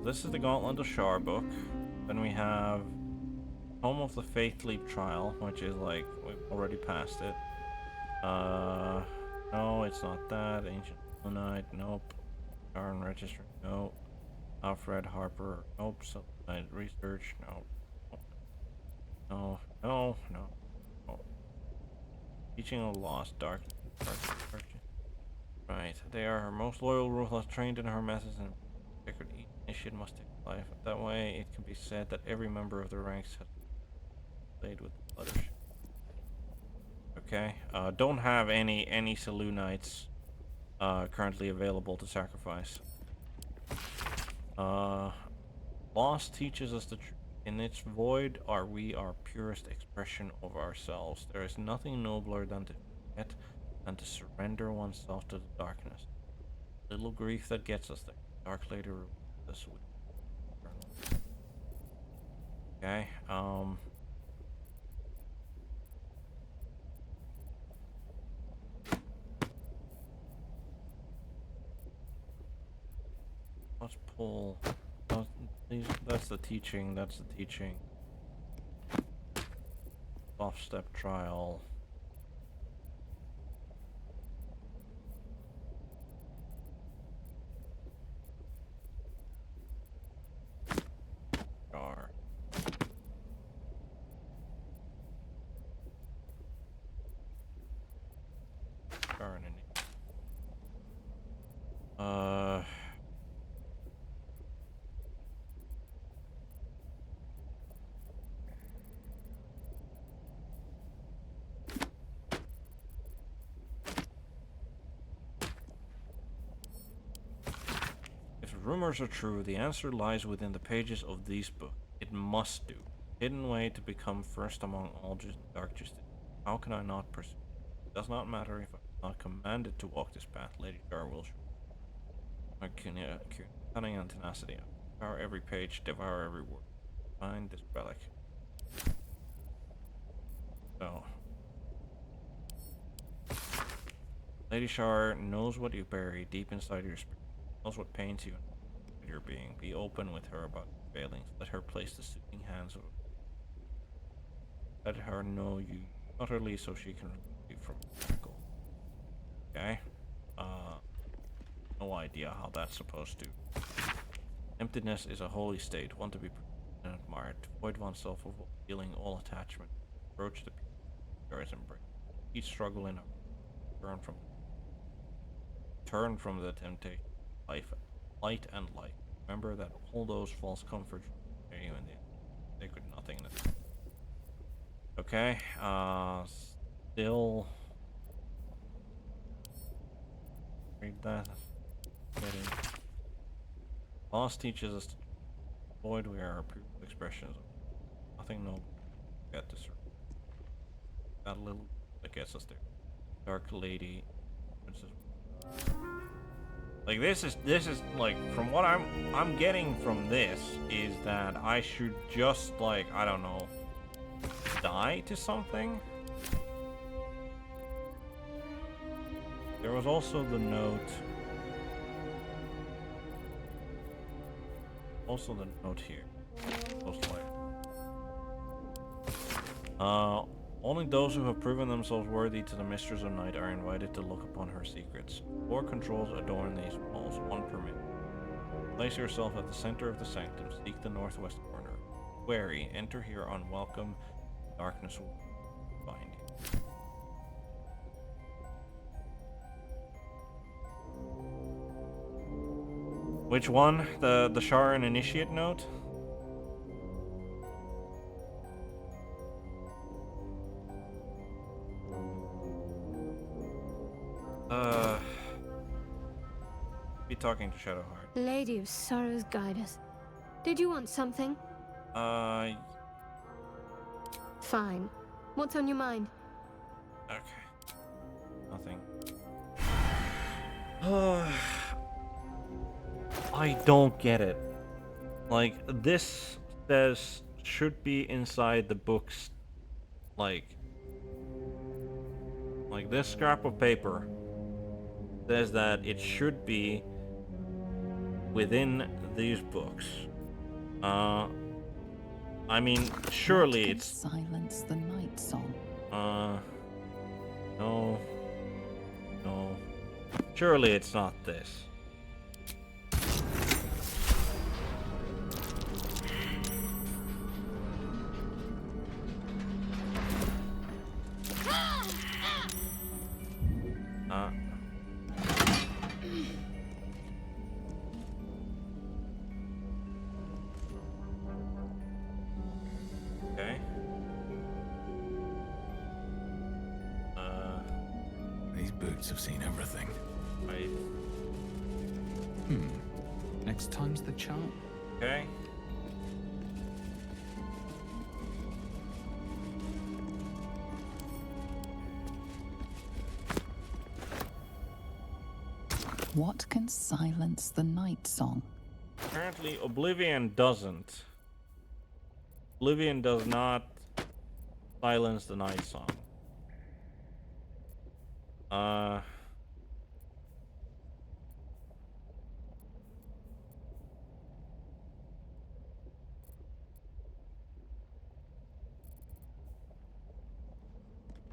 This is the Gauntlet of Shar book. Then we have Home of the Faith Leap Trial, which is like, we've already passed it. No, it's not that. Ancient Selûnite, nope. Sharon Registry, nope. Alfred Harper, nope. Selûnite Research, nope. No, no, no. Oh. Teaching of lost dark. Right. They are her most loyal, ruthless, trained in her methods, and sacred initiate must take life. That way, it can be said that every member of the ranks has played with the blood. Okay. Don't have any Selûnites currently available to sacrifice. Lost teaches us the truth. In its void are we our purest expression of ourselves. There is nothing nobler than to forget and to surrender oneself to the darkness. Little grief that gets us there. Dark Lady rules us with eternal. Okay, let's pull. That's the teaching. That's the teaching. Off step trial. Shar. Shar and if rumors are true, the answer lies within the pages of these books. It must do. Hidden way to become first among all dark justice. How can I not pursue? It does not matter if I'm not commanded to walk this path. Lady Shar will show. My cunning and tenacity. Devour every page, devour every word. Find this relic. So. Lady Shar knows what you bury deep inside your spirit. Knows what pains you in your being. Be open with her about your failings. Let her place the soothing hands of. Let her know you utterly so she can remove you from the miracle. Okay? No idea how that's supposed to. Emptiness is a holy state, one to be and admired. To avoid oneself of feeling all attachment. Approach the Shar's embrace. Each struggle in her. Turn from the temptation. Light and light. Remember that all those false comforts are you in the sacred nothingness. Okay, still read that. Getting lost teaches us to avoid we are our pure expressions of nothing noble. Get to serve. That little that gets us there. Dark Lady. Like this is like from what I'm getting from this is that I should just like I don't know die to something. There was also the note. Also the note here. Only those who have proven themselves worthy to the Mistress of Night are invited to look upon her secrets. 4 controls adorn these walls, 1 per minute. Place yourself at the center of the sanctum. Seek the northwest corner. Wary, enter here unwelcome. Darkness will find you. Which one? The Shar and Initiate note? Be talking to Shadowheart. Lady of Sorrows, guide us. Did you want something? Fine. What's on your mind? Okay. Nothing. I don't get it. Like, this says should be inside the books. Like this scrap of paper says that it should be within these books. I mean, surely it's silence the night song. No. Surely it's not this. Okay. These boots have seen everything. Right. Next time's the charm. Okay. What can silence the night song? Apparently, Oblivion doesn't. Oblivion does not silence the night song.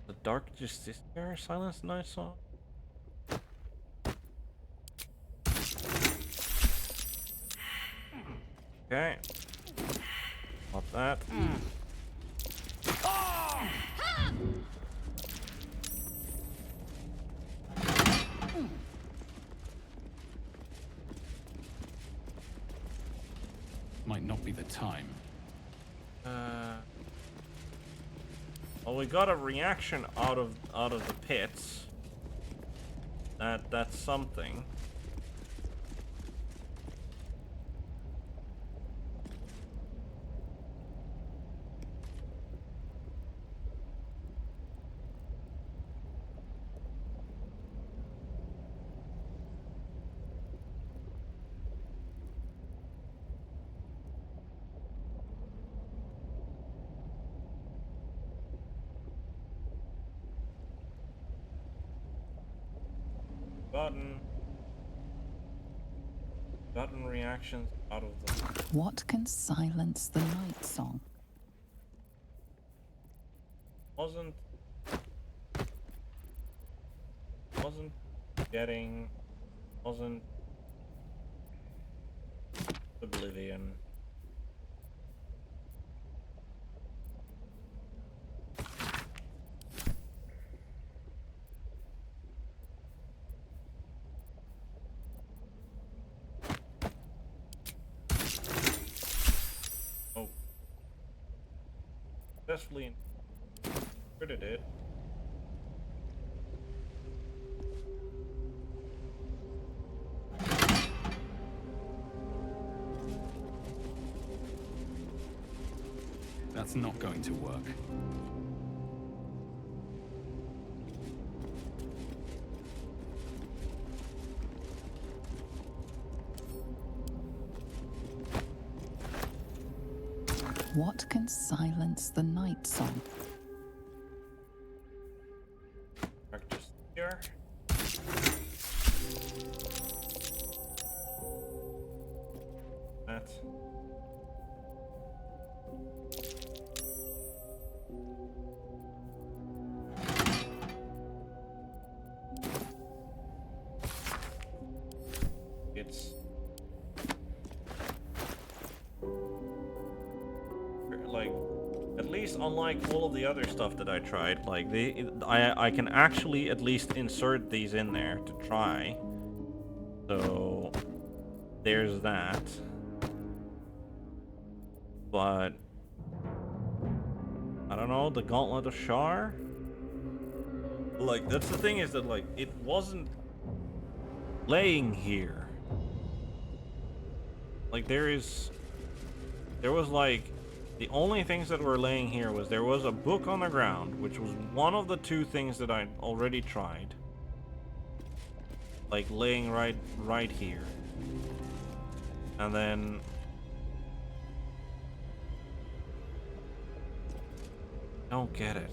The Dark Justiciar silence the night song? Okay. Not that. Might not be the time. Well, we got a reaction out of the pits. That's something. Gotten reactions out of the... What can silence the night song? Wasn't getting... Wasn't... Oblivion. Successfully inserted it. That's not going to work. What can silence the night song? Just here. That. It's like, at least unlike all of the other stuff that I tried, like I can actually at least insert these in there to try. So there's that. But I don't know, the Gauntlet of Shar? Like, that's the thing, is that like it wasn't laying here. Like there was like, the only things that were laying here was there was a book on the ground, which was one of the two things that I already tried. Like laying right here. And then don't get it.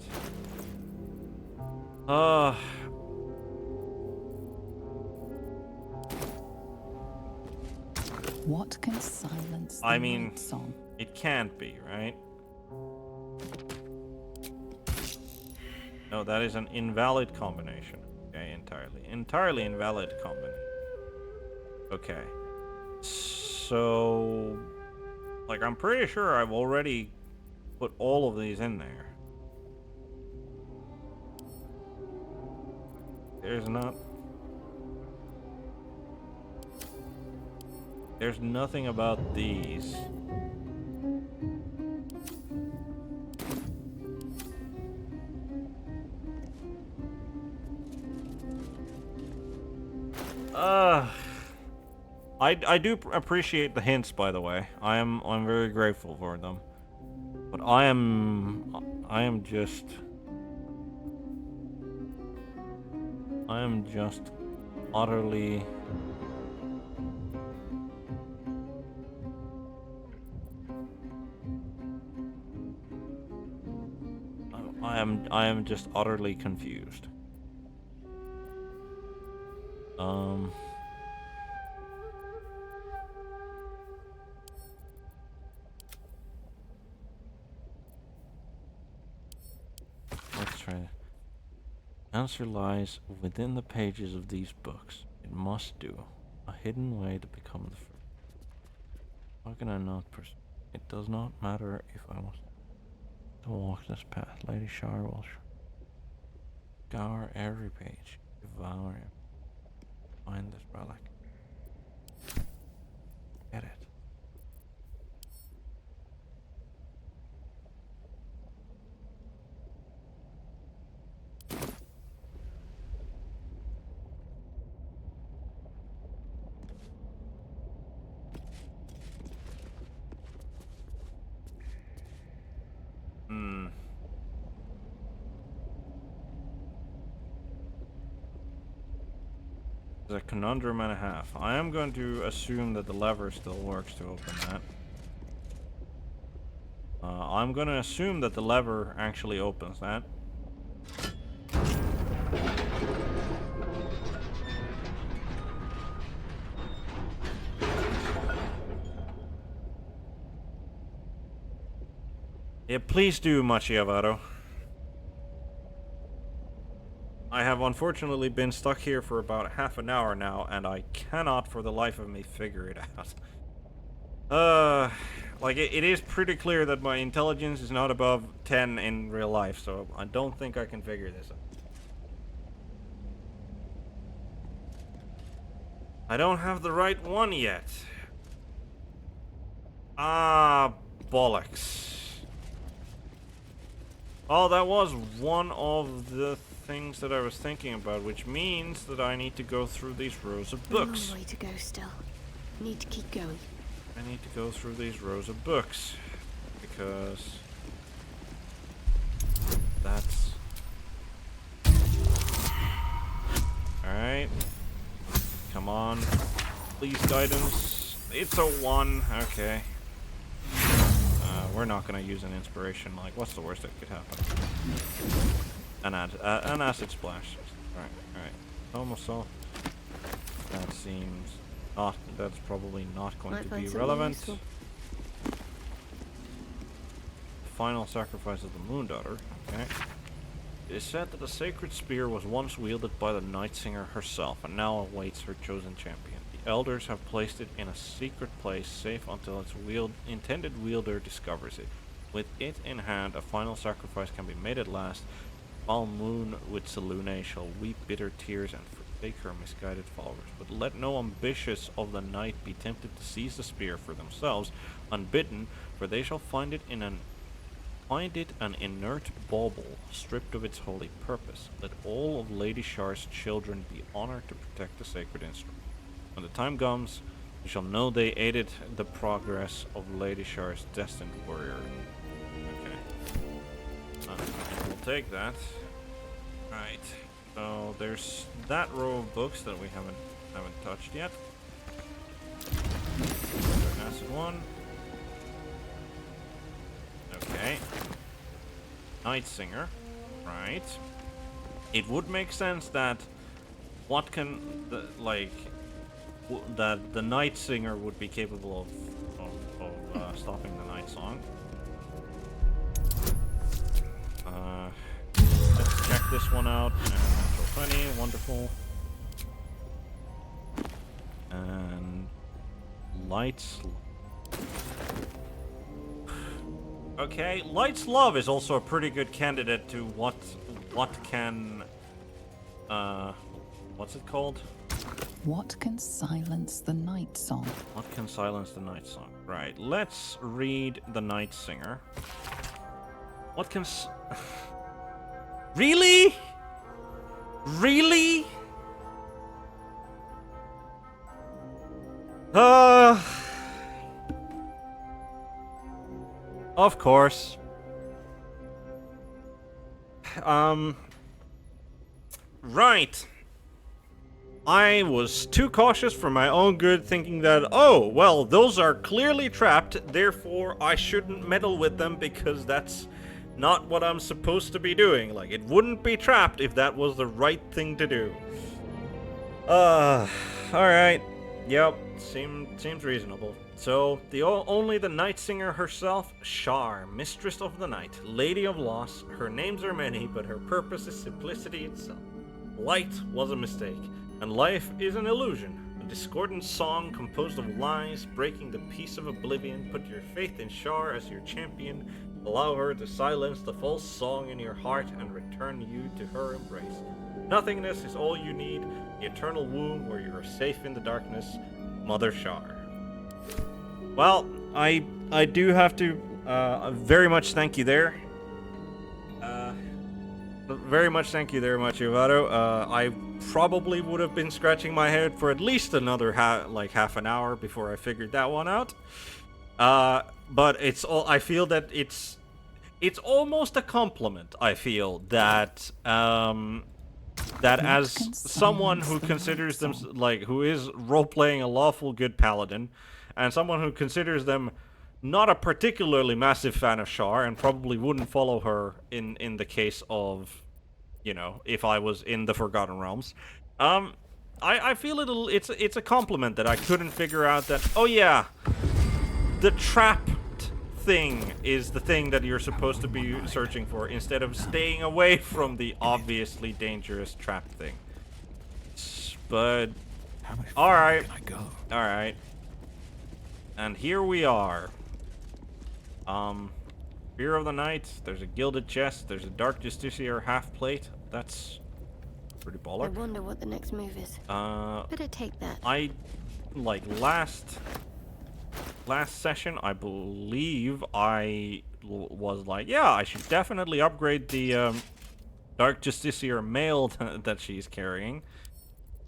What can silence the I mean, night song? It can't be, right? No, that is an invalid combination. Okay, entirely invalid combination. Okay. So, like, I'm pretty sure I've already put all of these in there. There's nothing about these. I do appreciate the hints, by the way. I'm very grateful for them. But I am just utterly I am just utterly confused. Let's try. Answer lies within the pages of these books. It must do. A hidden way to become the first. How can I not pursue? It does not matter if I want to walk this path. Lady Shar will scour every page, devour it. Find this relic. Get it. A conundrum and a half. I am going to assume that the lever still works to open that. I'm going to assume that the lever actually opens that. Yeah, please do, Macchiavato. I have unfortunately been stuck here for about half an hour now, and I cannot for the life of me figure it out. Like, it is pretty clear that my intelligence is not above 10 in real life, so I don't think I can figure this out. I don't have the right one yet. Ah, bollocks. Oh, that was one of the things that I was thinking about, which means that I need to go through these rows of books. A long way to go still. Need to keep going. I need to go through these rows of books because that's alright. Come on. Please, guidance. It's a 1. Okay. We're not gonna use an inspiration. Like, what's the worst that could happen? An acid splash. Alright. Almost so. That seems not. That's probably not going to be relevant. The final sacrifice of the Moon Daughter. Okay. It is said that the sacred spear was once wielded by the Night Singer herself, and now awaits her chosen champion. The elders have placed it in a secret place, safe until its intended wielder discovers it. With it in hand, a final sacrifice can be made at last. While Moon with Selune shall weep bitter tears and forsake her misguided followers. But let no ambitious of the night be tempted to seize the spear for themselves, unbidden, for they shall find it an inert bauble, stripped of its holy purpose. Let all of Lady Shar's children be honored to protect the sacred instrument. When the time comes, you shall know they aided the progress of Lady Shar's destined warrior. Okay. We'll take that. Right. So there's that row of books that we haven't touched yet. Acid 1. Okay. Night Singer. Right. It would make sense that that the Night Singer would be capable of stopping the Night Song. Let's check this one out. Natural 20, wonderful. And Light's. Okay, Light's Love is also a pretty good candidate to what can What's it called? What can silence the night song? What can silence the night song? Right, let's read the Night Singer. What can Really? Really? Of course. Right. I was too cautious for my own good, thinking that, oh, well, those are clearly trapped, therefore I shouldn't meddle with them because that's not what I'm supposed to be doing. Like, it wouldn't be trapped if that was the right thing to do. Alright. Yep, seems reasonable. So, only the Night Singer herself, Shar, Mistress of the Night, Lady of Loss. Her names are many, but her purpose is simplicity itself. Light was a mistake, and life is an illusion. A discordant song composed of lies, breaking the peace of oblivion. Put your faith in Shar as your champion. Allow her to silence the false song in your heart and return you to her embrace. Nothingness is all you need, the eternal womb where you are safe in the darkness. Mother Shar. Well, I do have to very much thank you there. Very much thank you there, Machivado. I probably would have been scratching my head for at least another half an hour before I figured that one out. But I feel that it's almost a compliment. I feel that as someone who considers them who is role-playing a lawful good paladin, and someone who considers them not a particularly massive fan of Shar, and probably wouldn't follow her in the case of, you know, if I was in the Forgotten Realms. I feel it's a compliment that I couldn't figure out that, oh yeah, the trapped thing is the thing that you're supposed to be searching for, instead of staying away from the obviously dangerous trap thing. But, alright. Alright. And here we are. Fear of the Night, there's a gilded chest, there's a Dark Justiciar half plate. That's pretty baller. I wonder what the next move is. Better take that. Last session, I believe I was like, yeah, I should definitely upgrade the Dark Justiciar mail that she's carrying.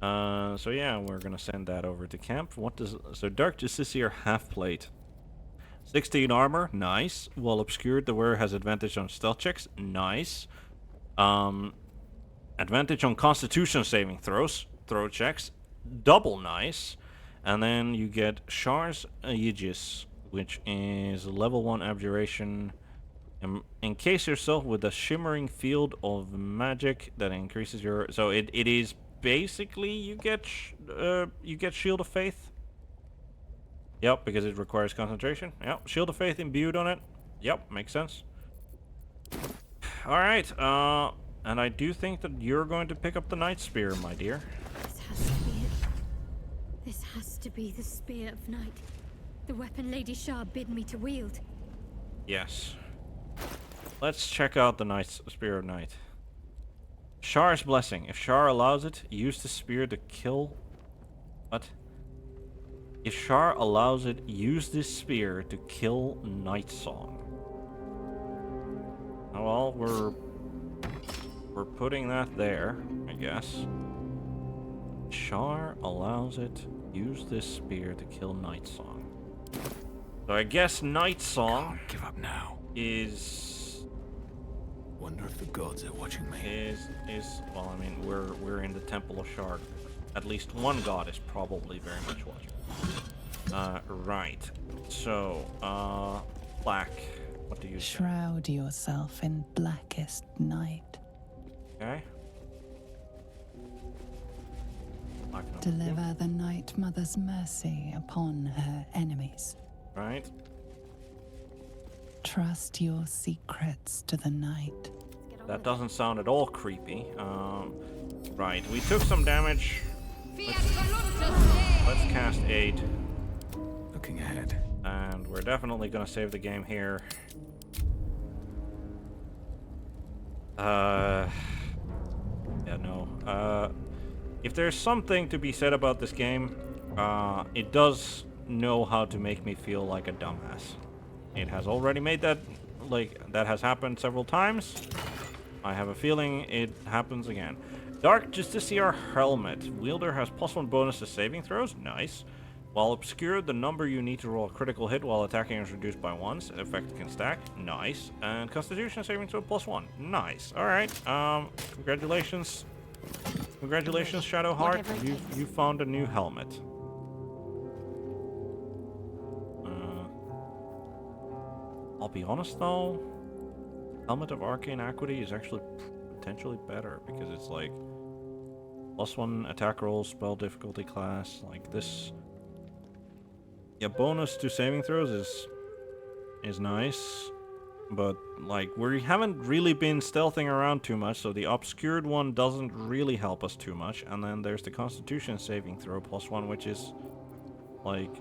So yeah, we're gonna send that over to camp. So Dark Justiciar half plate. 16 armor, nice. While obscured, the wearer has advantage on stealth checks, nice. Advantage on Constitution saving throw checks, double nice. And then you get Shar's Aegis, which is level 1 abjuration. Encase yourself with a shimmering field of magic that increases your. So it is basically you get Shield of Faith. Yep, because it requires concentration. Yep, Shield of Faith imbued on it. Yep, makes sense. Alright, and I do think that you're going to pick up the Night Spear, my dear. This has to be it. This has to be the Spear of Night. The weapon Lady Shar bid me to wield. Yes. Let's check out the Spear of Night. Shar's Blessing. If Shar allows it, use the spear to kill... What? If Shar allows it, use this spear to kill Night Song. Oh, well, we're putting that there, I guess. Shar allows it, use this spear to kill Night Song. So I guess Night Song Can't give up now. is... Wonder if the gods are watching me. Well, I mean, we're in the Temple of Shar. At least one god is probably very much watching. Right. So, black. What do you say? Shroud yourself in blackest night. Okay. Deliver the Night Mother's mercy upon her enemies. Right. Trust your secrets to the night. That doesn't sound at all creepy. Right. We took some damage. Let's cast Aid. Looking ahead. And we're definitely gonna save the game here. Yeah, no. if there's something to be said about this game, it does know how to make me feel like a dumbass. It has already made that, like, that has happened several times. I have a feeling it happens again. Dark Justiciar Helmet. Wielder has +1 bonus to saving throws. Nice. While obscured, the number you need to roll a critical hit while attacking is reduced by 1. Effect can stack. Nice. And Constitution saving throw +1. Nice. Alright. Congratulations. Congratulations, Shadowheart. You found a new helmet. I'll be honest though, Helmet of Arcane Equity is actually potentially better because it's like +1 attack roll, spell difficulty class, like this. Yeah, bonus to saving throws is nice, but like we haven't really been stealthing around too much, so the obscured one doesn't really help us too much. And then there's the Constitution saving throw +1, which is like,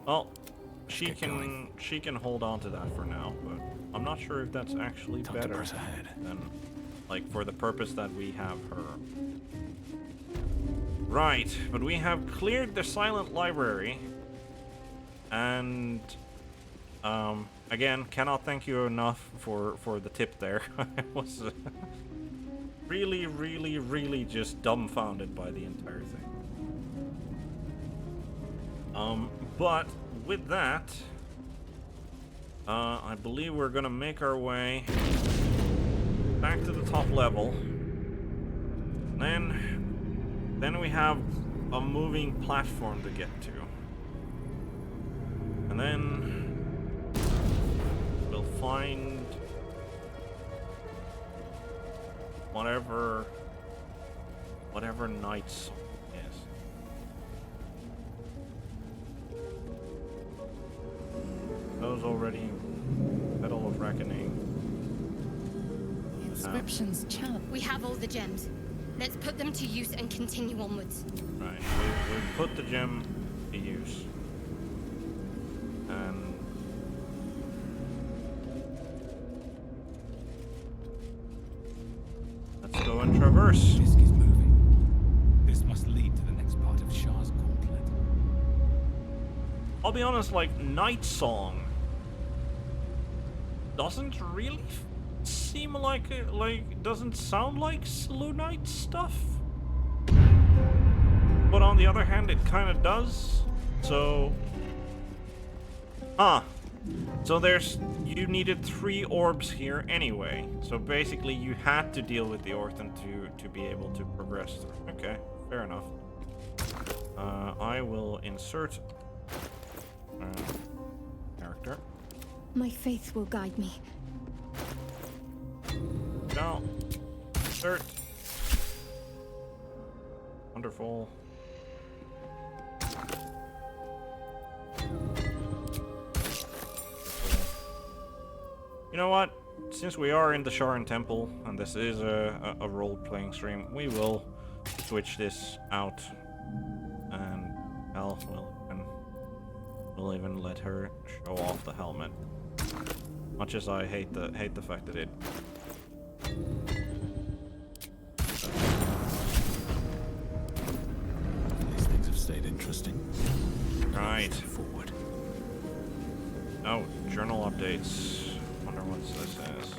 well. She can hold on to that for now, but I'm not sure if that's actually better than, like, for the purpose that we have her. Right, but we have cleared the Silent Library, and again, cannot thank you enough for the tip there. I was really just dumbfounded by the entire thing. But with that, I believe we're gonna make our way back to the top level. Then we have a moving platform to get to. And then we'll find whatever night song is. Those already. Petal of Reckoning. The inscription's challenge. We have all the gems. Let's put them to use and continue onwards. Right, we'll put the gem to use. And let's go and traverse. Disk is moving. This must lead to the next part of Shar's gauntlet. I'll be honest, like, Night Song doesn't really seem like it, doesn't sound like Slow Night stuff. But on the other hand, it kind of does. So, so you needed 3 orbs here anyway. So basically, you had to deal with the Orphan to be able to progress through. Okay, fair enough. I will insert character. My faith will guide me. No. Insert. Wonderful. You know what? Since we are in the Sharan Temple, and this is a role-playing stream, we will switch this out. And hell, we'll even let her show off the helmet. Much as I hate the fact that it. These things have stayed interesting. Right. Forward. Oh, journal updates. Wonder what this is.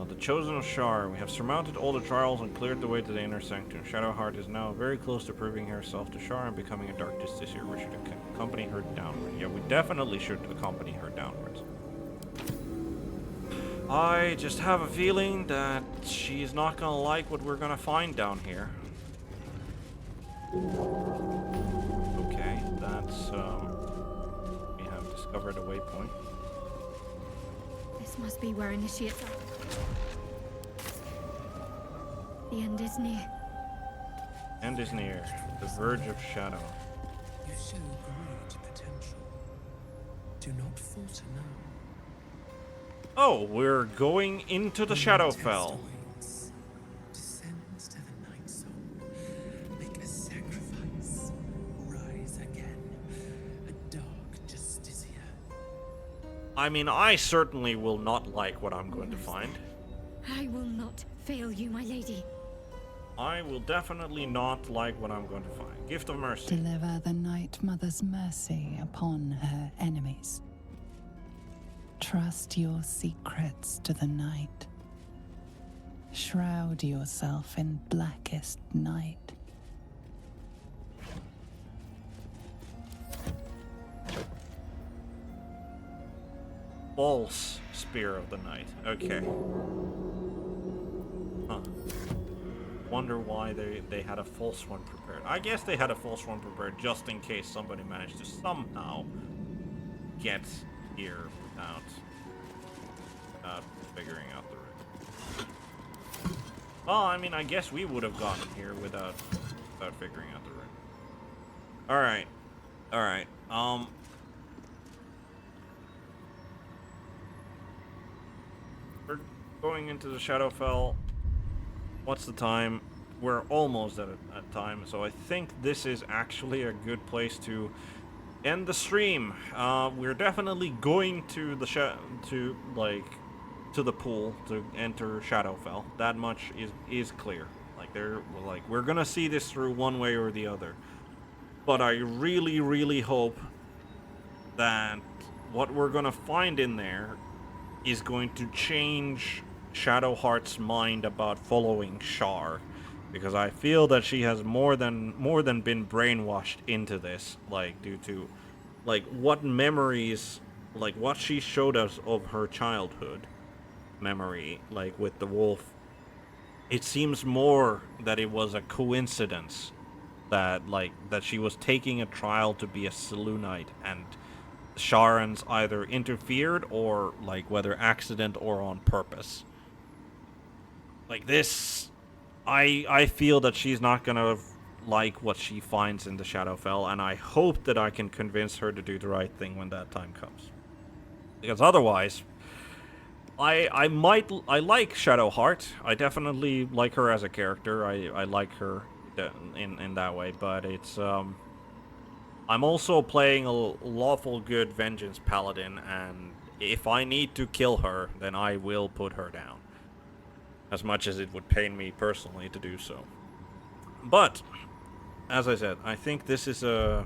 The Chosen of Shar. We have surmounted all the trials and cleared the way to the inner sanctum. Shadowheart is now very close to proving herself to Shar and becoming a Dark Justiciar. We should accompany her downward. Yeah, we definitely should accompany her downwards. I just have a feeling that she's not gonna like what we're gonna find down here. Okay, that's, we have discovered a waypoint. This must be where initiates are. The end is near. End is near. The verge of shadow. You show great potential. Do not falter now. Oh, we're going into the Shadowfell. Descends to the night zone. Make a sacrifice. Rise again. A dark justiciar. I mean, I certainly will not like what I'm going to find. I will not fail you, my lady. I will definitely not like what I'm going to find. Gift of Mercy. Deliver the Night Mother's mercy upon her enemies. Trust your secrets to the night. Shroud yourself in blackest night. False Spear of the Night. Okay. Huh. Wonder why they had a false one prepared. I guess they had a false one prepared just in case somebody managed to somehow get here without figuring out the route. Well, I mean, I guess we would have gotten here without figuring out the route. Alright. Alright. We're going into the Shadowfell. What's the time? We're almost at a time, so I think this is actually a good place to end the stream. We're definitely going to the to the pool to enter Shadowfell. That much is clear. We're gonna see this through one way or the other. But I really, really hope that what we're gonna find in there is going to change Shadowheart's mind about following Shar, because I feel that she has more than been brainwashed into this, like due to what memories, what she showed us of her childhood memory, with the wolf. It seems more that it was a coincidence that that she was taking a trial to be a Selûnite, and Sharans either interfered or whether accident or on purpose. This, I feel that she's not gonna like what she finds in the Shadowfell, and I hope that I can convince her to do the right thing when that time comes. Because otherwise, I like Shadowheart. I definitely like her as a character. I like her in that way, but it's I'm also playing a lawful good vengeance paladin, and if I need to kill her, then I will put her down. As much as it would pain me personally to do so. But as I said, I think this is a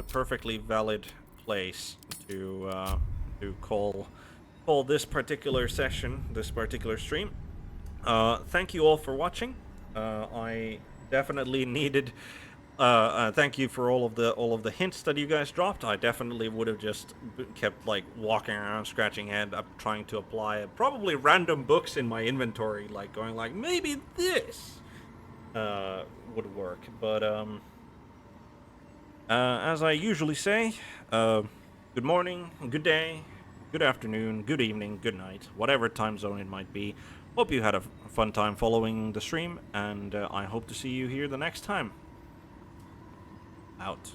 perfectly valid place to call this particular session, this particular stream. Thank you all for watching. I definitely needed. Thank you for all of the hints that you guys dropped. I definitely would have just kept walking around, scratching head, trying to apply probably random books in my inventory, going maybe this would work. But as I usually say, good morning, good day, good afternoon, good evening, good night, whatever time zone it might be. Hope you had a fun time following the stream, and I hope to see you here the next time. Out.